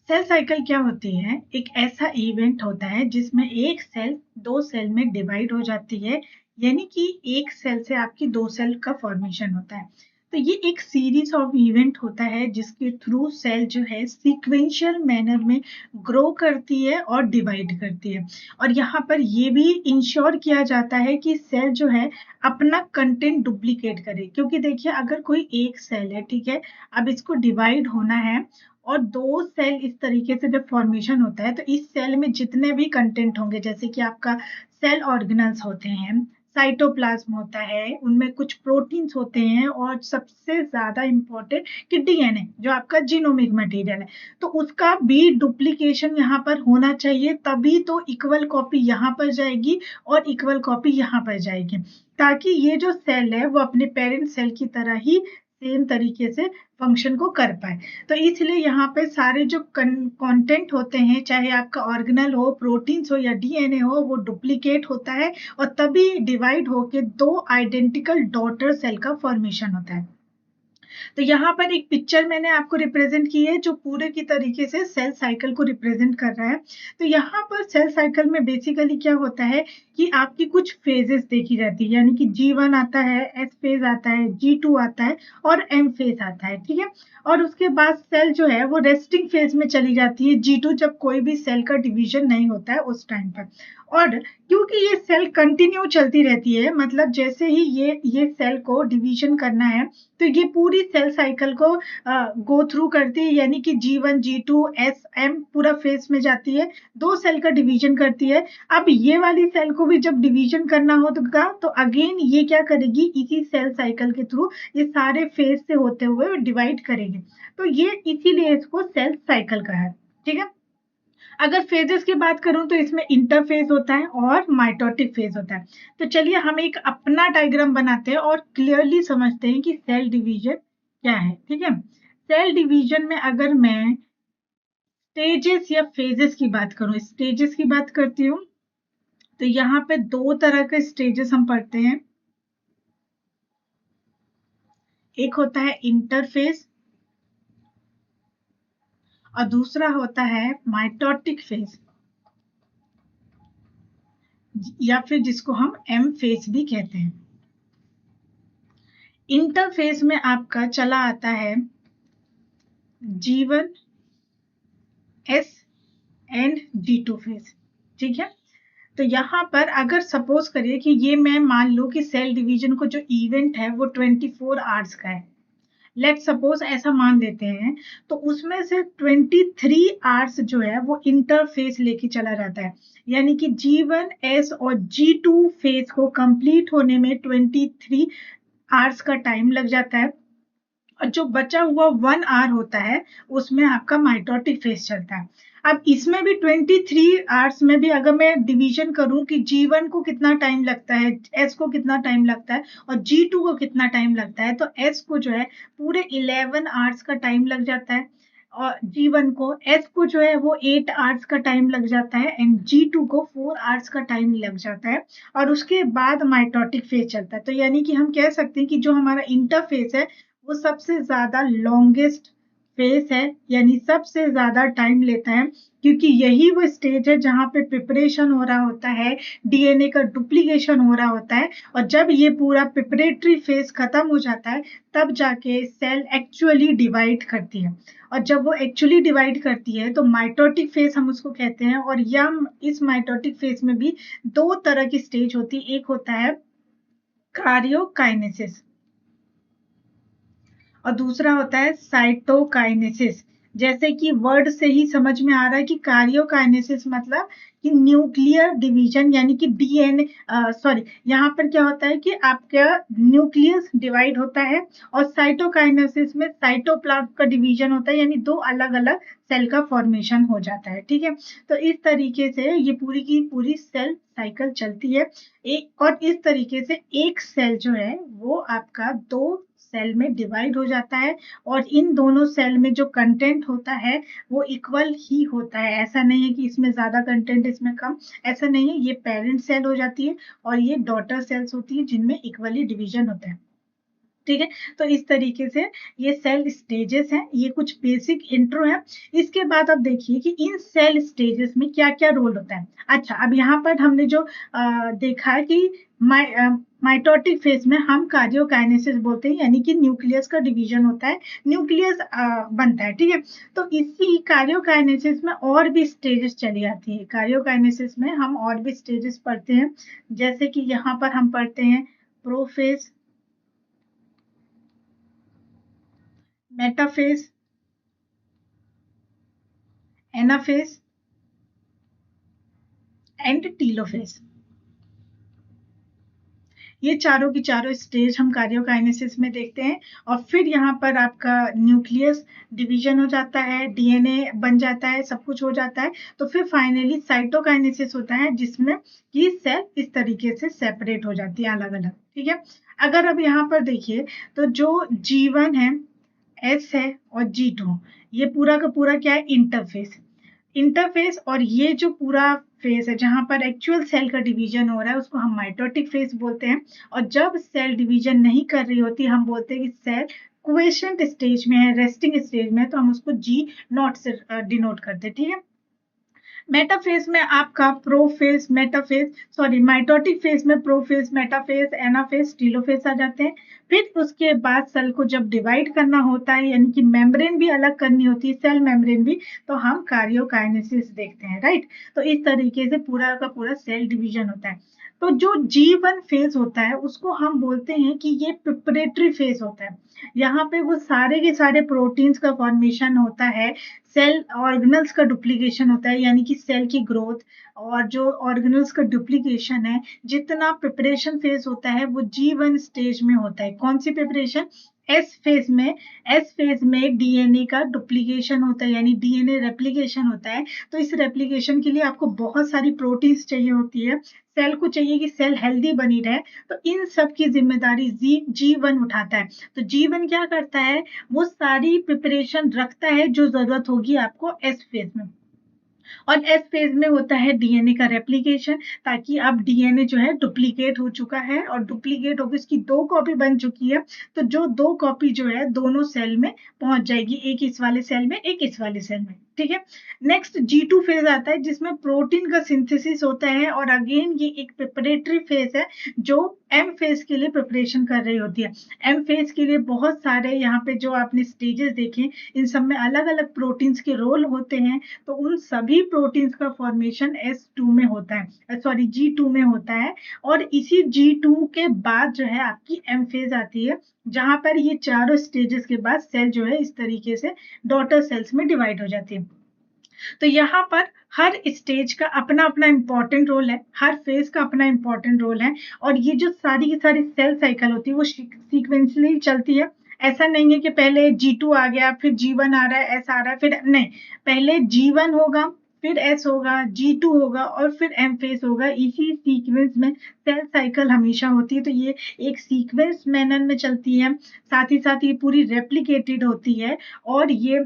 Cell cycle क्या होती है, एक ऐसा इवेंट होता है जिसमें एक सेल दो सेल में डिवाइड हो जाती है, यानी कि एक सेल से आपकी दो सेल का फॉर्मेशन होता है। तो ये एक सीरीज ऑफ इवेंट होता है जिसके थ्रू सेल जो है सीक्वेंशियल मैनर में ग्रो करती है और डिवाइड करती है। और यहाँ पर ये भी इंश्योर किया जाता है कि सेल जो है अपना कंटेंट डुप्लीकेट करे, क्योंकि देखिए अगर कोई एक सेल है, ठीक है, अब इसको डिवाइड होना है और दो सेल इस तरीके से जब फॉर्मेशन होता है तो इस सेल में जितने भी कंटेंट होंगे, जैसे कि आपका सेल ऑर्गेनल्स होते हैं, साइटोप्लाज्म होता है, उनमें कुछ प्रोटीन्स होते हैं, और सबसे ज्यादा इंपॉर्टेंट कि डीएनए जो आपका जीनोमिक मटेरियल है, तो उसका भी डुप्लीकेशन यहाँ पर होना चाहिए, तभी तो इक्वल कॉपी यहाँ पर जाएगी और इक्वल कॉपी यहाँ पर जाएगी, ताकि ये जो सेल है वो अपने पेरेंट सेल की तरह ही सेम तरीके से फंक्शन को कर पाए। तो इसलिए यहाँ पे सारे जो कंटेंट होते हैं, चाहे आपका ऑर्गेनल हो, प्रोटीन्स हो या डीएनए हो, वो डुप्लीकेट होता है और तभी डिवाइड होके दो आइडेंटिकल डॉटर सेल का फॉर्मेशन होता है। तो यहाँ पर एक पिक्चर मैंने आपको रिप्रेजेंट की है जो पूरे की तरीके से सेल साइकिल को रिप्रेजेंट कर रहा है। तो यहाँ पर सेल साइकिल में बेसिकली क्या होता है कि आपकी कुछ फेजेस देखी जाती है, यानी कि G1 आता है, S फेज आता है, G2 आता है और M फेज आता है, ठीक है। और उसके बाद सेल जो है वो रेस्टिंग फेज में चली जाती है, G2, जब कोई भी सेल का डिवीजन नहीं होता है उस टाइम पर। और क्योंकि ये सेल कंटिन्यू चलती रहती है, मतलब जैसे ही ये सेल को डिवीजन करना है तो ये पूरी सेल साइकिल को गो थ्रू करती है, यानी कि G1, G2, S, M पूरा फेज में जाती है, 2 सेल का डिवीजन करती है। अब ये वाली सेल को भी जब डिवीजन करना होगा तो अगेन ये क्या करेगी, इसी सेल साइकिल के थ्रू ये सारे फेज से होते हुए डिवाइड करेगी। तो ये इसीलिए इसको सेल साइकिल कहा है, ठीक है। अगर फेजेस की बात करूं तो इसमें इंटरफेज होता है और माइटोटिक फेज होता है। तो चलिए हम एक अपना डायग्राम बनाते हैं और क्लियरली समझते हैं कि सेल डिवीजन क्या है, ठीक है। सेल डिवीजन में अगर मैं स्टेजेस या फेजेस की बात करूं, स्टेजेस की बात करती हूँ, तो यहाँ पे 2 तरह के स्टेजेस हम पढ़ते हैं। एक होता है इंटरफेज और दूसरा होता है माइटोटिक फेज, या फिर जिसको हम एम फेज भी कहते हैं। इंटरफेज में आपका चला आता है G1, S and G2 phase, ठीक है। तो यहाँ पर अगर सपोज करिए कि ये मैं मान लूं कि सेल डिवीजन को जो इवेंट है वो 24 आवर्स का है, लेट सपोज ऐसा मान लेते हैं, तो उसमें से 23 आवर्स जो है वो इंटरफेस लेके चला जाता है, यानी कि G1, S और G2 फेज को कंप्लीट होने में 23 आवर्स का टाइम लग जाता है, और जो बचा हुआ 1 आवर होता है उसमें आपका माइटोटिक फेज चलता है। अब इसमें भी 23 आवर्स में भी अगर मैं डिवीजन करूं कि G1 को कितना टाइम लगता है, S को कितना टाइम लगता है और G2 को कितना टाइम लगता है, तो S को जो है पूरे 11 आवर्स का टाइम लग जाता है, और G1 को, S को जो है वो 8 आवर्स का टाइम लग जाता है एंड G2 को 4 आवर्स का टाइम लग जाता है, और उसके बाद माइटोटिक फेज चलता है। तो यानी कि हम कह सकते हैं कि जो हमारा इंटरफेस है वो सबसे ज्यादा लॉन्गेस्ट फेज है, यानी सबसे ज्यादा टाइम लेता है, क्योंकि यही वो स्टेज है जहां पे प्रिपरेशन हो रहा होता है, डीएनए का डुप्लीकेशन हो रहा होता है, और जब ये पूरा प्रिपरेटरी फेज खत्म हो जाता है तब जाके सेल एक्चुअली डिवाइड करती है, और जब वो एक्चुअली डिवाइड करती है तो माइटोटिक फेज हम उसको कहते हैं। और यह इस माइटोटिक फेज में भी 2 तरह की स्टेज होती है, एक होता है कार्योकाइनेसिस और दूसरा होता है साइटोकाइनेसिस। जैसे कि वर्ड से ही समझ में आ रहा है कि कार्योकाइनेसिस मतलब कि न्यूक्लियर डिवीजन, यानी कि डीएनए, सॉरी, यहाँ पर क्या होता है कि आपका न्यूक्लियस डिवाइड होता है, और साइटोकाइनेसिस में साइटोप्लाज्म का डिवीजन होता है, यानी 2 अलग अलग सेल का फॉर्मेशन हो जाता है, ठीक है। तो इस तरीके से ये पूरी की पूरी सेल साइकिल चलती है। एक और इस तरीके से एक सेल जो है वो आपका 2 सेल में डिवाइड हो जाता है, और इन दोनों सेल में जो कंटेंट होता है वो इक्वल ही होता है। ऐसा नहीं है कि इसमें ज्यादा कंटेंट इसमें कम, ऐसा नहीं है। ये पेरेंट सेल हो जाती है और ये डॉटर सेल्स होती है जिनमें इक्वली डिवीजन होता है, ठीक है। तो इस तरीके से ये सेल स्टेजेस हैं, ये कुछ बेसिक इंट्रो है। इसके बाद आप देखिए कि इन सेल स्टेजेस में क्या क्या रोल होता है। अच्छा, अब यहाँ पर हमने जो देखा है कि माइटोटिक फेज में हम कार्योकाइनेसिस बोलते हैं, यानी कि न्यूक्लियस का डिवीजन होता है, न्यूक्लियस बनता है, ठीक है। तो इसी कार्योकाइनेसिस में और भी स्टेजेस चली आती है। कार्योकाइनेसिस में हम और भी स्टेजेस पढ़ते हैं, जैसे कि यहाँ पर हम पढ़ते हैं prophase, metaphase, anaphase and telophase. ये चारों की चारों स्टेज हम कार्योकाइनेसिस में देखते हैं, और फिर यहाँ पर आपका न्यूक्लियस डिवीजन हो जाता है, डीएनए बन जाता है, सब कुछ हो जाता है। तो फिर फाइनली साइटोकाइनेसिस होता है जिसमें कि सेल इस तरीके से सेपरेट हो जाती है अलग अलग, ठीक है। अगर अब यहाँ पर देखिए तो जो G1 है, S है और G2, ये पूरा का पूरा क्या है, इंटरफेस। इंटरफेस और ये जो पूरा फेज है जहां पर एक्चुअल सेल का डिवीजन हो रहा है उसको हम माइटोटिक फेज बोलते हैं, और जब सेल डिवीजन नहीं कर रही होती हम बोलते हैं कि सेल क्वेशंट स्टेज में है, रेस्टिंग स्टेज में है, तो हम उसको G0 से डिनोट करते हैं, ठीक है। मेटाफेज में आपका prophase, metaphase sorry mitotic phase में प्रोफेज, मेटाफेज, एनाफेज, टीलोफेज आ जाते हैं। फिर उसके बाद सेल को जब डिवाइड करना होता है, यानी कि मेम्ब्रेन भी अलग करनी होती है, सेल मेम्ब्रेन भी, तो हम कार्योकाइनेसिस देखते हैं, राइट। तो इस तरीके से पूरा का पूरा सेल डिवीजन होता है। तो जो G1 फेज होता है उसको हम बोलते हैं कि ये प्रिपरेटरी फेज होता है। यहाँ पे वो सारे के सारे प्रोटीन्स का फॉर्मेशन होता है, सेल ऑर्गेनल्स का डुप्लीकेशन होता है, यानी कि सेल की ग्रोथ और जो ऑर्गेनल्स का डुप्लीकेशन है, जितना प्रिपरेशन फेज होता है वो G1 स्टेज में होता है। कौन सी प्रिपरेशन? एस फेज में डीएनए का डुप्लीकेशन होता है, यानी डीएनए रेप्लिकेशन होता है। तो इस रेप्लिकेशन के लिए आपको बहुत सारी प्रोटीन्स चाहिए होती है, सेल को चाहिए कि सेल हेल्दी बनी रहे। तो इन सब की जिम्मेदारी G1 उठाता है। तो G1 क्या करता है? वो सारी प्रिपरेशन रखता है जो जरूरत होगी आपको एस फेज में। और एस फेज में होता है डीएनए का रेप्लिकेशन, ताकि अब डीएनए जो है डुप्लीकेट हो चुका है और डुप्लीकेट होकर इसकी 2 कॉपी बन चुकी है। तो जो 2 कॉपी जो है दोनों सेल में पहुंच जाएगी, एक इस वाले सेल में, एक इस वाले सेल में, ठीक है। नेक्स्ट G2 फेज आता है जिसमें प्रोटीन का सिंथेसिस होता है, और अगेन ये एक प्रिपरेटरी फेज है जो एम फेज के लिए प्रिपरेशन कर रही होती है। एम फेज के लिए बहुत सारे यहाँ पे जो आपने स्टेजेस देखे, इन सब में अलग अलग प्रोटीन्स के रोल होते हैं। तो उन सभी प्रोटीन्स का फॉर्मेशन S2 में होता है, सॉरी G2 में होता है। और इसी G2 के बाद जो है आपकी एम फेज आती है, जहां पर ये चारों स्टेजेस के बाद सेल जो है इस तरीके से डॉटर सेल्स में डिवाइड हो जाती है। तो यहाँ पर हर स्टेज का अपना अपना इंपॉर्टेंट रोल है, हर फेज का अपना इंपॉर्टेंट रोल है। और ये जो सारी की सारी सेल साइकिल होती है वो सीक्वेंसली चलती है। ऐसा नहीं है कि पहले G2 आ गया, फिर G1 आ रहा है, S आ रहा है, फिर नहीं, पहले G1 होगा, फिर S होगा, G2 होगा और फिर M फेज होगा। इसी सीक्वेंस में सेल साइकिल हमेशा होती है। तो ये एक सीक्वेंस मैनर में चलती है, साथ ही साथ ये पूरी रेप्लिकेटेड होती है और ये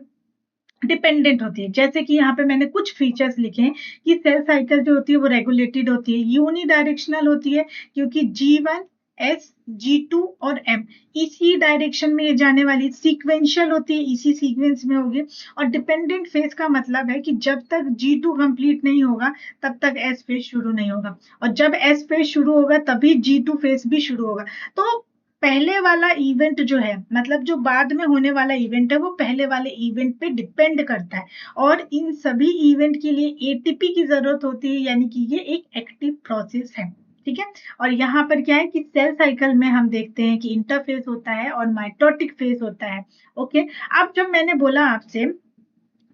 डिपेंडेंट होती है। जैसे कि यहाँ पे मैंने कुछ फीचर्स लिखे हैं कि सेल साइकिल जो होती है वो रेगुलेटेड होती है, यूनिडायरेक्शनल होती है, क्योंकि G1, S, G2 और M इसी डायरेक्शन में ये जाने वाली, सीक्वेंशियल होती है, इसी सीक्वेंस में होगी। और डिपेंडेंट फेज का मतलब है कि जब तक G2 कंप्लीट नहीं होगा तब तक S फेज शुरू नहीं होगा, और जब S फेज शुरू होगा तभी G2 फेज भी शुरू होगा। तो पहले वाला इवेंट जो है, मतलब जो बाद में होने वाला इवेंट है, वो पहले वाले इवेंट पे डिपेंड करता है। और इन सभी इवेंट के लिए एटीपी की जरूरत होती है, यानी कि ये एक एक्टिव प्रोसेस है, ठीक है। और यहाँ पर क्या है कि सेल साइकिल में हम देखते हैं कि इंटरफेज होता है और माइटोटिक फेज होता है। ओके, अब जब मैंने बोला आपसे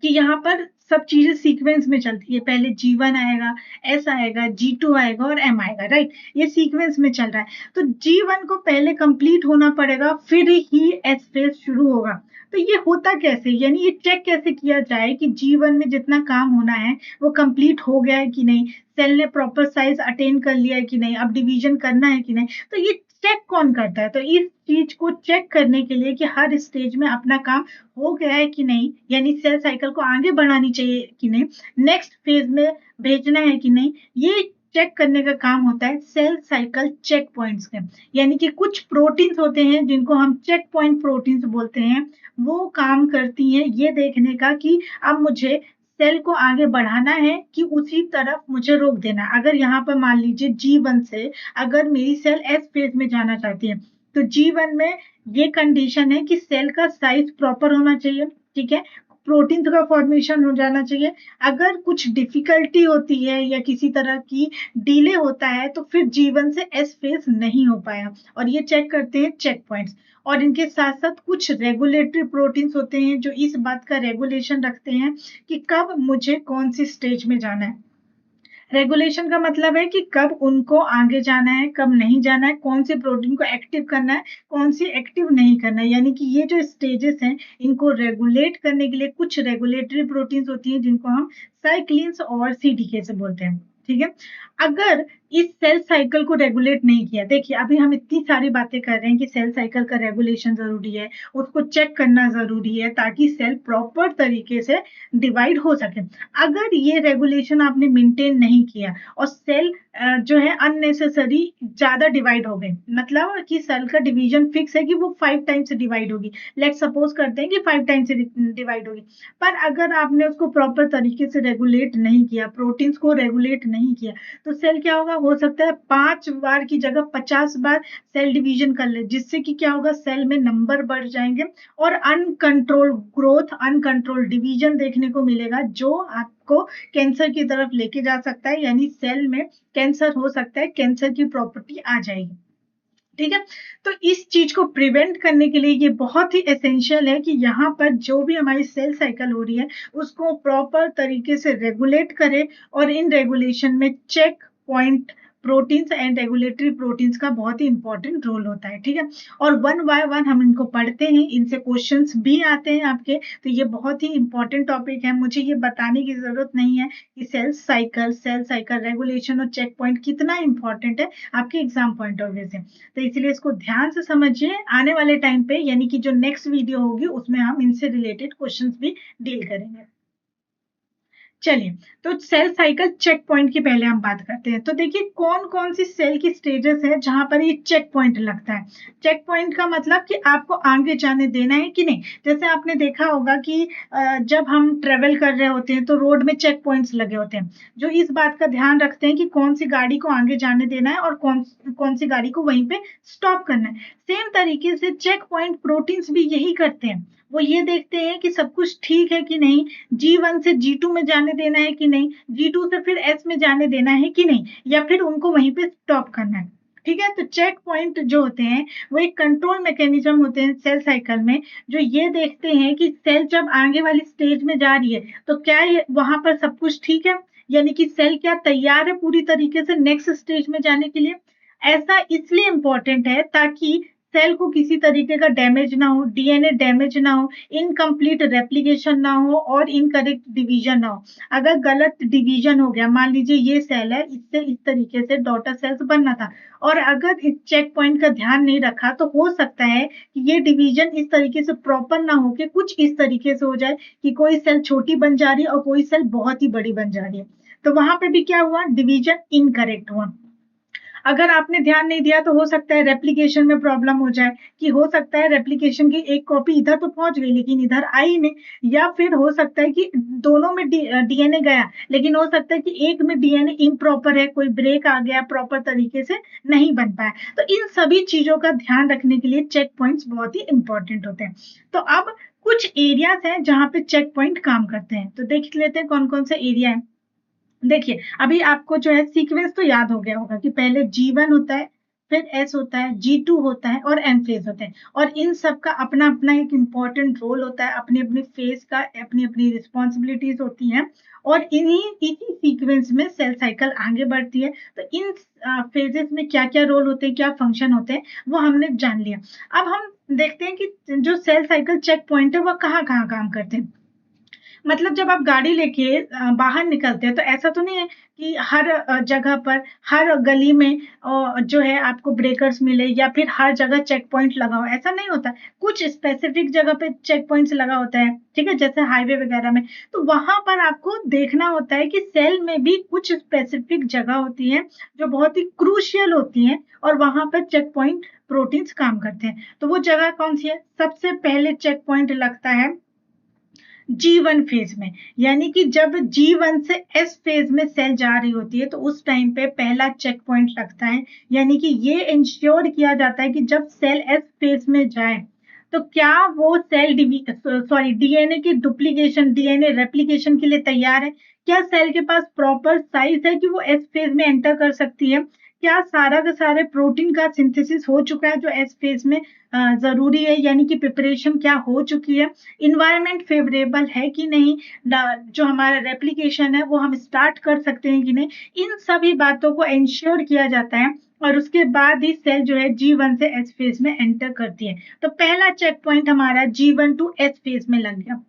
कि यहाँ पर सब चीजें सीक्वेंस में चलती है, पहले G1 आएगा, S आएगा, G2 आएगा और M आएगा, राइट, ये सीक्वेंस में चल रहा है। तो G1 को पहले कंप्लीट होना पड़ेगा, फिर ही S फेज शुरू होगा। तो ये होता कैसे, यानी ये चेक कैसे किया जाए कि G1 में जितना काम होना है वो कंप्लीट हो गया है कि नहीं, सेल ने प्रॉपर साइज अटेन कर लिया है कि नहीं, अब डिवीजन करना है कि नहीं। तो ये चेक कौन करता है? तो इस चीज को चेक करने के लिए कि हर स्टेज में अपना काम हो गया है कि नहीं, यानी सेल साइकिल को आगे बढ़ानी चाहिए कि नहीं, नेक्स्ट फेज में भेजना है कि नहीं, ये चेक करने का काम होता है सेल साइकिल चेक पॉइंट्स का। यानी कि कुछ प्रोटीन्स होते हैं जिनको हम चेक पॉइंट प्रोटीन्स बोलते हैं, वो काम करती हैं ये देखने का कि अब मुझे सेल को आगे बढ़ाना है कि उसी तरफ मुझे रोक देना। अगर यहाँ पर मान लीजिए G1 से अगर मेरी सेल S फेज में जाना चाहती है, तो G1 में ये कंडीशन है कि सेल का साइज प्रॉपर होना चाहिए, ठीक है, प्रोटीन का फॉर्मेशन हो जाना चाहिए। अगर कुछ डिफिकल्टी होती है या किसी तरह की डिले होता है तो फिर G1 से S फेज नहीं हो पाया, और ये चेक करते हैं चेक पॉइंट्स। और इनके साथ साथ कुछ रेगुलेटरी प्रोटीन्स होते हैं जो इस बात का रेगुलेशन रखते हैं कि कब मुझे कौन सी स्टेज में जाना है। रेगुलेशन का मतलब है कि कब उनको आगे जाना है, कब नहीं जाना है, कौन से प्रोटीन को एक्टिव करना है, कौन सी एक्टिव नहीं करना है। यानी कि ये जो स्टेजेस हैं इनको रेगुलेट करने के लिए कुछ रेगुलेटरी प्रोटीन्स होती हैं जिनको हम साइक्लिन्स और सीडीके से बोलते हैं, ठीक है। अगर इस सेल साइकिल को रेगुलेट नहीं किया, देखिए अभी हम इतनी सारी बातें कर रहे हैं कि सेल साइकिल का रेगुलेशन जरूरी है, उसको चेक करना जरूरी है ताकि सेल प्रॉपर तरीके से डिवाइड हो सके। अगर ये रेगुलेशन आपने मेंटेन नहीं किया और सेल जो है अननेसेसरी ज्यादा डिवाइड हो गए, मतलब कि सेल का डिवीजन फिक्स है कि वो 5 टाइम से डिवाइड होगी, लेट सपोज करते हैं कि 5 टाइम से डिवाइड होगी, पर अगर आपने उसको प्रॉपर तरीके से रेगुलेट नहीं किया, प्रोटीन्स को रेगुलेट नहीं किया, तो सेल क्या होगा, हो सकता है 5 बार की जगह 50 बार सेल डिवीजन कर ले, जिससे कि क्या होगा, सेल में नंबर बढ़ जाएंगे और अनकंट्रोल ग्रोथ, अनकंट्रोल डिवीजन देखने को मिलेगा, जो आपको कैंसर की तरफ लेके जा सकता है, यानी सेल में कैंसर हो सकता है, कैंसर की प्रॉपर्टी आ जाएगी। ठीक है, तो इस चीज को प्रिवेंट करने के लिए ये बहुत ही एसेंशियल है कि यहाँ पर जो भी हमारी सेल साइकिल हो रही है उसको प्रॉपर तरीके से रेगुलेट करें, और इन रेगुलेशन में check point proteins and regulatory proteins का बहुत ही इंपॉर्टेंट रोल होता है। ठीक है, और वन बाय वन हम इनको पढ़ते हैं, इनसे क्वेश्चंस भी आते हैं आपके, तो ये बहुत ही इंपॉर्टेंट टॉपिक है, मुझे ये बताने की जरूरत नहीं है कि सेल साइकिल रेगुलेशन और चेक पॉइंट कितना इंपॉर्टेंट है आपके एग्जाम पॉइंट ऑफ व्यू से। तो इसलिए इसको ध्यान से समझिए, आने वाले टाइम पे यानी कि जो नेक्स्ट वीडियो होगी उसमें हम इनसे रिलेटेड क्वेश्चंस भी डील करेंगे। चलिए, तो सेल साइकिल चेक पॉइंट की पहले हम बात करते हैं। तो देखिए कौन कौन सी सेल की स्टेजेस है जहां पर ये चेक पॉइंट लगता है। चेक पॉइंट का मतलब कि आपको आगे जाने देना है कि नहीं। जैसे आपने देखा होगा कि जब हम ट्रेवल कर रहे होते हैं तो रोड में चेक पॉइंट्स लगे होते हैं, जो इस बात का ध्यान रखते हैं कि कौन सी गाड़ी को आगे जाने देना है और कौन कौन सी गाड़ी को वहीं पे स्टॉप करना है। सेम तरीके से चेक पॉइंट प्रोटीन्स भी यही करते हैं, वो ये देखते हैं कि सब कुछ ठीक है कि नहीं, G1 से G2 में जाने देना है कि नहीं, G2 से फिर S में जाने देना है कि नहीं, या फिर उनको वहीं पे स्टॉप करना है। ठीक है, तो चेक पॉइंट जो होते हैं वो एक कंट्रोल मैकेनिज्म होते हैं सेल साइकिल में, जो ये देखते हैं कि सेल जब आगे वाली स्टेज में जा रही है तो क्या वहां पर सब कुछ ठीक है, यानी कि सेल क्या तैयार है पूरी तरीके से नेक्स्ट स्टेज में जाने के लिए। ऐसा इसलिए इम्पोर्टेंट है ताकि सेल को किसी तरीके का डैमेज ना हो, डीएनए डैमेज ना हो, इनकम्प्लीट रेप्लिकेशन ना हो और इनकरेक्ट डिवीजन ना हो। अगर गलत डिवीजन हो गया, मान लीजिए ये सेल है, इससे इस तरीके से डॉटर सेल्स बनना था, और अगर इस चेक पॉइंट का ध्यान नहीं रखा तो हो सकता है कि ये डिवीजन इस तरीके से प्रॉपर ना होके कुछ इस तरीके से हो जाए कि कोई सेल छोटी बन जा रही है और कोई सेल बहुत ही बड़ी बन जा रही है, तो वहां पे भी क्या हुआ, डिवीजन इनकरेक्ट हुआ। अगर आपने ध्यान नहीं दिया तो हो सकता है रेप्लिकेशन में प्रॉब्लम हो जाए, कि हो सकता है रेप्लिकेशन की एक कॉपी इधर तो पहुंच गई लेकिन इधर आई नहीं, या फिर हो सकता है कि दोनों में डीएनए गया, लेकिन हो सकता है कि एक में डीएनए इम्प्रॉपर है, कोई ब्रेक आ गया, प्रॉपर तरीके से नहीं बन पाया। तो इन सभी चीजों का ध्यान रखने के लिए चेक पॉइंट्स बहुत ही इंपॉर्टेंट होते हैं। तो अब कुछ एरियाज हैं जहां पे चेक पॉइंट काम करते हैं, तो देख लेते हैं कौन कौन से एरिया है। देखिए अभी आपको जो है सीक्वेंस तो याद हो गया होगा कि पहले G1 होता है, फिर S होता है, G2 होता है और N फेज होते हैं, और इन सब का अपना अपना एक इम्पॉर्टेंट रोल होता है, अपनी अपनी फेज का अपनी अपनी रिस्पॉन्सिबिलिटीज होती हैं, और इन्हीं इसी सीक्वेंस में सेल साइकिल आगे बढ़ती है। तो इन फेजेस में क्या क्या रोल होते हैं, क्या फंक्शन होते हैं, वो हमने जान लिया। अब हम देखते हैं कि जो सेल साइकिल चेक पॉइंट है वह कहाँ कहाँ काम करते हैं। मतलब जब आप गाड़ी लेके बाहर निकलते हैं तो ऐसा तो नहीं है कि हर जगह पर, हर गली में जो है आपको ब्रेकर्स मिले या फिर हर जगह चेक पॉइंट लगा हो, ऐसा नहीं होता। कुछ स्पेसिफिक जगह पे चेक पॉइंट्स लगा होता है, ठीक है, जैसे हाईवे वगैरह में, तो वहां पर आपको देखना होता है कि सेल में भी कुछ स्पेसिफिक जगह होती है जो बहुत ही क्रूशियल होती है, और वहां पर चेक पॉइंट प्रोटीन्स काम करते हैं। तो वो जगह कौन सी है, सबसे पहले चेक पॉइंट लगता है G1 फेज में, यानी कि जब G1 से S फेज में सेल जा रही होती है तो उस टाइम पे पहला चेक पॉइंट लगता है, यानी कि ये इंश्योर किया जाता है कि जब सेल S फेज में जाए तो क्या वो सेल डीएनए की डुप्लीकेशन, डीएनए रेप्लिकेशन के लिए तैयार है, क्या सेल के पास प्रॉपर साइज है कि वो एस फेज में एंटर कर सकती है, क्या सारा का सारे प्रोटीन का सिंथेसिस हो चुका है जो एस फेज में जरूरी है, यानी कि प्रिपरेशन क्या हो चुकी है, इन्वायरमेंट फेवरेबल है कि नहीं, जो हमारा रेप्लिकेशन है वो हम स्टार्ट कर सकते हैं कि नहीं, इन सभी बातों को इंश्योर किया जाता है, और उसके बाद ही सेल जो है G1 से S फेज में एंटर करती है। तो पहला चेक पॉइंट हमारा G1 टू S फेज में लग गया।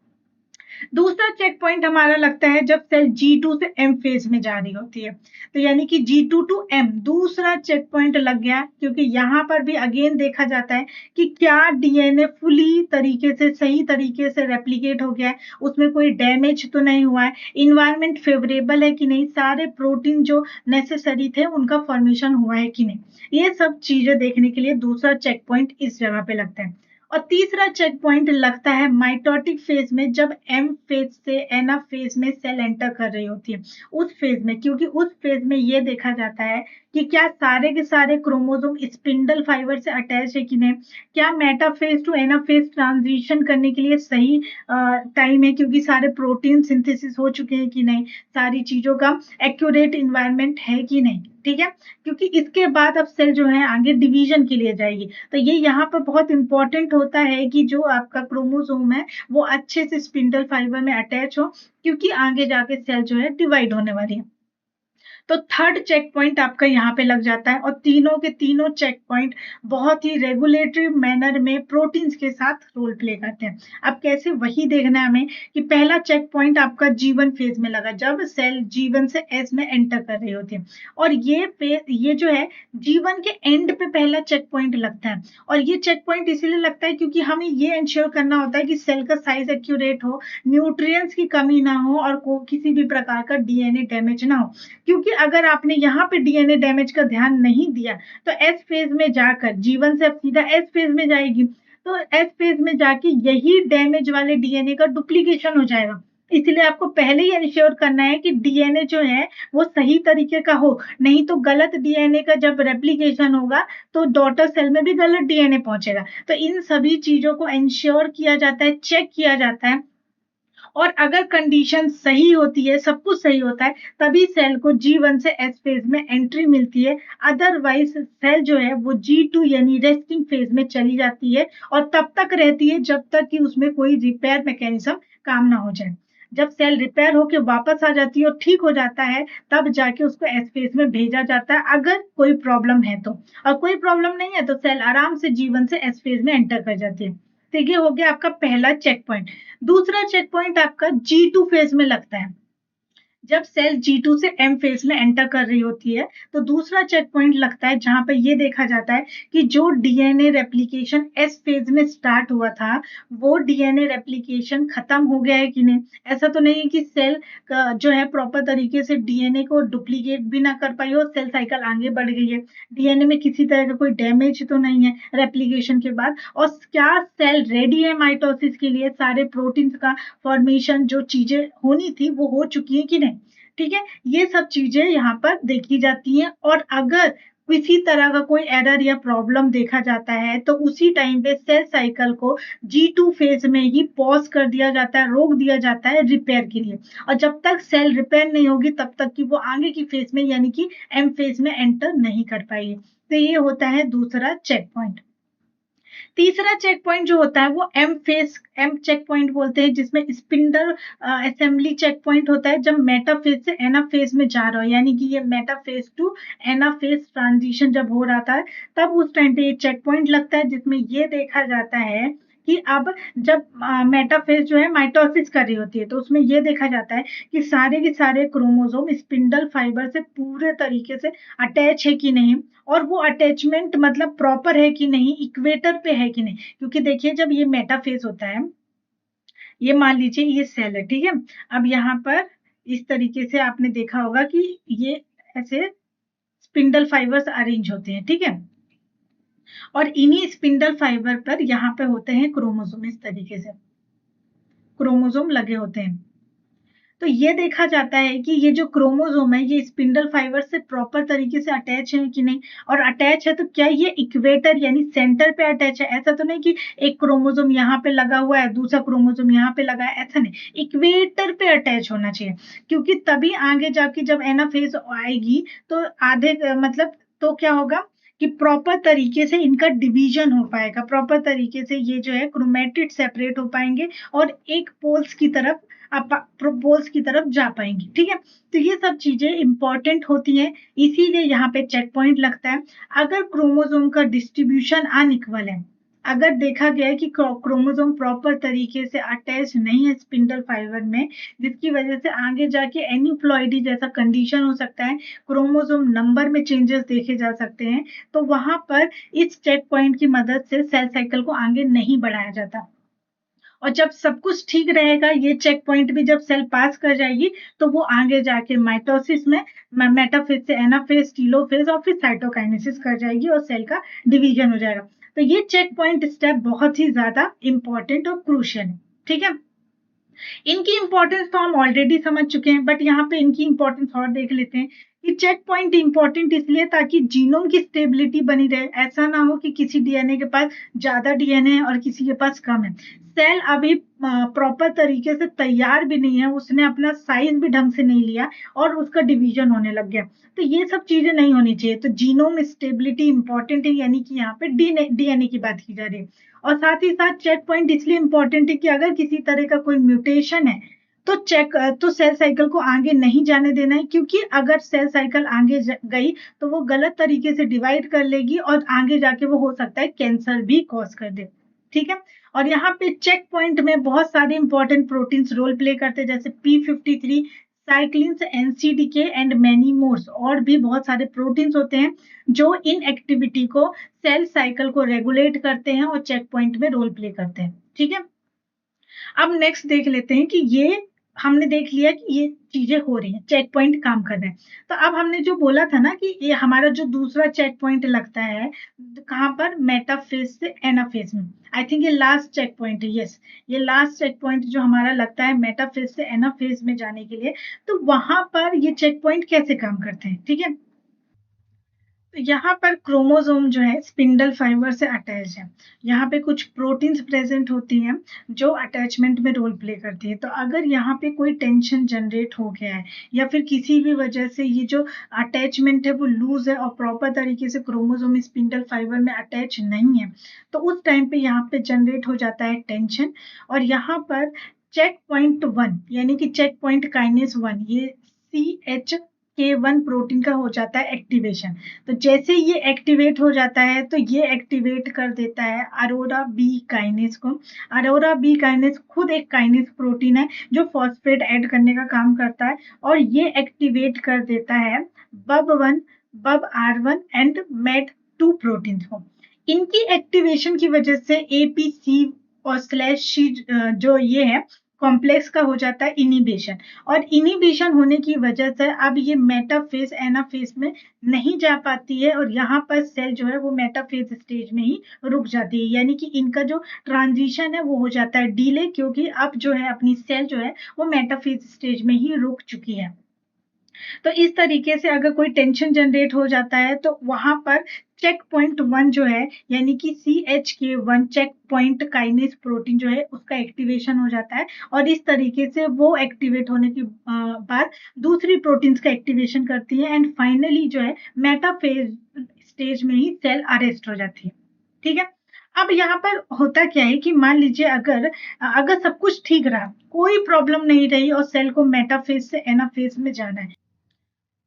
दूसरा चेक पॉइंट हमारा लगता है जब सेल G2 से M फेज में जा रही होती है, तो यानी कि G2 टू M दूसरा चेक पॉइंट लग गया, क्योंकि यहाँ पर भी अगेन देखा जाता है कि क्या डीएनए फुली तरीके से सही तरीके से रेप्लिकेट हो गया है, उसमें कोई डैमेज तो नहीं हुआ है, इन्वायरमेंट फेवरेबल है कि नहीं, सारे प्रोटीन जो नेसेसरी थे उनका फॉर्मेशन हुआ है कि नहीं, ये सब चीजें देखने के लिए दूसरा चेक पॉइंट इस जगह पे लगता है। और तीसरा चेक पॉइंट लगता है माइटोटिक फेज में, जब एम फेज से एनफ फेज में सेल एंटर कर रही होती है उस फेज में, क्योंकि उस फेज में ये देखा जाता है कि क्या सारे के सारे क्रोमोसोम स्पिंडल फाइबर से अटैच है कि नहीं, क्या मेटाफेज टू एनाफेज ट्रांजिशन करने के लिए सही टाइम है, क्योंकि सारे प्रोटीन सिंथेसिस हो चुके हैं कि नहीं, सारी चीजों का एक्यूरेट इन्वायरमेंट है कि नहीं, ठीक है। क्योंकि इसके बाद अब सेल जो है आगे डिवीजन के लिए जाएगी, तो ये यहाँ पर बहुत इंपॉर्टेंट होता है कि जो आपका क्रोमोसोम है वो अच्छे से स्पिंडल फाइबर में अटैच हो, क्योंकि आगे जाके सेल जो है डिवाइड होने वाली है। तो थर्ड चेक पॉइंट आपका यहाँ पे लग जाता है, और तीनों के तीनों चेक पॉइंट बहुत ही रेगुलेटरी मैनर में प्रोटीन्स के साथ रोल प्ले करते हैं। अब कैसे, वही देखना है हमें कि पहला चेक पॉइंट आपका G1 फेज में लगा, जब सेल G1 से S में एंटर कर रही होती है, और ये जो है G1 के एंड पे पहला चेक पॉइंट लगता है, और ये चेक पॉइंट इसीलिए लगता है क्योंकि हमें ये इंश्योर करना होता है कि सेल का साइज एक्यूरेट हो, न्यूट्रिएंट्स की कमी ना हो, और किसी भी प्रकार का डीएनए डैमेज ना हो, क्योंकि अगर आपने यहाँ पे डीएनए डैमेज का ध्यान नहीं दिया तो एस फेज में जाकर G1 से अब सीधा एस फेज में जाएगी, तो एस फेज में जाके यही डैमेज वाले डीएनए का डुप्लीकेशन हो जाएगा। इसलिए आपको पहले ही इंश्योर करना है कि डीएनए जो है वो सही तरीके का हो, नहीं तो गलत डीएनए का जब रेप्लिकेशन होगा तो डॉटर सेल में भी गलत डीएनए पहुंचेगा। तो इन सभी चीजों को इंश्योर किया जाता है, चेक किया जाता है, और अगर कंडीशन सही होती है, सब कुछ सही होता है, तभी सेल को G1 से S फेज में एंट्री मिलती है। अदरवाइज सेल जो है वो G2 यानी रेस्टिंग फेज में चली जाती है, और तब तक रहती है जब तक कि उसमें कोई रिपेयर मैकेनिज्म काम ना हो जाए। जब सेल रिपेयर होके वापस आ जाती है और ठीक हो जाता है, तब जाके उसको एस फेज में भेजा जाता है, अगर कोई प्रॉब्लम है तो। और कोई प्रॉब्लम नहीं है तो सेल आराम से G1 से एस फेज में एंटर कर जाती है। तो ये हो गया आपका पहला चेक पॉइंट। दूसरा चेक पॉइंट आपका G2 फेज में लगता है, जब सेल G2 से M फेज में एंटर कर रही होती है, तो दूसरा चेक पॉइंट लगता है जहां पर ये देखा जाता है कि जो डीएनए रेप्लिकेशन S फेज में स्टार्ट हुआ था वो डीएनए रेप्लिकेशन खत्म हो गया है कि नहीं। ऐसा तो नहीं है कि सेल का जो है प्रॉपर तरीके से डीएनए को डुप्लीकेट भी ना कर पाई हो, सेल साइकिल आगे बढ़ गई है, डीएनए में किसी तरह का कोई डैमेज तो नहीं है रेप्लिकेशन के बाद, और क्या सेल रेडी है माइटोसिस के लिए, सारे प्रोटीन्स का फॉर्मेशन जो चीजें होनी थी वो हो चुकी है कि नहीं, ठीक है। ये सब चीजें यहाँ पर देखी जाती हैं, और अगर किसी तरह का कोई एरर या प्रॉब्लम देखा जाता है तो उसी टाइम पे सेल साइकिल को G2 फेज में ही पॉज कर दिया जाता है, रोक दिया जाता है रिपेयर के लिए, और जब तक सेल रिपेयर नहीं होगी तब तक कि वो आगे की फेज में यानी कि M फेज में एंटर नहीं कर पाएगी। तो ये होता है दूसरा चेक पॉइंट। तीसरा चेक पॉइंट जो होता है वो एम चेक पॉइंट बोलते हैं, जिसमें स्पिंडल असेंबली चेक पॉइंट होता है, जब मेटाफेज से एनाफेज में जा रहा हो, यानी कि ये मेटाफेज टू एनाफेज ट्रांजिशन जब हो रहा था, तब उस टाइम पे ये चेक पॉइंट लगता है, जिसमें ये देखा जाता है कि अब जब मेटाफेज जो है माइटोसिस कर रही होती है, तो उसमें ये देखा जाता है कि सारे के सारे क्रोमोसोम स्पिंडल फाइबर से पूरे तरीके से अटैच है कि नहीं, और वो अटैचमेंट मतलब प्रॉपर है कि नहीं, इक्वेटर पे है कि नहीं। क्योंकि देखिए जब ये मेटाफेज होता है, ये मान लीजिए ये सेल है, ठीक है। अब यहाँ पर इस तरीके से आपने देखा होगा कि ये ऐसे स्पिंडल फाइबर्स अरेंज होते हैं, ठीक है, और इन्हीं स्पिंडल फाइबर पर यहाँ पे होते हैं क्रोमोसोम, इस तरीके से क्रोमोसोम लगे होते हैं। तो ये देखा जाता है कि ये जो क्रोमोसोम है ये स्पिंडल फाइबर से प्रॉपर तरीके से अटैच है कि नहीं, और अटैच है तो क्या ये इक्वेटर यानी सेंटर पे अटैच है। ऐसा तो नहीं कि एक क्रोमोसोम यहाँ पे लगा हुआ है दूसरा क्रोमोसोम यहाँ पे लगा है, ऐसा नहीं, इक्वेटर पे अटैच होना चाहिए, क्योंकि तभी आगे जाके जब एनाफेज आएगी तो आधे मतलब तो क्या होगा कि प्रॉपर तरीके से इनका डिवीजन हो पाएगा, प्रॉपर तरीके से ये जो है क्रोमेटिड सेपरेट हो पाएंगे और एक पोल्स की तरफ पोल्स की तरफ जा पाएंगी, ठीक है। तो ये सब चीजें इंपॉर्टेंट होती हैं, इसीलिए यहाँ पे चेक पॉइंट लगता है। अगर क्रोमोसोम का डिस्ट्रीब्यूशन अनइक्वल है, अगर देखा गया है कि क्रोमोसोम प्रॉपर तरीके से अटैच नहीं है स्पिंडल फाइबर में, जिसकी वजह से आगे जाके एनीप्लॉइडी जैसा कंडीशन हो सकता है, क्रोमोसोम नंबर में चेंजेस देखे जा सकते हैं, तो वहां पर इस चेक पॉइंट की मदद से सेल साइकिल को आगे नहीं बढ़ाया जाता। और जब सब कुछ ठीक रहेगा, ये चेक पॉइंट भी जब सेल पास कर जाएगी, तो वो आगे जाके माइटोसिस में मेटाफेज से एनाफेज, टीलोफेज और फिर साइटोकाइनेसिस कर जाएगी और सेल का डिवीजन हो जाएगा। तो ये चेक पॉइंट स्टेप बहुत ही ज्यादा इंपॉर्टेंट और क्रूशियल है। ठीक है, इनकी इंपॉर्टेंस तो हम ऑलरेडी समझ चुके हैं, बट यहाँ पे इनकी इंपॉर्टेंस और देख लेते हैं कि चेक पॉइंट इंपॉर्टेंट इसलिए ताकि जीनोम की स्टेबिलिटी बनी रहे। ऐसा ना हो कि किसी डीएनए के पास ज्यादा डीएनए है और किसी के पास कम है। सेल अभी प्रॉपर तरीके से तैयार भी नहीं है, उसने अपना साइज भी ढंग से नहीं लिया और उसका डिवीजन होने लग गया। तो ये सब चीजें नहीं होनी चाहिए। तो जीनोम स्टेबिलिटी इंपॉर्टेंट है, यानी कि यहाँ पे डीएनए की बात की जा रही है। और साथ ही साथ चेक पॉइंट इसलिए इंपॉर्टेंट है कि अगर किसी तरह का कोई म्यूटेशन है, तो सेल साइकिल को आगे नहीं जाने देना है, क्योंकि अगर सेल साइकिल आगे गई तो वो गलत तरीके से डिवाइड कर लेगी और आगे जाके वो हो सकता है कैंसर भी कॉज कर दे। ठीक है, और यहाँ पे चेक पॉइंट में बहुत सारे इंपॉर्टेंट प्रोटीन्स रोल प्ले करते हैं, जैसे P53, cyclins, NCDK and many mores. और भी बहुत सारे प्रोटीन्स होते हैं जो इन एक्टिविटी को, सेल साइकिल को रेगुलेट करते हैं और चेक पॉइंट में रोल प्ले करते हैं। ठीक है, अब नेक्स्ट देख लेते हैं कि ये हमने देख लिया कि ये चीजें हो रही हैं, चेक पॉइंट काम कर रहे हैं। तो अब हमने जो बोला था ना कि ये हमारा जो दूसरा चेक पॉइंट लगता है कहाँ पर, मेटाफेज से एनाफेज में। आई थिंक ये लास्ट चेक पॉइंट है। यस, ये लास्ट चेक पॉइंट जो हमारा लगता है मेटाफेज से एनाफेज में जाने के लिए। तो वहां पर ये चेक पॉइंट कैसे काम करते हैं? ठीक है, तो यहाँ पर क्रोमोसोम जो है स्पिंडल फाइबर से अटैच है। यहाँ पे कुछ प्रोटीन्स प्रेजेंट होती हैं जो अटैचमेंट में रोल प्ले करती है। तो अगर यहाँ पे कोई टेंशन जनरेट हो गया है या फिर किसी भी वजह से ये जो अटैचमेंट है वो लूज है और प्रॉपर तरीके से क्रोमोसोम स्पिंडल फाइबर में अटैच नहीं है, तो उस टाइम पे यहाँ पे जनरेट हो जाता है टेंशन। और यहाँ पर चेक पॉइंट 1 यानी कि चेक पॉइंट काइनेस 1, ये CHK1 प्रोटीन का हो जाता है एक्टिवेशन। तो जैसे ये एक्टिवेट हो जाता है तो ये एक्टिवेट कर देता है अरोरा बी काइनेस को। अरोरा बी काइनेस खुद एक काइनेस प्रोटीन है जो फॉस्फेट ऐड करने का काम करता है, और ये एक्टिवेट कर देता है BUB1, BUB-R1 and MET2 protein को। इनकी एक्टिवेशन की वजह से APC और /C जो ये है कॉम्प्लेक्स का हो जाता है इनिबिशन। और इनिबिशन होने की वजह से अब ये मेटाफेज एनाफेज में नहीं जा पाती है, और यहाँ पर सेल जो है वो मेटाफेज स्टेज में ही रुक जाती है। यानी कि इनका जो ट्रांजिशन है वो हो जाता है डिले, क्योंकि अब जो है अपनी सेल जो है वो मेटाफेज स्टेज में ही रुक चुकी है। तो इस तरीके से अगर कोई टेंशन जनरेट हो जाता है तो वहां पर चेक पॉइंट 1 जो है यानी कि CHK1 check point kinase protein जो है उसका एक्टिवेशन हो जाता है, और इस तरीके से वो एक्टिवेट होने के बाद दूसरी प्रोटीन्स का एक्टिवेशन करती है, एंड फाइनली जो है मेटाफेज स्टेज में ही सेल अरेस्ट हो जाती है। ठीक है, अब यहाँ पर होता क्या है कि मान लीजिए अगर अगर सब कुछ ठीक रहा, कोई प्रॉब्लम नहीं रही और सेल को मेटाफेज से एनाफेज में जाना है,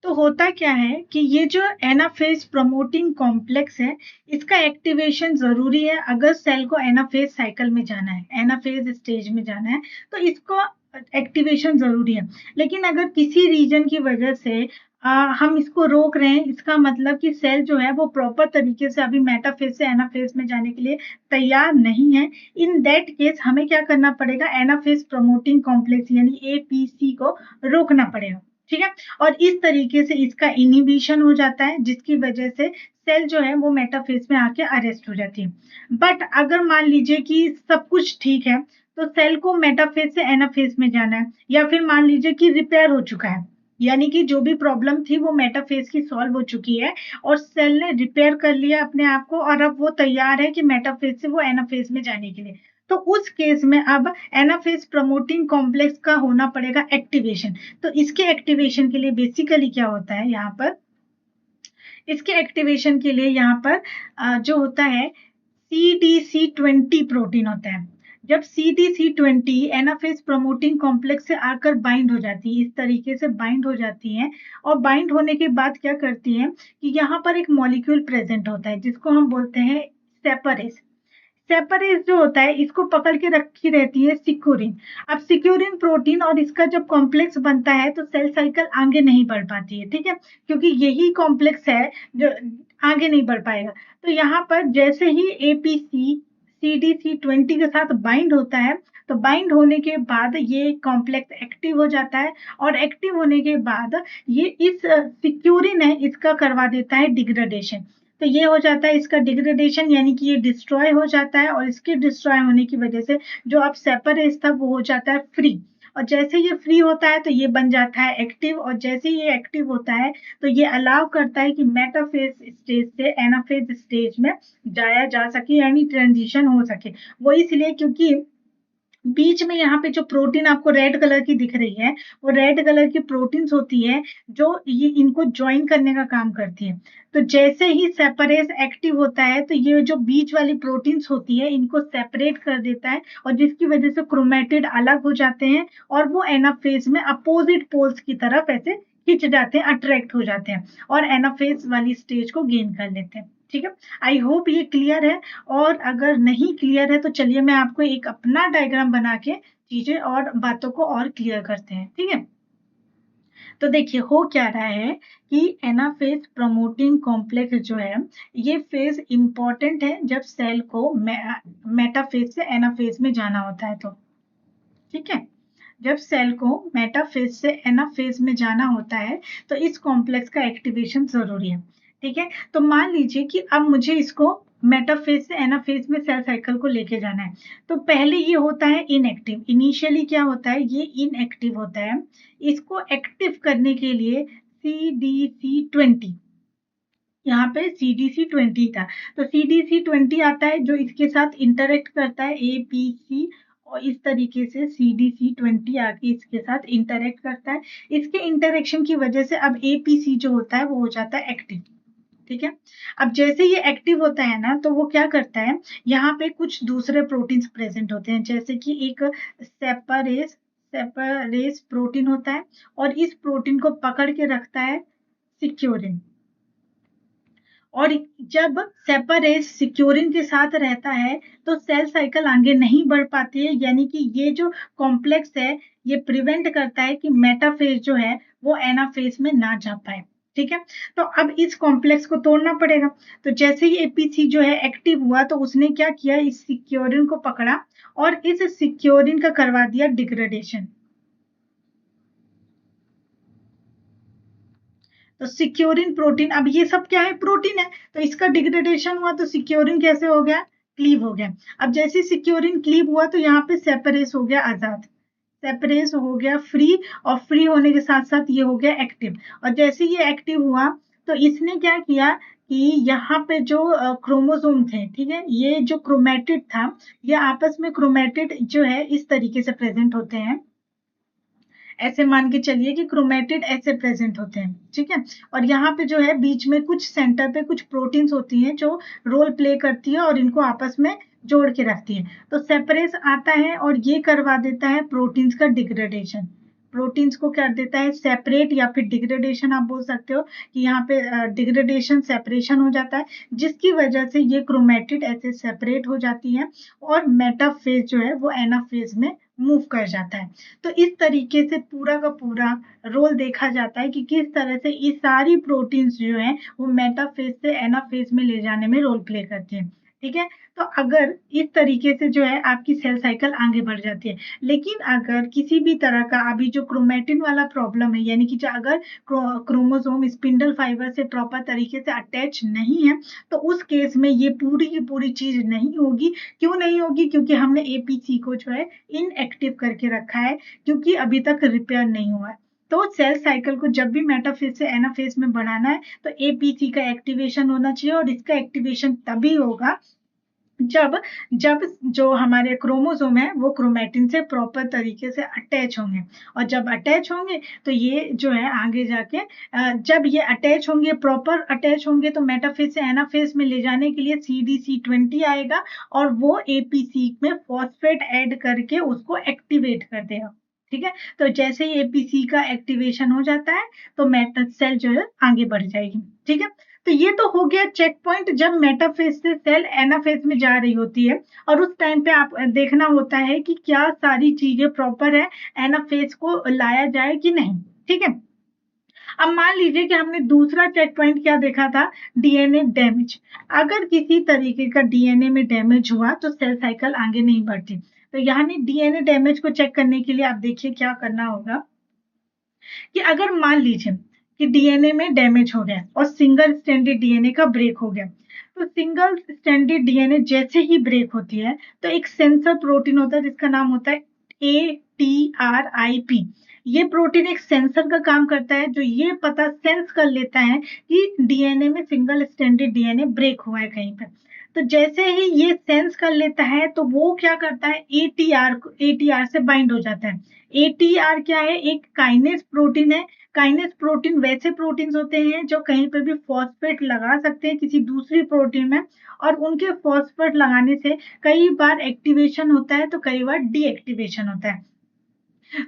तो होता क्या है कि ये जो एनाफेज प्रमोटिंग कॉम्प्लेक्स है, इसका एक्टिवेशन जरूरी है अगर सेल को एनाफेज साइकिल में जाना है, एनाफेज स्टेज में जाना है, तो इसको एक्टिवेशन जरूरी है। लेकिन अगर किसी रीजन की वजह से हम इसको रोक रहे हैं, इसका मतलब कि सेल जो है वो प्रॉपर तरीके से अभी मेटाफेज से एनाफेज में जाने के लिए तैयार नहीं है। इन दैट केस हमें क्या करना पड़ेगा, एनाफेज प्रमोटिंग कॉम्प्लेक्स यानी APC को रोकना पड़ेगा। ठीक है, और इस तरीके से इसका इनिबिशन हो जाता है, जिसकी वजह से सेल जो है वो मेटाफेज में आके अरेस्ट हो जाती है। बट अगर मान लीजिए कि सब कुछ ठीक है, तो सेल को मेटाफेज से एनाफेज में जाना है, या फिर मान लीजिए कि रिपेयर हो चुका है, यानी कि जो भी प्रॉब्लम थी वो मेटाफेज की सॉल्व हो चुकी है और सेल ने रिपेयर कर लिया अपने आप को, और अब वो तैयार है कि मेटाफेज से वो एनाफेज में जाने के लिए। तो उस केस में अब एनाफेज प्रमोटिंग कॉम्प्लेक्स का होना पड़ेगा एक्टिवेशन। तो इसके एक्टिवेशन के लिए बेसिकली क्या होता है यहाँ पर, इसके एक्टिवेशन के लिए यहाँ पर जो होता है CDC20 प्रोटीन होता है। जब CDC20 एनाफेज प्रमोटिंग कॉम्प्लेक्स से आकर बाइंड हो जाती है, इस तरीके से बाइंड हो जाती है, और बाइंड होने के बाद क्या करती है कि यहाँ पर एक मॉलिक्यूल प्रेजेंट होता है जिसको हम बोलते हैं सेपरेज। सेपरेज जो होता है इसको पकड़ के रखी रहती है सिक्योरिन। अब सिक्योरिन प्रोटीन और इसका जब कॉम्प्लेक्स बनता है तो सेल साइकिल आगे नहीं बढ़ पाती है, ठीक है, क्योंकि यही कॉम्प्लेक्स है जो आगे नहीं बढ़ पाएगा। तो यहाँ पर जैसे ही एपीसी CDC20 के साथ बाइंड होता है, तो बाइंड होने के बाद ये कॉम्प्लेक्स एक्टिव हो जाता है, और एक्टिव होने के बाद ये इस सिक्योरिन है इसका करवा देता है डिग्रेडेशन। तो ये हो जाता है इसका डिग्रेडेशन, यानी कि ये डिस्ट्रॉय हो जाता है, और इसके डिस्ट्रॉय होने की वजह से जो अब सेपरेज था वो हो जाता है फ्री। और जैसे ये फ्री होता है तो ये बन जाता है एक्टिव, और जैसे ये एक्टिव होता है तो ये अलाउ करता है कि मेटाफेज स्टेज से एनाफेज स्टेज में जाया जा सके, यानी ट्रांजिशन हो सके। वो इसलिए क्योंकि बीच में यहाँ पे जो प्रोटीन आपको रेड कलर की दिख रही है, वो रेड कलर की प्रोटीन्स होती है जो ये इनको ज्वाइन करने का काम करती है। तो जैसे ही सेपरेज एक्टिव होता है तो ये जो बीच वाली प्रोटीन्स होती है इनको सेपरेट कर देता है, और जिसकी वजह से क्रोमेटिड अलग हो जाते हैं, और वो एनाफेज में अपोजिट पोल्स की तरफ ऐसे खिंच जाते हैं, अट्रैक्ट हो जाते हैं, और एनाफेज वाली स्टेज को गेन कर लेते हैं। ठीक है, आई होप ये क्लियर है। और अगर नहीं क्लियर है तो चलिए मैं आपको एक अपना डायग्राम बना के चीजें और बातों को और क्लियर करते हैं। ठीक है, तो देखिए हो क्या रहा है कि एनाफेज प्रमोटिंग कॉम्प्लेक्स जो है ये फेज इंपॉर्टेंट है जब सेल को मेटाफेज से एनाफेज में जाना होता है। तो ठीक है, जब सेल को मेटाफेज से एनाफेज में जाना होता है तो इस कॉम्प्लेक्स का एक्टिवेशन जरूरी है। ठीक है, तो मान लीजिए कि अब मुझे इसको मेटाफेज से एनाफेज में सेल साइकिल को लेके जाना है। तो पहले ये होता है इनएक्टिव, इनिशियली क्या होता है, ये इनएक्टिव होता है। इसको एक्टिव करने के लिए CDC20, यहाँ पे CDC20 था, तो CDC20 आता है जो इसके साथ इंटरेक्ट करता है APC, और इस तरीके से CDC20 आके इसके साथ इंटरेक्ट करता है। इसके इंटरेक्शन की वजह से अब APC जो होता है वो हो जाता है एक्टिव। ठीक है, अब जैसे ये एक्टिव होता है ना तो वो क्या करता है, यहाँ पे कुछ दूसरे प्रोटीन्स प्रेजेंट होते हैं, जैसे कि एक सेपरेज प्रोटीन होता है, और इस प्रोटीन को पकड़ के रखता है सिक्योरिन। और जब सेपरेज सिक्योरिन के साथ रहता है तो सेल साइकिल आगे नहीं बढ़ पाती है, यानी कि ये जो कॉम्प्लेक्स है ये प्रिवेंट करता है कि मेटाफेज जो है वो एनाफेज में ना जा पाए। ठीक है, तो अब इस कॉम्प्लेक्स को तोड़ना पड़ेगा। तो जैसे ही एपीसी जो है एक्टिव हुआ तो उसने क्या किया, इस सिक्योरिन को पकड़ा और इस सिक्योरिन का करवा दिया डिग्रेडेशन। तो सिक्योरिन प्रोटीन, अब ये सब क्या है, प्रोटीन है, तो इसका डिग्रेडेशन हुआ तो सिक्योरिन कैसे हो गया, क्लीव हो गया। अब जैसे सिक्योरिन क्लीव हुआ तो यहाँ पे सेपरेज हो गया आजाद, सेपरेज हो गया फ्री, और फ्री होने के साथ साथ ये हो गया एक्टिव। और जैसे ये एक्टिव हुआ तो इसने क्या किया कि यहाँ पे जो क्रोमोसोम थे, ठीक है, ये जो क्रोमेटिड था, ये आपस में क्रोमेटिड जो है इस तरीके से प्रेजेंट होते हैं। ऐसे मान के चलिए कि क्रोमेटिड ऐसे प्रेजेंट होते हैं। ठीक है, और यहाँ पे जो है बीच में कुछ सेंटर पे कुछ प्रोटीन्स होती हैं जो रोल प्ले करती है और इनको आपस में जोड़ के रखती है। तो सेपरेज आता है और ये करवा देता है प्रोटीन्स का डिग्रेडेशन, प्रोटीन्स को कर देता है सेपरेट, या फिर डिग्रेडेशन आप बोल सकते हो कि यहाँ पे डिग्रेडेशन सेपरेशन हो जाता है, जिसकी वजह से ये क्रोमेटिड ऐसे सेपरेट हो जाती है और मेटाफेज जो है वो एनाफेज में मूव कर जाता है। तो इस तरीके से पूरा का पूरा रोल देखा जाता है कि किस तरह से ये सारी प्रोटीन्स जो है वो मेटाफेज से एनाफेज में ले जाने में रोल प्ले करती है। ठीक है, तो अगर इस तरीके से जो है आपकी सेल साइकिल आगे बढ़ जाती है। लेकिन अगर किसी भी तरह का अभी जो क्रोमेटिन वाला प्रॉब्लम है, यानी कि जो अगर क्रोमोसोम स्पिंडल फाइबर से प्रॉपर तरीके से अटैच नहीं है, तो उस केस में ये पूरी की पूरी चीज नहीं होगी। क्यों नहीं होगी, क्योंकि हमने एपीसी को जो है इनएक्टिव करके रखा है, क्योंकि अभी तक रिपेयर नहीं हुआ है। तो सेल साइकिल को जब भी मेटाफेज से एनाफेज में बढ़ाना है तो एपीसी का एक्टिवेशन होना चाहिए, और इसका एक्टिवेशन तभी होगा जब जब जो हमारे क्रोमोसोम है वो क्रोमेटिन से प्रॉपर तरीके से अटैच होंगे। और जब अटैच होंगे तो ये जो है आगे जाके जब ये अटैच होंगे, प्रॉपर अटैच होंगे, तो मेटाफेज से एनाफेज में ले जाने के लिए CDC20 आएगा और वो एपीसी में फॉस्फेट ऐड करके उसको एक्टिवेट कर देगा। ठीक है, तो जैसे ही एपीसी का एक्टिवेशन हो जाता है तो मेटा सेल जो है आगे बढ़ जाएगी। ठीक है, तो ये तो हो गया चेक पॉइंट जब मेटाफेज से सेल एनाफेज में जा रही होती है, और उस टाइम पे आप देखना होता है कि क्या सारी चीजें प्रॉपर है, एनाफेज को लाया जाए कि नहीं। ठीक है, अब मान लीजिए कि हमने दूसरा चेक पॉइंट क्या देखा था, डीएनए डैमेज। अगर किसी तरीके का डीएनए में डैमेज हुआ तो सेल साइकिल आगे नहीं बढ़ती। तो यानी डीएनए डैमेज को चेक करने के लिए आप देखिए क्या करना होगा कि अगर मान लीजिए कि डीएनए में डैमेज हो गया और सिंगल स्ट्रैंडेड डीएनए का ब्रेक हो गया, तो सिंगल स्ट्रैंडेड डीएनए जैसे ही ब्रेक होती है तो एक सेंसर प्रोटीन होता है जिसका नाम होता है ATRIP। ये प्रोटीन एक सेंसर का काम करता है जो ये पता सेंस कर लेता है कि डीएनए में सिंगल स्ट्रैंडेड डीएनए ब्रेक हुआ है कहीं पर। तो जैसे ही ये सेंस कर लेता है तो वो क्या करता है, एटीआर से बाइंड हो जाता है। एटीआर क्या है, एक काइनेज प्रोटीन है। काइनेज प्रोटीन वैसे प्रोटीन्स होते हैं जो कहीं पर भी फॉस्फेट लगा सकते हैं किसी दूसरी प्रोटीन में, और उनके फॉस्फेट लगाने से कई बार एक्टिवेशन होता है तो कई बार डीएक्टिवेशन होता है।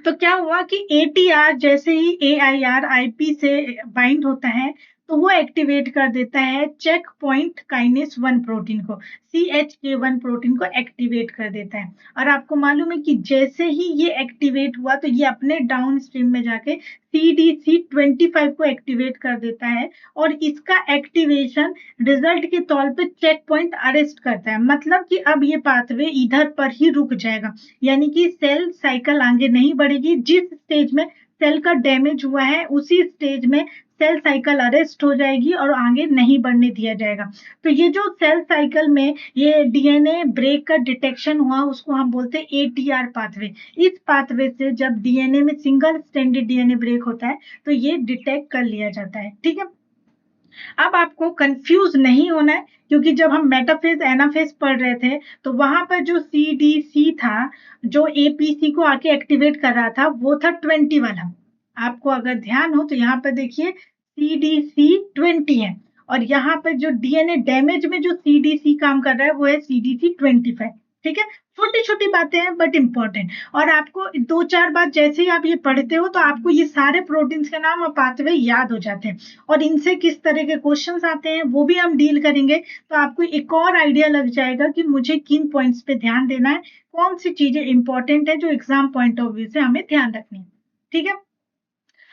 तो क्या हुआ कि एटीआर जैसे ही AIRIP से बाइंड होता है तो वो एक्टिवेट कर देता है चेक पॉइंट काइनेस 1 प्रोटीन को, CHK1 प्रोटीन को एक्टिवेट कर देता है। और आपको मालूम है कि जैसे ही ये एक्टिवेट हुआ तो ये अपने डाउन स्ट्रीम में जाके CDC25 को एक्टिवेट कर देता है, और इसका एक्टिवेशन रिजल्ट के तौर पे चेक पॉइंट अरेस्ट करता है। मतलब कि अब ये पाथवे इधर पर ही रुक जाएगा, यानी कि सेल साइकिल आगे नहीं बढ़ेगी। जिस स्टेज में सेल का डैमेज हुआ है उसी स्टेज में सेल साइकिल अरेस्ट हो जाएगी और आगे नहीं बढ़ने दिया जाएगा। तो ये जो सेल साइकिल में ये डीएनए ब्रेक का डिटेक्शन हुआ उसको हम बोलते हैं एटीआर पाथवे। इस पाथवे से जब डीएनए में सिंगल स्ट्रैंडेड डीएनए ब्रेक होता है तो ये डिटेक्ट कर लिया जाता है। ठीक है, अब आपको कंफ्यूज नहीं होना है, क्योंकि जब हम मेटाफेज एनाफेज पढ़ रहे थे तो वहां पर जो CDC था जो APC को आके एक्टिवेट कर रहा था वो था 20 वाला। आपको अगर ध्यान हो तो यहाँ पर देखिए CDC20 है, और यहाँ पर जो डीएनए डैमेज में जो CDC काम कर रहा है वो है CDC25। ठीक है, छोटी छोटी बातें हैं बट इम्पोर्टेंट। और आपको 2-4 बार जैसे ही आप ये पढ़ते हो तो आपको ये सारे प्रोटीन्स के नाम और पाथवे याद हो जाते हैं, और इनसे किस तरह के क्वेश्चंस आते हैं वो भी हम डील करेंगे। तो आपको एक और आइडिया लग जाएगा कि मुझे किन पॉइंट्स पे ध्यान देना है, कौन सी चीजें इंपॉर्टेंट है जो एग्जाम पॉइंट ऑफ व्यू से हमें ध्यान रखनी है। ठीक है,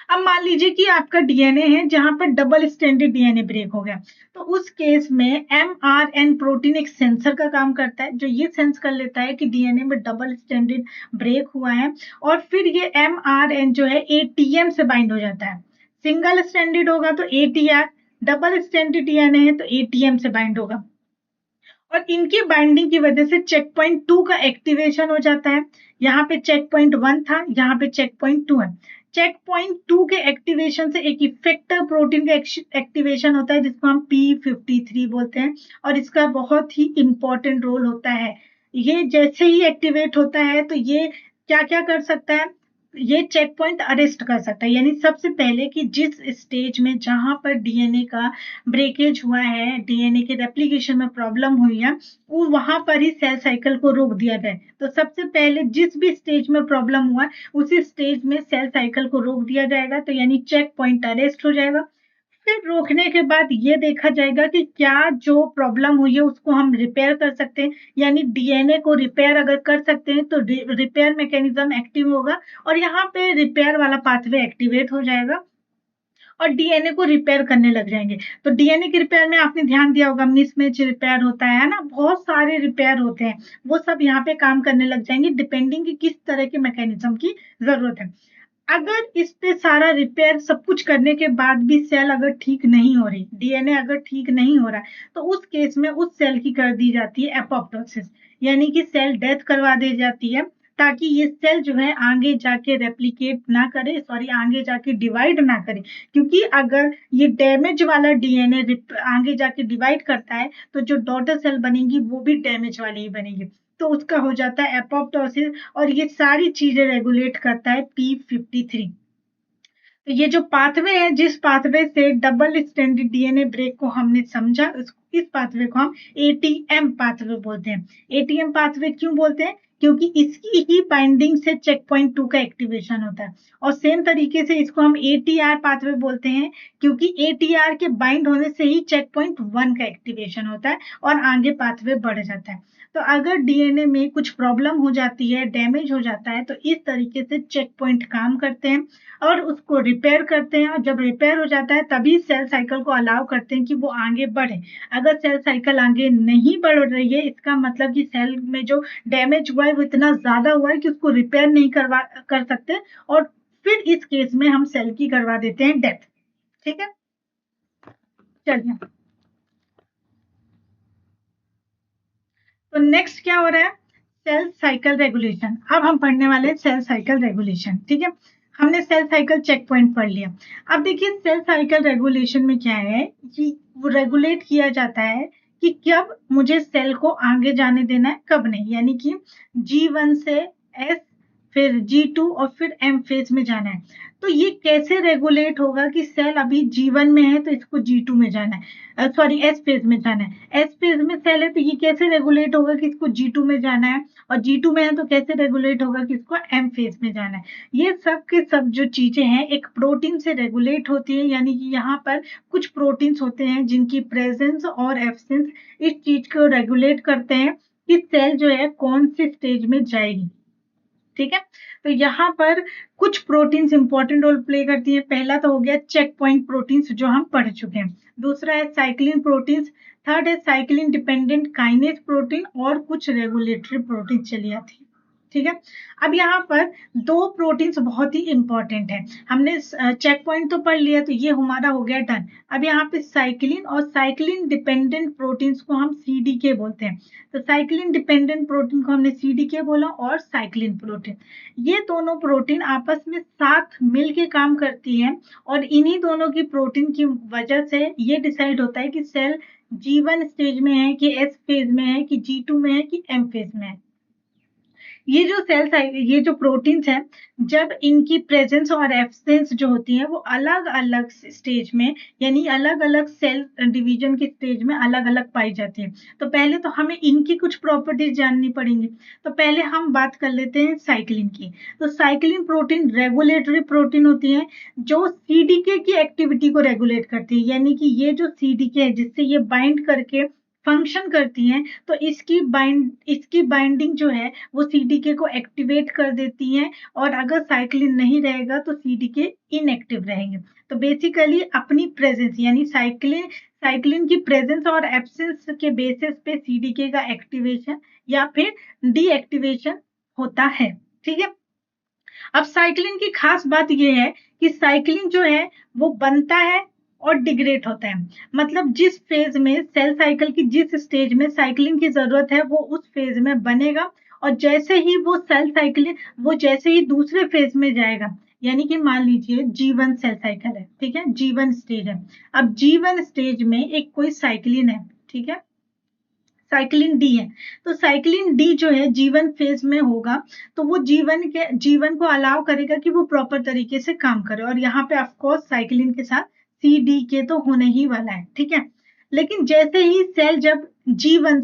अब मान लीजिए कि आपका डीएनए है जहां पर डबल स्ट्रैंडेड डीएनए ब्रेक हो गया, तो उस केस में mRN प्रोटीन एक सेंसर का काम करता है जो ये सेंस कर लेता है कि डीएनए में डबल स्ट्रैंडेड ब्रेक हुआ है, और फिर ये mRN जो है ATM से बाइंड हो जाता है। सिंगल स्ट्रैंडेड होगा तो ATR, डबल स्ट्रैंडेड डीएनए है तो ATM से बाइंड होगा, और इनकी बाइंडिंग की वजह से चेक पॉइंट 2 का एक्टिवेशन हो जाता है। यहाँ पे चेक पॉइंट 1 था, यहाँ पे चेक पॉइंट 2 है। चेक पॉइंट 2 के एक्टिवेशन से एक इफेक्टर प्रोटीन का एक्टिवेशन होता है जिसको हम P53 बोलते हैं, और इसका बहुत ही इंपॉर्टेंट रोल होता है। ये जैसे ही एक्टिवेट होता है तो ये क्या क्या कर सकता है, ये चेक पॉइंट अरेस्ट कर सकता है। यानी सबसे पहले कि जिस स्टेज में जहां पर डीएनए का ब्रेकेज हुआ है, डीएनए के रेप्लिकेशन में प्रॉब्लम हुई है, वो वहां पर ही सेल साइकिल को रोक दिया जाए। तो सबसे पहले जिस भी स्टेज में प्रॉब्लम हुआ उसी स्टेज में सेल साइकिल को रोक दिया जाएगा, तो यानी चेक पॉइंट अरेस्ट हो जाएगा। फिर रोकने के बाद ये देखा जाएगा कि क्या जो प्रॉब्लम हुई है उसको हम रिपेयर कर सकते हैं, यानी डीएनए को रिपेयर अगर कर सकते हैं तो रिपेयर मैकेनिज्म एक्टिव होगा, और यहाँ पे रिपेयर वाला पाथवे एक्टिवेट हो जाएगा और डीएनए को रिपेयर करने लग जाएंगे। तो डीएनए के रिपेयर में आपने ध्यान दिया होगा, मिसमैच रिपेयर होता है ना, बहुत सारे रिपेयर होते हैं, वो सब यहाँ पे काम करने लग जाएंगे डिपेंडिंग कि किस तरह के मैकेनिज्म की जरूरत है। अगर इस पे सारा रिपेयर सब कुछ करने के बाद भी सेल अगर ठीक नहीं हो रही, डीएनए अगर ठीक नहीं हो रहा है, तो उस केस में उस सेल की कर दी जाती है एपोप्टोसिस, यानी कि सेल डेथ करवा दी जाती है, ताकि ये सेल जो है आगे जाके रेप्लिकेट ना करे, सॉरी आगे जाके डिवाइड ना करे। क्योंकि अगर ये डैमेज वाला डीएनए आगे जाके डिवाइड करता है तो जो डॉटर सेल बनेगी वो भी डैमेज वाली ही बनेगी, तो उसका हो जाता है एपोप्टोसिस, और ये सारी चीजें रेगुलेट करता है P53। तो ये जो पाथवे है, जिस पाथवे से डबल स्ट्रैंडेड डीएनए ब्रेक को हमने समझा, इस पाथवे को हम ATM पाथवे बोलते हैं। ATM पाथवे क्यों बोलते हैं, क्योंकि इसकी ही बाइंडिंग से चेक पॉइंट 2 का एक्टिवेशन होता है। और सेम तरीके से इसको हम ATR पाथवे बोलते हैं, क्योंकि ATR के बाइंड होने से ही चेक पॉइंट 1 का एक्टिवेशन होता है और आगे पाथवे बढ़ जाता है। तो अगर DNA में कुछ प्रॉब्लम हो जाती है, डैमेज हो जाता है, तो इस तरीके से चेक पॉइंट काम करते हैं और उसको रिपेयर करते हैं। और जब रिपेयर हो जाता है तभी सेल साइकिल को अलाउ करते हैं कि वो आगे बढ़े। अगर सेल साइकिल आगे नहीं बढ़ रही है, इसका मतलब कि सेल में जो डैमेज हुआ है वो इतना ज्यादा हुआ है कि उसको रिपेयर नहीं कर सकते, और फिर इस केस में हम सेल की करवा देते हैं डेथ। ठीक है, चलिए। तो नेक्स्ट क्या हो रहा है, सेल साइकिल रेगुलेशन। अब हम पढ़ने वाले हैं सेल साइकिल रेगुलेशन। ठीक है, हमने सेल साइकिल चेक पॉइंट पढ़ लिया। अब देखिए सेल साइकिल रेगुलेशन में क्या है कि वो रेगुलेट किया जाता है कि कब मुझे सेल को आगे जाने देना है, कब नहीं। यानी कि G1 से S, फिर G2 और फिर M फेज में जाना है। तो ये कैसे रेगुलेट होगा कि सेल अभी G1 में है तो इसको G2 में जाना है, सॉरी S फेज में जाना है। S फेज में सेल है तो ये कैसे रेगुलेट होगा कि इसको G2 में जाना है, और G2 में है तो कैसे रेगुलेट होगा कि इसको M फेज में जाना है। ये सब के सब जो चीजें हैं एक प्रोटीन से रेगुलेट होती है। यानी कि यहाँ पर कुछ प्रोटीन्स होते हैं जिनकी प्रेजेंस और एब्सेंस इस चीज को रेगुलेट करते हैं कि सेल जो है कौन सी स्टेज में जाएगी। ठीक है, तो यहाँ पर कुछ प्रोटीन्स इंपॉर्टेंट रोल प्ले करती है। पहला तो हो गया चेक पॉइंट प्रोटीन्स जो हम पढ़ चुके हैं। दूसरा है साइक्लिन प्रोटीन्स। थर्ड है साइक्लिन डिपेंडेंट काइनेज प्रोटीन, और कुछ रेगुलेटरी प्रोटीन चली आती है। ठीक है, अब यहाँ पर दो प्रोटीन्स बहुत ही इंपॉर्टेंट है। हमने चेक पॉइंट तो पढ़ लिया, तो ये हमारा हो गया डन। अब यहाँ पे साइक्लिन और साइक्लिन डिपेंडेंट प्रोटीन्स को हम CDK बोलते हैं। तो साइक्लिन डिपेंडेंट प्रोटीन को हमने CDK बोला, और साइक्लिन प्रोटीन, ये दोनों प्रोटीन आपस में साथ मिल के काम करती है। और इन्हीं दोनों की प्रोटीन की वजह से ये डिसाइड होता है कि सेल G1 स्टेज में है कि S फेज में है कि G2 में है कि M फेज में है। ये जो ये जो प्रोटीन्स हैं, जब इनकी प्रेजेंस और एब्सेंस जो होती है वो अलग अलग स्टेज में, यानी अलग अलग सेल डिवीजन के स्टेज में अलग अलग पाई जाती है। तो पहले तो हमें इनकी कुछ प्रॉपर्टीज जाननी पड़ेंगी। तो पहले हम बात कर लेते हैं साइक्लिन की। तो साइक्लिन प्रोटीन रेगुलेटरी प्रोटीन होती है जो CDK की एक्टिविटी को रेगुलेट करती है। यानी कि ये जो CDK है जिससे ये बाइंड करके फंक्शन करती हैं, तो इसकी बाइंडिंग जो है वो CDK को एक्टिवेट कर देती हैं। और अगर साइक्लिन नहीं रहेगा तो CDK इनएक्टिव रहेंगे। तो बेसिकली अपनी प्रेजेंस, यानी साइक्लिन की प्रेजेंस और एब्सेंस के बेसिस पे CDK का एक्टिवेशन या फिर डीएक्टिवेशन होता है। ठीक है, अब साइक्लिन की खास बात यह है कि साइक्लिन जो है वो बनता है और डिग्रेड होता है। मतलब जिस फेज में सेल साइकिल की जिस स्टेज में साइक्लिन की जरूरत है वो उस फेज में बनेगा, और जैसे ही वो सेल साइकिल वो जैसे ही दूसरे फेज में जाएगा, यानी कि मान लीजिए G1 सेल साइकिल है। ठीक है, G1 स्टेज है। अब G1 स्टेज में एक कोई साइक्लिन है। ठीक है, साइक्लिन डी है। तो साइक्लिन डी जो है G1 फेज में होगा, तो वो जीवन को अलाउ करेगा कि वो प्रॉपर तरीके से काम करे। और यहाँ पे ऑफकोर्स साइक्लिन के साथ CDK तो होने ही वाला है। ठीक है, लेकिन जैसे ही सेल G1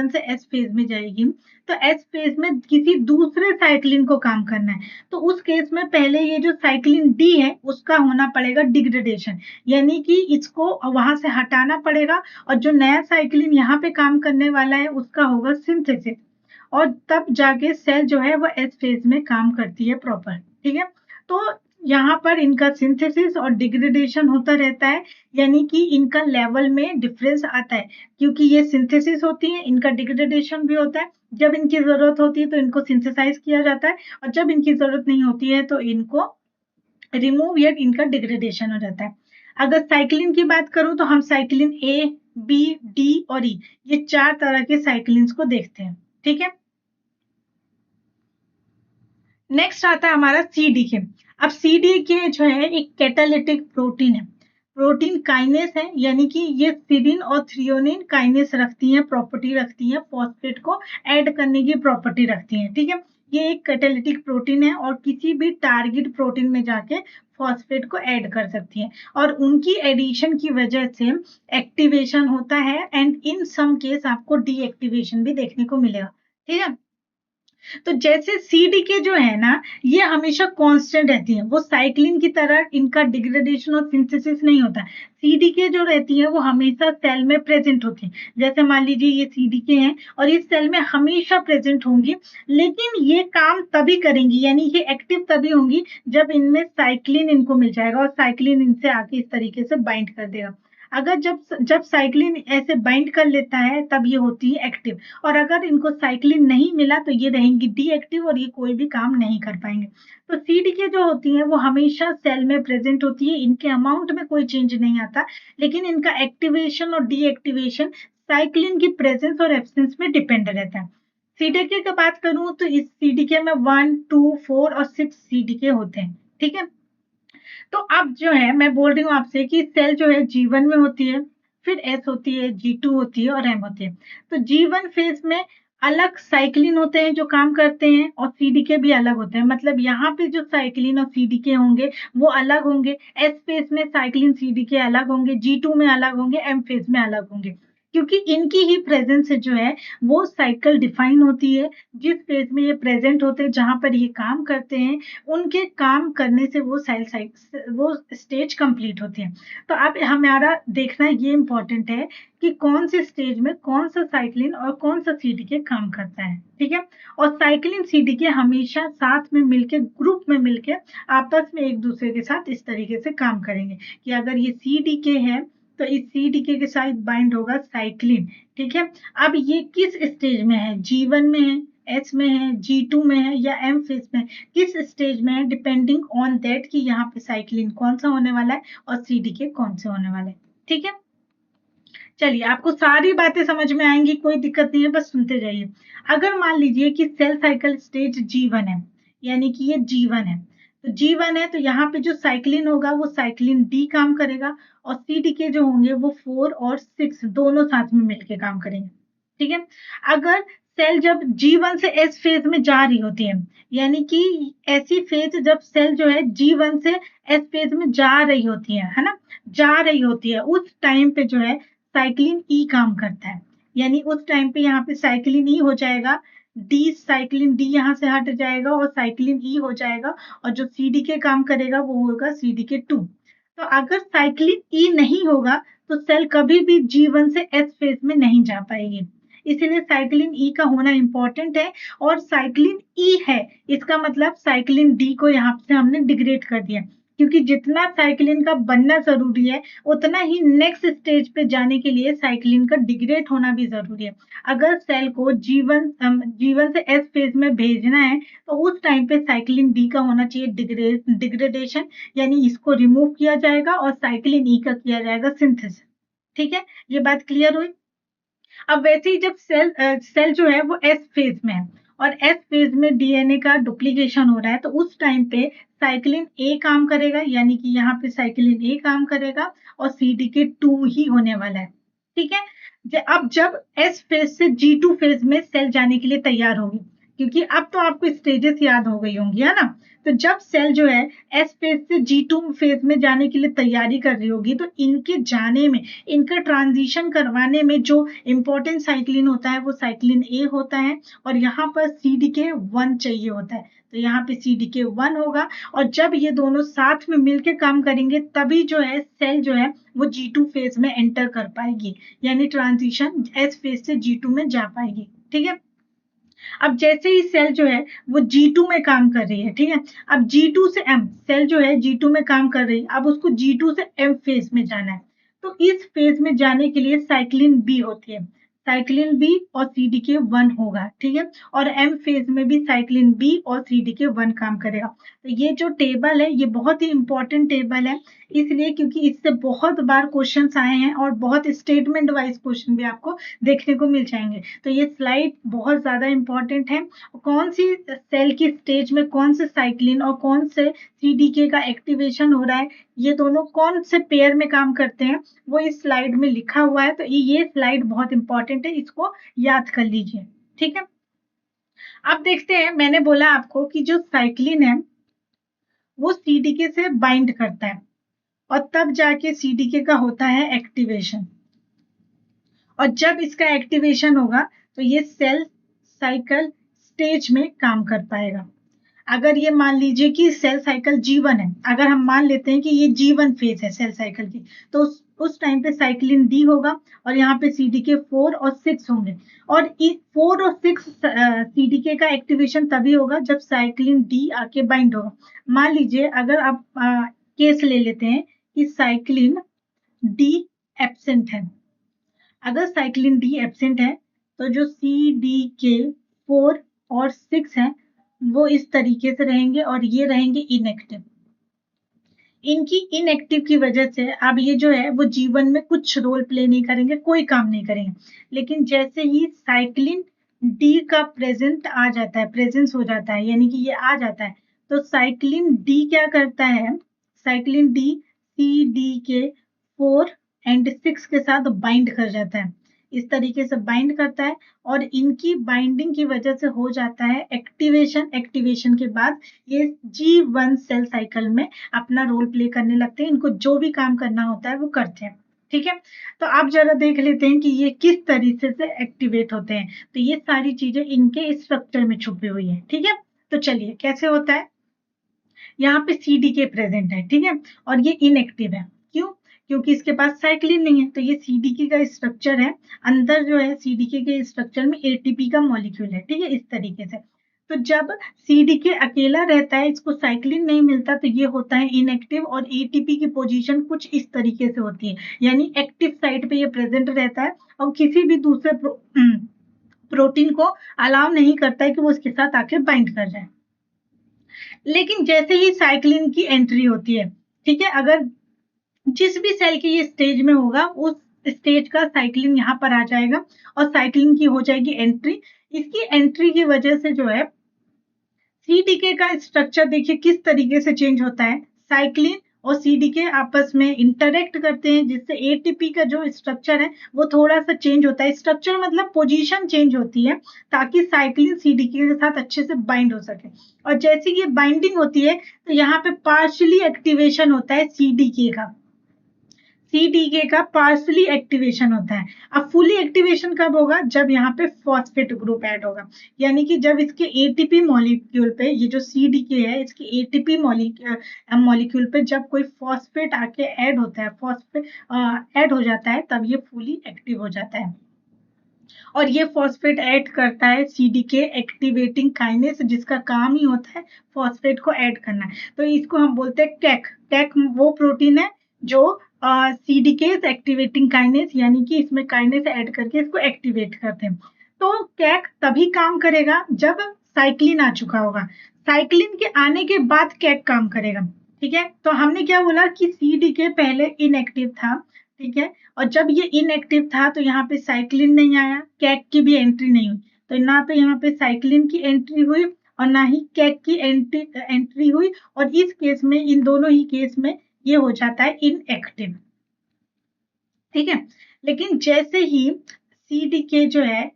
से S फेज में जाएगी, तो S फेज में किसी दूसरे साइक्लिन को काम करना है। तो उस केस में पहले ये जो साइक्लिन डी है उसका होना पड़ेगा डिग्रेडेशन, यानी कि इसको वहां से हटाना पड़ेगा, और जो नया साइक्लिन यहाँ पे काम करने वाला है उसका होगा सिंथेसिस, और तब जाके सेल जो है वो S फेज में काम करती है प्रॉपर। ठीक है, तो यहाँ पर इनका सिंथेसिस और डिग्रेडेशन होता रहता है, यानी कि इनका लेवल में डिफरेंस आता है। क्योंकि ये सिंथेसिस होती है, इनका डिग्रेडेशन भी होता है। जब इनकी जरूरत होती है तो इनको सिंथेसाइज किया जाता है, और जब इनकी जरूरत नहीं होती है तो इनको रिमूव या इनका डिग्रेडेशन हो जाता है। अगर साइक्लिन की बात करूं तो हम साइक्लिन A, B, D और E, ये 4 तरह के साइक्लिन्स को देखते हैं। ठीक है, नेक्स्ट आता है हमारा CDK। अब CDK जो है एक कैटालिटिक प्रोटीन है, प्रोटीन काइनेस है। यानी कि ये सिरिन और थ्रियोनिन काइनेस रखती है, प्रॉपर्टी रखती है, फॉस्फेट को ऐड करने की प्रॉपर्टी रखती है। ठीक है, ये एक कैटालिटिक प्रोटीन है और किसी भी टारगेट प्रोटीन में जाके फॉस्फेट को ऐड कर सकती है, और उनकी एडिशन की वजह से एक्टिवेशन होता है, एंड इन सम केस आपको डीएक्टिवेशन भी देखने को मिलेगा। ठीक है, तो जैसे सीडीके जो है ना, ये हमेशा कांस्टेंट रहती है, वो साइक्लिन की तरह इनका डिग्रेडेशन और सिंथेसिस नहीं होता। सीडीके जो रहती है वो हमेशा सेल में प्रेजेंट होती है। जैसे मान लीजिए ये सीडीके हैं और इस सेल में हमेशा प्रेजेंट होंगी, लेकिन ये काम तभी करेंगी, यानी ये एक्टिव तभी होंगी जब इनमें साइक्लिन इनको मिल जाएगा और साइक्लिन इनसे आके इस तरीके से बाइंड कर देगा। अगर जब जब साइक्लिन ऐसे बाइंड कर लेता है तब ये होती है एक्टिव, और अगर इनको साइक्लिन नहीं मिला तो ये रहेंगी डीएक्टिव और ये कोई भी काम नहीं कर पाएंगे। तो सीडीके जो होती है वो हमेशा सेल में प्रेजेंट होती है, इनके अमाउंट में कोई चेंज नहीं आता, लेकिन इनका एक्टिवेशन और डीएक्टिवेशन साइक्लिन की प्रेजेंस और एब्सेंस में डिपेंड रहता है। सीडीके की बात करूं तो इस सीडीके में 1, 2, 4 और 6 सीडीके होते हैं, ठीक है। तो अब जो है मैं बोल रही हूँ आपसे कि सेल जो है G1 में होती है, फिर S होती है, G2 होती है और M होती है। तो G1 फेज में अलग साइक्लिन होते हैं जो काम करते हैं और सीडीके भी अलग होते हैं, मतलब यहाँ पे जो साइक्लिन और सीडीके होंगे वो अलग होंगे। एस फेज में साइक्लिन सीडीके अलग होंगे, G2 में अलग होंगे, M फेज में अलग होंगे, क्योंकि इनकी ही प्रेजेंस से जो है वो साइकिल डिफाइन होती है। जिस फेज में ये प्रेजेंट होते हैं, जहां पर ये काम करते हैं, उनके काम करने से वो स्टेज कंप्लीट होती है। तो अब हमारा देखना ये इम्पोर्टेंट है कि कौन से स्टेज में कौन सा साइक्लिन और कौन सा सीडीके काम करता है, ठीक है। और साइक्लिन सीडीके हमेशा साथ में मिलके, ग्रुप में मिलके आपस में एक दूसरे के साथ इस तरीके से काम करेंगे कि अगर ये सीडीके है तो इस सीडीके के साथ बाइंड होगा साइक्लिन, ठीक है। अब ये किस स्टेज में है, G1 में है, एच में है, G2 में है या M फेज में, किस स्टेज में है, डिपेंडिंग ऑन दैट कि यहाँ पे साइक्लिन कौन सा होने वाला है और सीडीके कौन से होने वाले हैं, ठीक है। चलिए, आपको सारी बातें समझ में आएंगी, कोई दिक्कत नहीं है, बस सुनते जाइए। अगर मान लीजिए कि सेल साइकिल स्टेज G1 है, यानी कि ये G1 है, तो G1 है तो यहाँ पे जो साइक्लिन होगा वो साइक्लिन D काम करेगा और सीडीके जो होंगे वो 4 और 6 दोनों साथ में मिलके काम करेंगे, ठीक है। अगर सेल जब G1 से S फेज में जा रही होती है, यानी कि ऐसी फेज जब सेल जो है G1 से S फेज में जा रही होती है ना, जा रही होती है, उस टाइम पे जो है साइक्लिन ई काम करता है, यानी उस टाइम पे यहाँ पे साइक्लिन ई हो जाएगा, साइक्लिन डी यहाँ से हट जाएगा और साइक्लिन ई हो जाएगा, और जो सीडीके काम करेगा वो होगा सीडीके 2। तो अगर साइक्लिन ई नहीं होगा तो सेल कभी भी G1 से S फेज में नहीं जा पाएगी, इसीलिए साइक्लिन ई का होना इंपॉर्टेंट है। और साइक्लिन ई है, इसका मतलब साइक्लिन डी को यहाँ से हमने डिग्रेड कर दिया, क्योंकि जितना साइक्लिन का बनना जरूरी है उतना ही नेक्स्ट स्टेज पे जाने के लिए साइक्लिन का डिग्रेड होना भी जरूरी है। अगर सेल को जीवन से एस फेज में भेजना है तो उस टाइम पे साइक्लिन डी का होना चाहिए डिग्रेडेशन, यानी इसको रिमूव किया जाएगा और साइक्लिन ई का किया जाएगा सिंथेसिस, ठीक है। ये बात क्लियर हुई। अब वैसे ही जब सेल जो है वो एस फेज में है और एस फेज में डीएनए का डुप्लीकेशन हो रहा है, तो उस टाइम पे साइक्लिन ए काम करेगा, यानी कि यहाँ पे साइक्लिन ए काम करेगा और सीडीके 2 ही होने वाला है, ठीक है। अब जब एस फेज से G2 फेज में सेल जाने के लिए तैयार होगी, क्योंकि अब तो आपको स्टेजेस याद हो गई होंगी, है ना। तो जब सेल जो है एस फेज से G2 फेज में जाने के लिए तैयारी कर रही होगी, तो इनके जाने में, इनका ट्रांजिशन करवाने में जो इंपॉर्टेंट साइक्लिन होता है वो साइक्लिन ए होता है, और यहाँ पर सीडीके 1 चाहिए होता है, तो यहाँ पे सीडीके 1 होगा। और जब ये दोनों साथ में मिलकर काम करेंगे तभी जो है सेल जो है वो G2 फेज में एंटर कर पाएगी, यानी ट्रांजिशन एस फेज से G2 में जा पाएगी, ठीक है। अब जैसे ही सेल जो है वो G2 में काम कर रही है, ठीक है। अब G2 से M, सेल जो है G2 में काम कर रही है, अब उसको G2 से M फेज में जाना है, तो इस फेज में जाने के लिए साइक्लिन बी होती है, साइक्लिन बी और सीडीके 1 होगा, ठीक है। और M फेज में भी साइक्लिन बी और सीडीके 1 काम करेगा। तो ये जो टेबल है ये बहुत ही इंपॉर्टेंट टेबल है, इसलिए क्योंकि इससे बहुत बार क्वेश्चंस आए हैं और बहुत स्टेटमेंट वाइज क्वेश्चन भी आपको देखने को मिल जाएंगे। तो ये स्लाइड बहुत ज्यादा इंपॉर्टेंट है, कौन सी सेल की स्टेज में कौन से साइक्लिन और कौन से सीडीके का एक्टिवेशन हो रहा है, ये दोनों कौन से पेयर में काम करते हैं, वो इस स्लाइड में लिखा हुआ है। तो ये स्लाइड बहुत इंपॉर्टेंट है, इसको याद कर लीजिए, ठीक है। अब देखते हैं, मैंने बोला आपको कि जो साइक्लिन है वो सीडीके से बाइंड करता है और तब जाके सीडीके का होता है एक्टिवेशन, और जब इसका एक्टिवेशन होगा तो ये सेल साइकिल स्टेज में काम कर पाएगा। अगर ये मान लीजिए कि सेल साइकिल G1 है, अगर हम मान लेते हैं कि ये G1 फेज है सेल साइकिल की, तो उस टाइम पे साइक्लिन डी होगा और यहाँ पे CDK 4 और 6 होंगे, और 4 और 6 CDK का एक्टिवेशन तभी होगा जब साइक्लिन डी आके बाइंड होगा। मान लीजिए अगर आप केस ले लेते हैं कि साइक्लिन डी एब्सेंट है, अगर साइक्लिन डी एब्सेंट है तो जो CDK 4 और 6 है वो इस तरीके से रहेंगे और ये रहेंगे इनएक्टिव। इनकी इनएक्टिव की वजह से अब ये जो है वो G1 में कुछ रोल प्ले नहीं करेंगे, कोई काम नहीं करेंगे। लेकिन जैसे ही साइक्लिन डी का प्रेजेंस हो जाता है, यानी कि ये आ जाता है, तो साइक्लिन डी क्या करता है, साइक्लिन डी CDK 4 एंड 6 के साथ बाइंड कर जाता है, इस तरीके से बाइंड करता है और इनकी बाइंडिंग की वजह से हो जाता है एक्टिवेशन के बाद ये G1 सेल साइकिल में अपना रोल प्ले करने लगते हैं, इनको जो भी काम करना होता है वो करते हैं। ठीक है, तो आप जरा देख लेते हैं कि ये किस तरीके से एक्टिवेट होते हैं। तो ये सारी चीजें इनके स्ट्रक्चर में छुपी हुई है। ठीक है, तो चलिए कैसे होता है। यहाँ पे CDK प्रेजेंट है, ठीक है, और ये इनएक्टिव है। क्यों? क्योंकि इसके पास साइक्लिन नहीं है। तो ये CDK का स्ट्रक्चर है, अंदर जो है CDK के स्ट्रक्चर में ATP का मॉलिक्यूल है। ठीक है, इस तरीके से। तो जब CDK अकेला रहता है, इसको साइक्लिन नहीं मिलता, तो ये होता है इनएक्टिव और ATP की पोजीशन कुछ इस तरीके से होती है, यानी एक्टिव साइट पे ये प्रेजेंट रहता है और किसी भी दूसरे प्रोटीन को अलाउ नहीं करता है कि वो उसके साथ आके बाइंड कर जाए। लेकिन जैसे ही साइक्लिन की एंट्री होती है, ठीक है, अगर जिस भी सेल की ये स्टेज में होगा उस स्टेज का साइक्लिन यहाँ पर आ जाएगा और साइक्लिन की हो जाएगी एंट्री। इसकी एंट्री की वजह से जो है CDK का स्ट्रक्चर देखिए किस तरीके से चेंज होता है। साइक्लिन और CDK आपस में इंटरेक्ट करते हैं, जिससे ATP का जो स्ट्रक्चर है वो थोड़ा सा चेंज होता है। स्ट्रक्चर मतलब पोजीशन चेंज होती है ताकि साइक्लिन CDK के साथ अच्छे से बाइंड हो सके। और जैसे ये बाइंडिंग होती है तो यहाँ पे पार्शियली एक्टिवेशन होता है CDK का पार्शियली एक्टिवेशन होता है। अब फुली एक्टिवेशन कब होगा? जब यहाँ पे फॉस्फेट ग्रुप ऐड होगा, यानी कि जब इसके ATP मॉलिक्यूल पे, ये जो CDK है इसके ATP मॉलिक्यूल पे जब कोई फॉस्फेट आके ऐड होता है, फॉस्फेट ऐड हो जाता है, तब ये फुली एक्टिव हो जाता है। और ये फॉस्फेट ऐड करता है CDK एक्टिवेटिंग काइनेस, जिसका काम ही होता है फॉस्फेट को ऐड करना। तो इसको हम बोलते हैं कैक वो प्रोटीन है जो CDK एक्टिवेटिंग काइनेस, यानी कि इसमें काइनेस ऐड करके इसको एक्टिवेट करते हैं। तो कैक तभी काम करेगा जब साइक्लिन आ चुका होगा। साइक्लिन के आने के बाद कैक काम करेगा। ठीक है, तो हमने क्या बोला कि CDK पहले इनएक्टिव था, ठीक है, और जब ये इनएक्टिव था तो यहाँ पे साइक्लिन नहीं आया, कैक की भी एंट्री नहीं हुई, तो ना तो यहाँ पे साइक्लिन की एंट्री हुई और ना ही कैक की एंट्री हुई, और इस केस में, इन दोनों ही केस में ये हो जाता है इनएक्टिव। ठीक है, लेकिन जैसे ही CDK जो है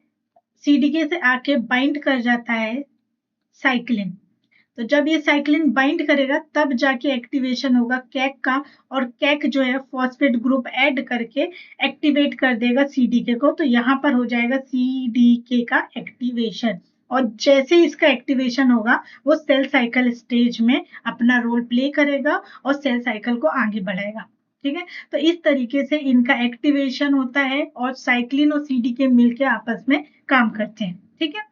CDK से आके बाइंड कर जाता है साइक्लिन, तो जब ये साइक्लिन बाइंड करेगा तब जाके एक्टिवेशन होगा कैक का, और कैक जो है फॉस्फेट ग्रुप ऐड करके एक्टिवेट कर देगा CDK को, तो यहाँ पर हो जाएगा CDK का एक्टिवेशन। और जैसे इसका एक्टिवेशन होगा वो सेल साइकिल स्टेज में अपना रोल प्ले करेगा और सेल साइकिल को आगे बढ़ाएगा। ठीक है, तो इस तरीके से इनका एक्टिवेशन होता है और साइक्लिन और CDK मिलकर आपस में काम करते हैं। ठीक है,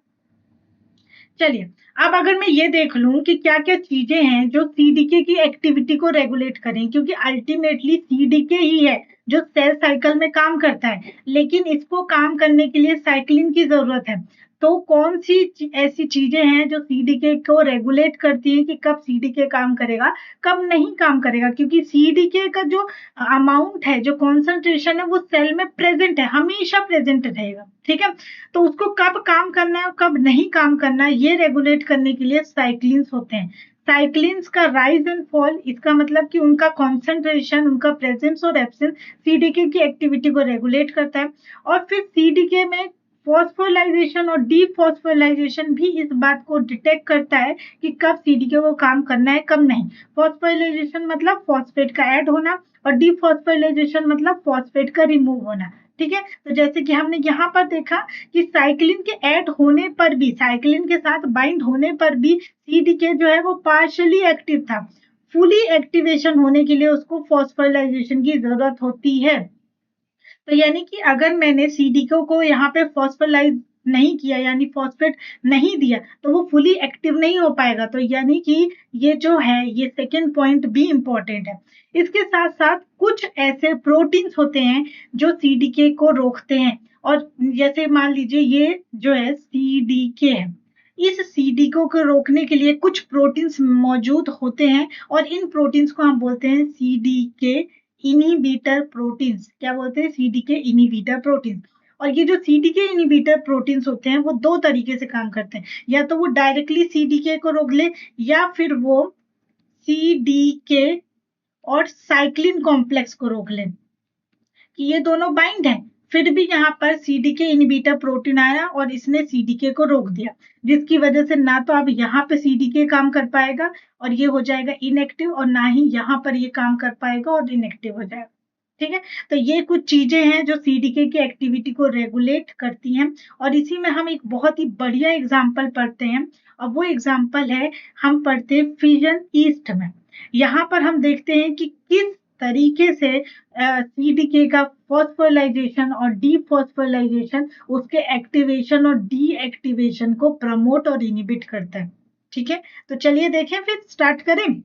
चलिए अब अगर मैं ये देख लूं कि क्या क्या चीजें हैं जो CDK की एक्टिविटी को रेगुलेट करें, क्योंकि अल्टीमेटली CDK ही है जो सेल साइकिल में काम करता है, लेकिन इसको काम करने के लिए साइक्लिन की जरूरत है। तो कौन सी ऐसी चीजें हैं जो CDK को रेगुलेट करती हैं कि कब CDK काम करेगा, कब नहीं काम करेगा, क्योंकि CDK का जो अमाउंट है, जो कॉन्सेंट्रेशन है, वो सेल में प्रेजेंट है, हमेशा प्रेजेंट रहेगा। ठीक है, तो उसको कब काम करना है और कब नहीं काम करना है, ये रेगुलेट करने के लिए साइक्लिन्स होते हैं। साइक्लिन्स का राइज एंड फॉल, इसका मतलब कि उनका कॉन्सेंट्रेशन, उनका प्रेजेंस और एब्सेंस CDK की एक्टिविटी को रेगुलेट करता है। और फिर CDK में फॉस्फोराइलेशन और डीफॉस्फोराइलेशन भी इस बात को डिटेक्ट करता है कि कब CDK को काम करना है, कब नहीं। फॉस्फोराइलेशन मतलब फॉस्फेट का ऐड होना और डीफॉस्फोराइलेशन मतलब फॉस्फेट का रिमूव होना। ठीक है। तो जैसे कि हमने यहाँ पर देखा कि साइक्लिन के ऐड होने पर भी, साइक्लिन के साथ बाइंड होने पर भी सीडीके जो है वो पार्शियली एक्टिव था। फुली एक्टिवेशन होने के लिए उसको फॉस्फोराइलेशन की जरूरत होती है। तो यानी कि अगर मैंने सीडीके को यहाँ पे फॉस्फोराइज नहीं किया, यानी फॉस्फेट नहीं दिया, तो वो फुली एक्टिव नहीं हो पाएगा। तो यानी कि ये जो है, ये सेकेंड पॉइंट भी इंपॉर्टेंट है। इसके साथ साथ कुछ ऐसे प्रोटीन्स होते हैं जो सीडीके को रोकते हैं, और जैसे मान लीजिए ये जो है सीडीके है, इस सीडीके को रोकने के लिए कुछ प्रोटीन्स मौजूद होते हैं, और इन प्रोटीन्स को हम बोलते हैं सीडीके इनहिबिटर प्रोटीन्स। क्या बोलते हैं? CDK inhibitor proteins. और ये जो सीडीके इनहिबिटर प्रोटीन्स होते हैं वो दो तरीके से काम करते हैं, या तो वो डायरेक्टली सीडीके को रोक ले, या फिर वो सीडीके और साइक्लिन कॉम्प्लेक्स को रोक ले, कि ये दोनों बाइंड है, फिर भी यहाँ पर सीडीके इनहिबिटर प्रोटीन आया और इसने सीडीके को रोक दिया, जिसकी वजह से ना तो अब यहाँ पे सीडीके काम कर पाएगा और ये हो जाएगा इनएक्टिव, और ना ही यहाँ पर ये काम कर पाएगा और इनएक्टिव हो जाएगा। ठीक है। तो ये कुछ चीजें हैं जो सीडीके की एक्टिविटी को रेगुलेट करती हैं, और इसी में हम एक बहुत ही बढ़िया एग्जाम्पल पढ़ते हैं, और वो एग्जाम्पल है, हम पढ़ते हैं फ्यूजन ईस्ट में। यहाँ पर हम देखते हैं कि किस तरीके से सीडीके का फॉस्फोराइलेशन और डीफॉस्फोराइलेशन उसके एक्टिवेशन और डीएक्टिवेशन को प्रमोट और इनहिबिट करता है। ठीक है। तो चलिए देखें, फिर स्टार्ट करें।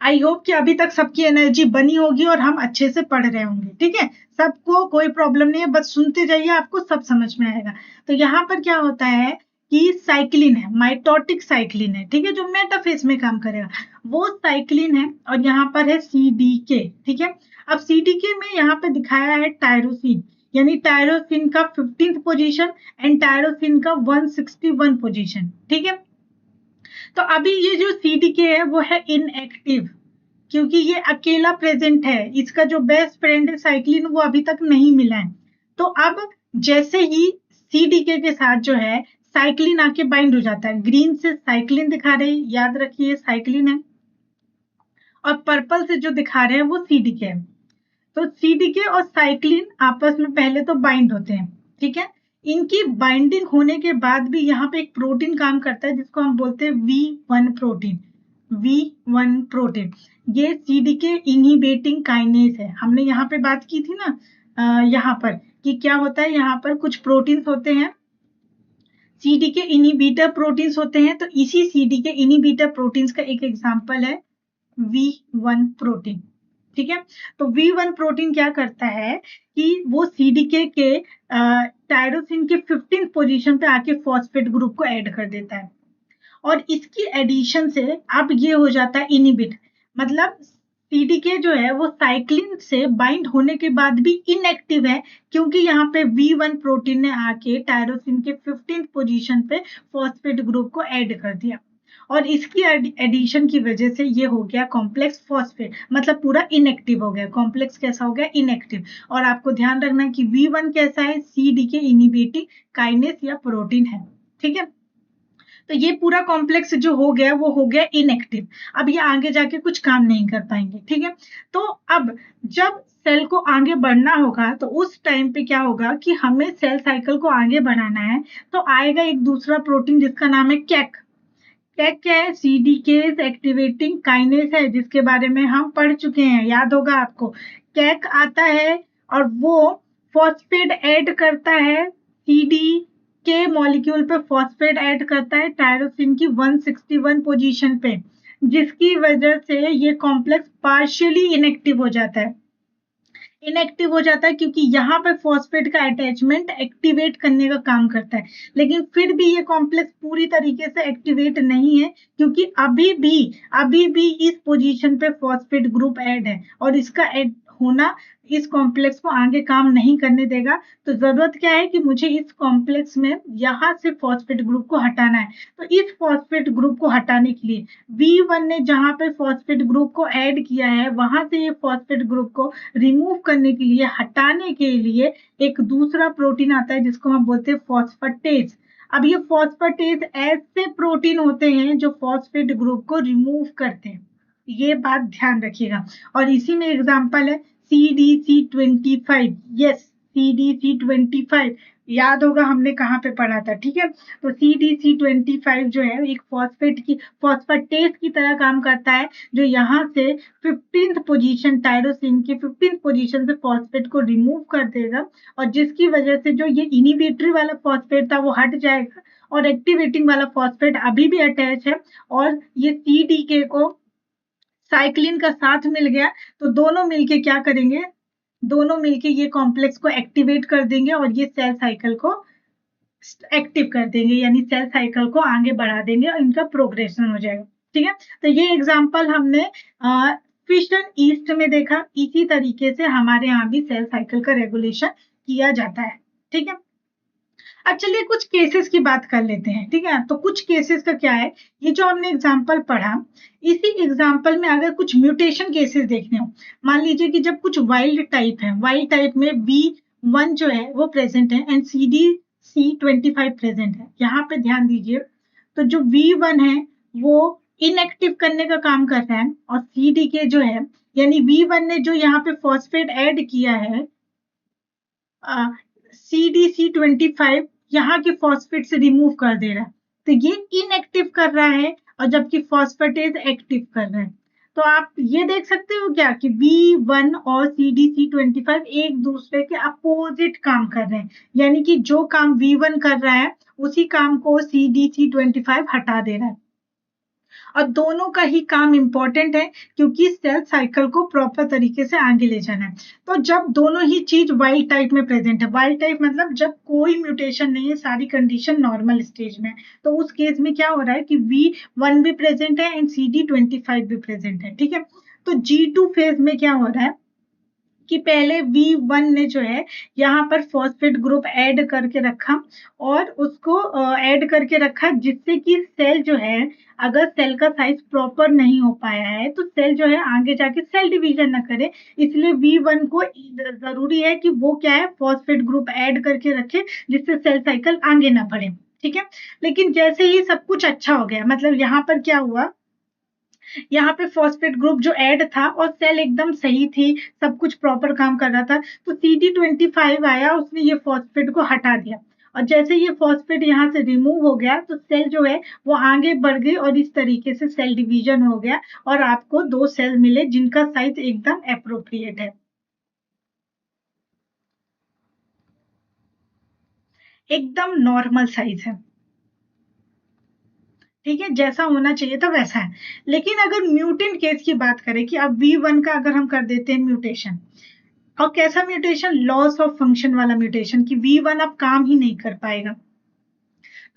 आई होप कि अभी तक सबकी एनर्जी बनी होगी और हम अच्छे से पढ़ रहे होंगे। ठीक है, सबको कोई प्रॉब्लम नहीं है, बस सुनते जाइए, आपको सब समझ में आएगा। तो यहाँ पर क्या होता है कि साइक्लिन है, माइटोटिक साइक्लिन है, ठीक है, जो मेटाफेज में काम करेगा, वो साइक्लिन है, और यहाँ पर है सीडीके। ठीक है। अब सीडीके में यहाँ पे दिखाया है टायरोसिन, यानी टायरोसिन का 15th पोजीशन एंड टायरोसिन का 161 पोजीशन। ठीक है। तो अभी ये जो सीडीके है वो है इनएक्टिव, क्योंकि ये अकेला प्रेजेंट है, इसका जो बेस्ट फ्रेंड है साइक्लिन वो अभी तक नहीं मिला है। तो अब जैसे ही सीडीके के साथ जो है साइक्लिन आके बाइंड हो जाता है, ग्रीन से साइक्लिन दिखा रहे हैं, याद रखिए साइक्लिन है, और पर्पल से जो दिखा रहे हैं वो सीडीके है। तो सीडीके और साइक्लिन आपस में पहले तो बाइंड होते हैं। ठीक है। इनकी बाइंडिंग होने के बाद भी यहाँ पे एक प्रोटीन काम करता है जिसको हम बोलते हैं V1 प्रोटीन। V1 प्रोटीन ये सीडीके इनहिबिटिंग काइनेज है। हमने यहाँ पे बात की थी ना यहाँ पर कि क्या होता है, यहाँ पर कुछ प्रोटीन्स होते हैं सीडीके इनहिबिटर प्रोटीन्स होते हैं। तो इसी सीडीके इनहिबिटर प्रोटीन्स का एक एग्जांपल है V1 प्रोटीन। ठीक है। तो V1 प्रोटीन क्या करता है कि वो सीडीके के टायरोसिन के 15th पोजीशन पे आके फॉस्फेट ग्रुप को ऐड कर देता है, और इसकी एडिशन से अब ये हो जाता है इनहिबिट, मतलब सीडीके जो है वो साइक्लिन से बाइंड होने के बाद भी इनएक्टिव है, क्योंकि यहाँ पे V1 प्रोटीन ने आके टायरोसिन के 15th पोजीशन पे फॉस्फेट ग्रुप को ऐड कर दिया, और इसकी एडिशन की वजह से ये हो गया कॉम्प्लेक्स फॉस्फेट, मतलब पूरा इनएक्टिव हो गया। कॉम्प्लेक्स कैसा हो गया? इनएक्टिव। और आपको ध्यान रखना कि V1 कैसा है? सीडीके इनहिबिटिंग काइनेज या प्रोटीन है। ठीक है। तो ये पूरा कॉम्प्लेक्स जो हो गया वो हो गया इनएक्टिव, अब ये आगे जाके कुछ काम नहीं कर पाएंगे। ठीक है। तो अब जब सेल को आगे बढ़ना होगा तो उस टाइम पे क्या होगा कि हमें सेल साइकिल को आगे बढ़ाना है, तो आएगा एक दूसरा प्रोटीन जिसका नाम है कैक। कैक क्या है? सीडीकेज एक्टिवेटिंग काइनेज है, जिसके बारे में हम पढ़ चुके हैं, याद होगा आपको। कैक आता है और वो फॉस्फेट ऐड करता है, सीडी के मॉलिक्यूल पे फॉस्फेट ऐड करता है टायरोसिन की 161 पोजीशन पे, जिसकी वजह से ये कॉम्प्लेक्स पार्शियली इनएक्टिव हो जाता है। इनएक्टिव हो जाता है क्योंकि यहाँ पे फॉस्फेट का अटैचमेंट एक्टिवेट करने का काम करता है, लेकिन फिर भी ये कॉम्प्लेक्स पूरी तरीके से एक्टिवेट नहीं है, क्योंकि अभी भी इस पोजीशन पे फॉस्फेट ग्रुप ऐड है, और इसका ऐड होना इस कॉम्प्लेक्स को आगे काम नहीं करने देगा। तो जरूरत क्या है कि मुझे इस कॉम्प्लेक्स में यहाँ से फॉस्फेट ग्रुप को हटाना है। तो इस फॉस्फेट ग्रुप को हटाने के लिए V1 ने जहाँ पे फॉस्फेट ग्रुप को ऐड किया है, वहां से ये फॉस्फेट ग्रुप को रिमूव करने के लिए, हटाने के लिए एक दूसरा प्रोटीन आता है जिसको हम बोलते हैं फॉस्फेटेज। अब ये फॉस्फेटेज ऐसे प्रोटीन होते हैं जो फॉस्फेट ग्रुप को रिमूव करते हैं, ये बात ध्यान रखिएगा। और इसी में एग्जांपल है CDC25। यस, CDC25, याद होगा हमने कहाँ पे पढ़ा था, ठीक है। तो CDC25 जो है एक फॉस्फेटेस की तरह काम करता है, जो यहाँ से 15th पोजीशन, टायरोसिन की 15th पोजीशन से फॉस्फेट को रिमूव कर देगा, और जिसकी वजह से जो ये इनिबिटरी वाला फॉस्फेट था वो हट जाएगा, और एक्टिवेटिंग वाला फॉस्फेट अभी भी अटैच है, और ये CDK को साइक्लिन का साथ मिल गया, तो दोनों मिलके क्या करेंगे, दोनों मिलके ये कॉम्प्लेक्स को एक्टिवेट कर देंगे, और ये सेल साइकिल को एक्टिव कर देंगे, यानी सेल साइकिल को आगे बढ़ा देंगे और इनका प्रोग्रेशन हो जाएगा, ठीक है। तो ये एग्जांपल हमने फिशन ईस्ट में देखा, इसी तरीके से हमारे यहाँ भी सेल साइकिल का रेगुलेशन किया जाता है, ठीक है। अब चलिए कुछ केसेस की बात कर लेते हैं, ठीक है। तो कुछ केसेस का क्या है, ये जो हमने एग्जांपल पढ़ा, इसी एग्जांपल में अगर कुछ म्यूटेशन केसेस देखने हो, मान लीजिए कि जब कुछ वाइल्ड टाइप है, वाइल्ड टाइप में V1 जो है वो प्रेजेंट है एंड CDC25 प्रेजेंट है, यहाँ पे ध्यान दीजिए। तो जो V1 है वो इनएक्टिव करने का काम कर रहा है, और CDK जो है, यानी V1 ने जो यहाँ पे फॉस्फेट ऐड किया है, CDC25 यहाँ के फॉस्फेट से रिमूव कर दे रहा है, तो ये इनएक्टिव कर रहा है, और जबकि फॉस्फेटेज एक्टिव कर रहा है। तो आप ये देख सकते हो क्या कि V1 और CDC25 एक दूसरे के अपोजिट काम कर रहे हैं, यानी कि जो काम V1 कर रहा है उसी काम को CDC25 हटा दे रहा है, और दोनों का ही काम इंपॉर्टेंट है, क्योंकि सेल साइकिल को प्रॉपर तरीके से आगे ले जाना है। तो जब दोनों ही चीज वाइल्ड टाइप में प्रेजेंट है, वाइल्ड टाइप मतलब जब कोई म्यूटेशन नहीं है, सारी कंडीशन नॉर्मल स्टेज में, तो उस केस में क्या हो रहा है कि V1 भी प्रेजेंट है एंड CD25 भी प्रेजेंट है, ठीक है। तो G2 फेज में क्या हो रहा है कि पहले V1 ने जो है यहाँ पर फॉस्फेट ग्रुप ऐड करके रखा, और उसको ऐड करके रखा, जिससे कि सेल जो है, अगर सेल का साइज प्रॉपर नहीं हो पाया है तो सेल जो है आगे जाके सेल डिवीजन ना करे, इसलिए V1 को जरूरी है कि वो क्या है, फॉस्फेट ग्रुप ऐड करके रखे, जिससे सेल साइकिल आगे ना बढ़े, ठीक है। लेकिन जैसे ही सब कुछ अच्छा हो गया, मतलब यहाँ पर क्या हुआ, यहाँ पे फॉस्फेट ग्रुप जो ऐड था और सेल एकदम सही थी, सब कुछ प्रॉपर काम कर रहा था, तो CD25 आया, उसने ये फॉस्फेट को हटा दिया, और जैसे ये फॉस्फेट यहाँ से रिमूव हो गया तो सेल जो है वो आगे बढ़ गई, और इस तरीके से सेल डिवीजन हो गया, और आपको 2 सेल मिले जिनका साइज एकदम एप्रोप्रिएट है, एकदम नॉर्मल साइज है, ठीक है, जैसा होना चाहिए था वैसा है। लेकिन अगर म्यूटेंट केस की बात करें कि अब V1 का अगर हम कर देते हैं म्यूटेशन, और कैसा म्यूटेशन, लॉस ऑफ फंक्शन वाला म्यूटेशन, कि V1 अब काम ही नहीं कर पाएगा,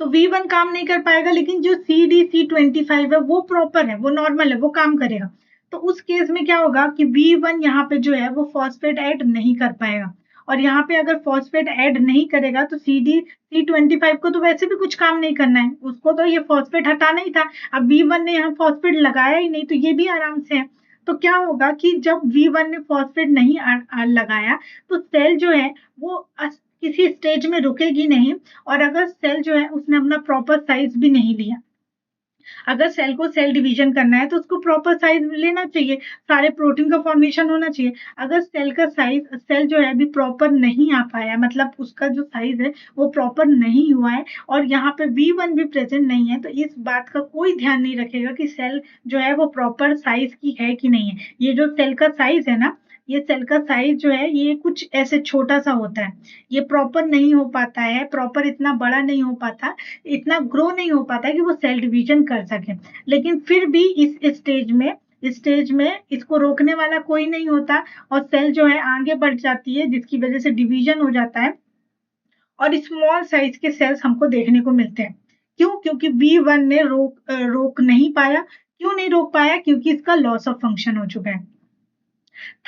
तो V1 काम नहीं कर पाएगा, लेकिन जो CDC25 है वो प्रॉपर है, वो नॉर्मल है, वो काम करेगा। तो उस केस में क्या होगा कि V1 यहाँ पे जो है वो फॉस्फेट ऐड नहीं कर पाएगा, और यहाँ पे अगर फॉस्फेट ऐड नहीं करेगा तो CDC25 को तो वैसे भी कुछ काम नहीं करना है, उसको तो ये फॉस्फेट हटाना ही था। अब V1 ने यहाँ फॉस्फेट लगाया ही नहीं, तो ये भी आराम से है। तो क्या होगा कि जब V1 ने फॉस्फेट नहीं लगाया, तो सेल जो है वो किसी स्टेज में रुकेगी नहीं, और अगर सेल जो है उसने अपना प्रॉपर साइज भी नहीं लिया, अगर सेल को सेल डिवीजन करना है तो उसको प्रॉपर साइज लेना चाहिए, सारे प्रोटीन का फॉर्मेशन होना चाहिए। अगर सेल का साइज, सेल जो है अभी प्रॉपर नहीं आ पाया, मतलब उसका जो साइज है वो प्रॉपर नहीं हुआ है, और यहाँ पे V1 भी प्रेजेंट नहीं है, तो इस बात का कोई ध्यान नहीं रखेगा कि सेल जो है वो प्रॉपर साइज की है कि नहीं है। ये जो सेल का साइज है ना, ये सेल का साइज जो है ये कुछ ऐसे छोटा सा होता है, ये प्रॉपर नहीं हो पाता है, प्रॉपर इतना बड़ा नहीं हो पाता, इतना ग्रो नहीं हो पाता है कि वो सेल डिवीजन कर सके। लेकिन फिर भी इस स्टेज में इसको रोकने वाला कोई नहीं होता, और सेल जो है आगे बढ़ जाती है, जिसकी वजह से डिवीजन हो जाता है, और स्मॉल साइज के सेल्स हमको देखने को मिलते हैं। क्यों? क्योंकि V1 ने रोक नहीं पाया। क्यों नहीं रोक पाया? क्योंकि इसका लॉस ऑफ फंक्शन हो चुका है।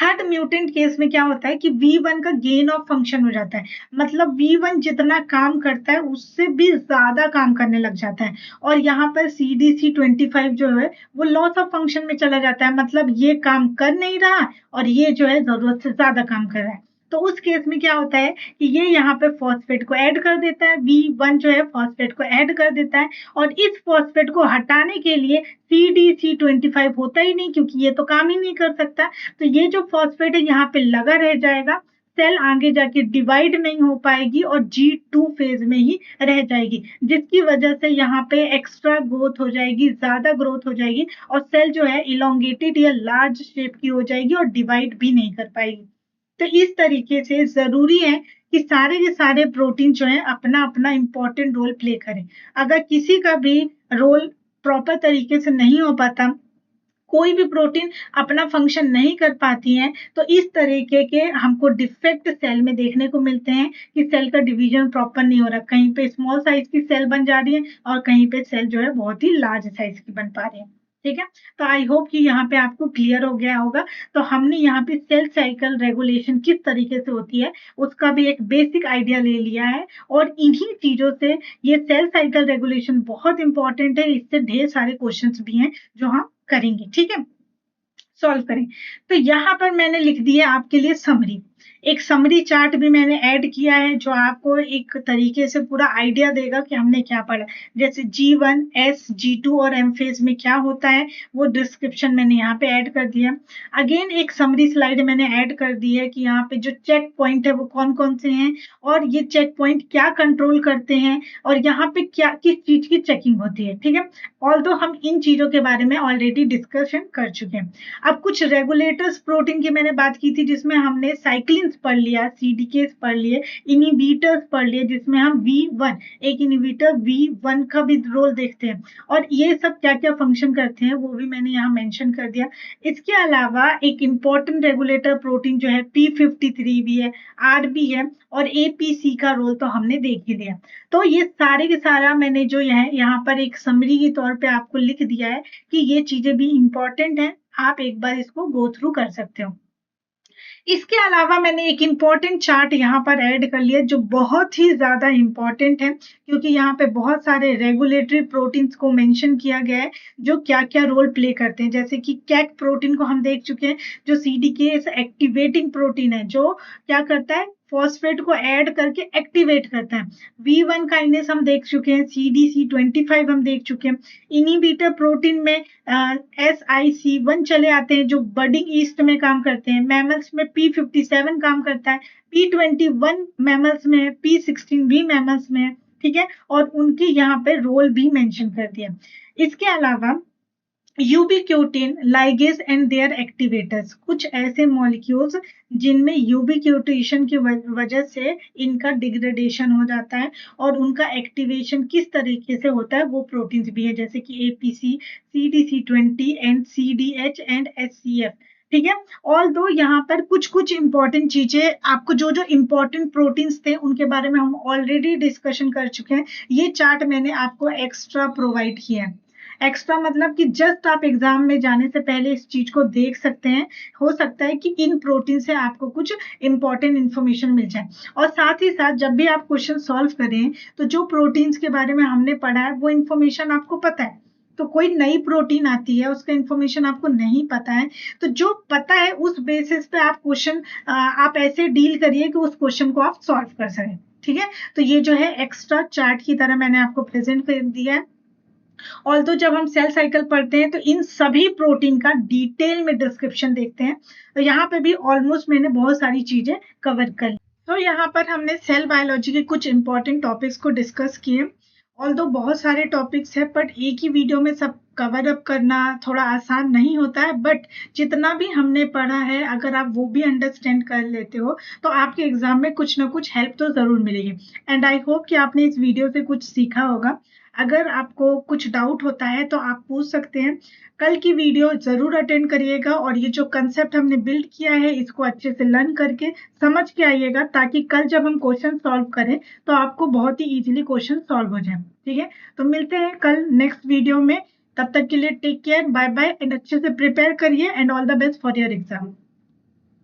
थर्ड म्यूटेंट केस में क्या होता है कि V1 का गेन ऑफ फंक्शन हो जाता है, मतलब V1 जितना काम करता है उससे भी ज्यादा काम करने लग जाता है, और यहाँ पर CDC25 जो है वो लॉस ऑफ फंक्शन में चला जाता है, मतलब ये काम कर नहीं रहा और ये जो है जरूरत से ज्यादा काम कर रहा है। तो उस केस में क्या होता है कि ये यहाँ पे फॉस्फेट को ऐड कर देता है, V1 जो है फॉस्फेट को ऐड कर देता है, और इस फॉस्फेट को हटाने के लिए CDC25 होता ही नहीं, क्योंकि ये तो काम ही नहीं कर सकता, तो ये जो फॉस्फेट है यहाँ पे लगा रह जाएगा, सेल आगे जाके डिवाइड नहीं हो पाएगी और G2 फेज में ही रह जाएगी, जिसकी वजह से यहाँ पे एक्स्ट्रा ग्रोथ हो जाएगी, ज्यादा ग्रोथ हो जाएगी और सेल जो है इलोंगेटेड या लार्ज शेप की हो जाएगी और डिवाइड भी नहीं कर पाएगी। तो इस तरीके से जरूरी है कि सारे के सारे प्रोटीन जो है अपना अपना इंपॉर्टेंट रोल प्ले करें। अगर किसी का भी रोल प्रॉपर तरीके से नहीं हो पाता, कोई भी प्रोटीन अपना फंक्शन नहीं कर पाती हैं, तो इस तरीके के हमको डिफेक्ट सेल में देखने को मिलते हैं कि सेल का डिवीजन प्रॉपर नहीं हो रहा, कहीं पे स्मॉल साइज की सेल बन जा रही है और कहीं पे सेल जो है बहुत ही लार्ज साइज की बन पा रही है। ठीक है, तो आई होप कि यहाँ पे आपको क्लियर हो गया होगा। तो हमने यहाँ पे सेल साइकिल रेगुलेशन किस तरीके से होती है उसका भी एक बेसिक आइडिया ले लिया है, और इन्हीं चीजों से ये सेल साइकिल रेगुलेशन बहुत इंपॉर्टेंट है, इससे ढेर सारे क्वेश्चंस भी हैं जो हम करेंगे। ठीक है, सॉल्व करें। तो यहाँ पर मैंने लिख दिया आपके लिए समरी, एक समरी चार्ट भी मैंने ऐड किया है जो आपको एक तरीके से पूरा आइडिया देगा कि हमने क्या पढ़ा। जैसे G1, S, G2 और M फेज में क्या होता है वो डिस्क्रिप्शन मैंने यहाँ पे ऐड कर दिया। अगेन एक समरी स्लाइड मैंने ऐड कर दी है कि यहाँ पे जो चेक पॉइंट है वो कौन कौन से हैं और ये चेक पॉइंट क्या कंट्रोल करते हैं और यहाँ पे क्या किस चीज की चेकिंग होती है। ठीक है, ऑल्दो हम इन चीजों के बारे में ऑलरेडी डिस्कशन कर चुके हैं। अब कुछ रेगुलेटर्स प्रोटीन की मैंने बात की थी जिसमें हमने साइक्लिन पढ़ लिया, CDKs पढ़ लिए, इनिबिटर्स पढ़ लिए जिसमें हम V1 एक इनिबिटर V1 का भी रोल देखते हैं और ये सब क्या क्या फंक्शन करते हैं वो भी मैंने यहाँ मेंशन कर दिया। इसके अलावा एक इंपॉर्टेंट रेगुलेटर प्रोटीन जो है P53 भी है, RB है और APC का रोल तो हमने देख ही लिया। तो ये सारे के सारा मैंने जो है यहाँ पर एक समरी के तौर पे आपको लिख दिया है कि ये चीजें भी इंपॉर्टेंट है, आप एक बार इसको गो थ्रू कर सकते हो। इसके अलावा मैंने एक इम्पॉर्टेंट चार्ट यहाँ पर ऐड कर लिया जो बहुत ही ज्यादा इम्पॉर्टेंट है, क्योंकि यहाँ पे बहुत सारे रेगुलेटरी प्रोटीन्स को मेंशन किया गया है जो क्या क्या रोल प्ले करते हैं। जैसे कि कैक प्रोटीन को हम देख चुके हैं जो CDKs एक्टिवेटिंग प्रोटीन है, जो क्या करता है फॉस्फेट को ऐड करके एक्टिवेट करता है। V1 काइनेस हम देख चुके हैं, CDC25 हम देख चुके हैं। इनिबिटर प्रोटीन में SIC1 चले आते हैं जो बडिंग ईस्ट में काम करते हैं। मैमल्स में P57 काम करता है, P21 मैमल्स में है, P16 भी मैमल्स में है। ठीक है, और उनके यहाँ पे रोल भी मेंशन कर दिया। इसके अलावा ubiquitin, ligase and their activators, कुछ ऐसे मॉलिक्यूल्स जिनमें यूबिक्यूटेशन की वजह से इनका डिग्रेडेशन हो जाता है और उनका एक्टिवेशन किस तरीके से होता है वो प्रोटीन्स भी है, जैसे कि APC, CDC20 and CDH and SCF। ठीक है, ऑल दो यहाँ पर कुछ कुछ इंपॉर्टेंट चीजें आपको जो जो इंपॉर्टेंट प्रोटीन्स थे उनके बारे में हम ऑलरेडी डिस्कशन कर चुके हैं। ये चार्ट मैंने आपको एक्स्ट्रा प्रोवाइड किया है। एक्स्ट्रा मतलब कि जस्ट आप एग्जाम में जाने से पहले इस चीज को देख सकते हैं, हो सकता है कि इन प्रोटीन से आपको कुछ इंपॉर्टेंट इंफॉर्मेशन मिल जाए। और साथ ही साथ जब भी आप क्वेश्चन सॉल्व करें तो जो प्रोटीन्स के बारे में हमने पढ़ा है वो इंफॉर्मेशन आपको पता है, तो कोई नई प्रोटीन आती है उसका इंफॉर्मेशन आपको नहीं पता है, तो जो पता है उस बेसिस पे आप क्वेश्चन आप ऐसे डील करिए कि उस क्वेश्चन को आप सॉल्व कर सकें। ठीक है, तो ये जो है एक्स्ट्रा चार्ट की तरह मैंने आपको प्रेजेंट कर दिया है। ऑल्दो जब हम सेल साइकिल पढ़ते हैं तो इन सभी प्रोटीन का डिटेल में डिस्क्रिप्शन देखते हैं, तो यहाँ पे भी ऑलमोस्ट मैंने बहुत सारी चीजें कवर कर ली। तो यहाँ पर हमने सेल बायोलॉजी के कुछ इंपॉर्टेंट टॉपिक्स को डिस्कस किए। ऑल्दो बहुत सारे टॉपिक्स है बट एक ही वीडियो में सब कवर अप करना थोड़ा आसान नहीं होता है, बट जितना भी हमने पढ़ा है अगर आप वो भी अंडरस्टैंड कर लेते हो तो आपके एग्जाम में कुछ ना कुछ हेल्प तो जरूर मिलेगी। एंड आई होप कि आपने इस वीडियो से कुछ सीखा होगा। अगर आपको कुछ डाउट होता है तो आप पूछ सकते हैं। कल की वीडियो जरूर अटेंड करिएगा और ये जो कंसेप्ट हमने बिल्ड किया है इसको अच्छे से लर्न करके समझ के आइएगा, ताकि कल जब हम क्वेश्चन सॉल्व करें तो आपको बहुत ही इजीली क्वेश्चन सॉल्व हो जाए। ठीक है, तो मिलते हैं कल नेक्स्ट वीडियो में। तब तक के लिए take care, bye bye and अच्छे से प्रिपेयर करिए and all the best for your exam.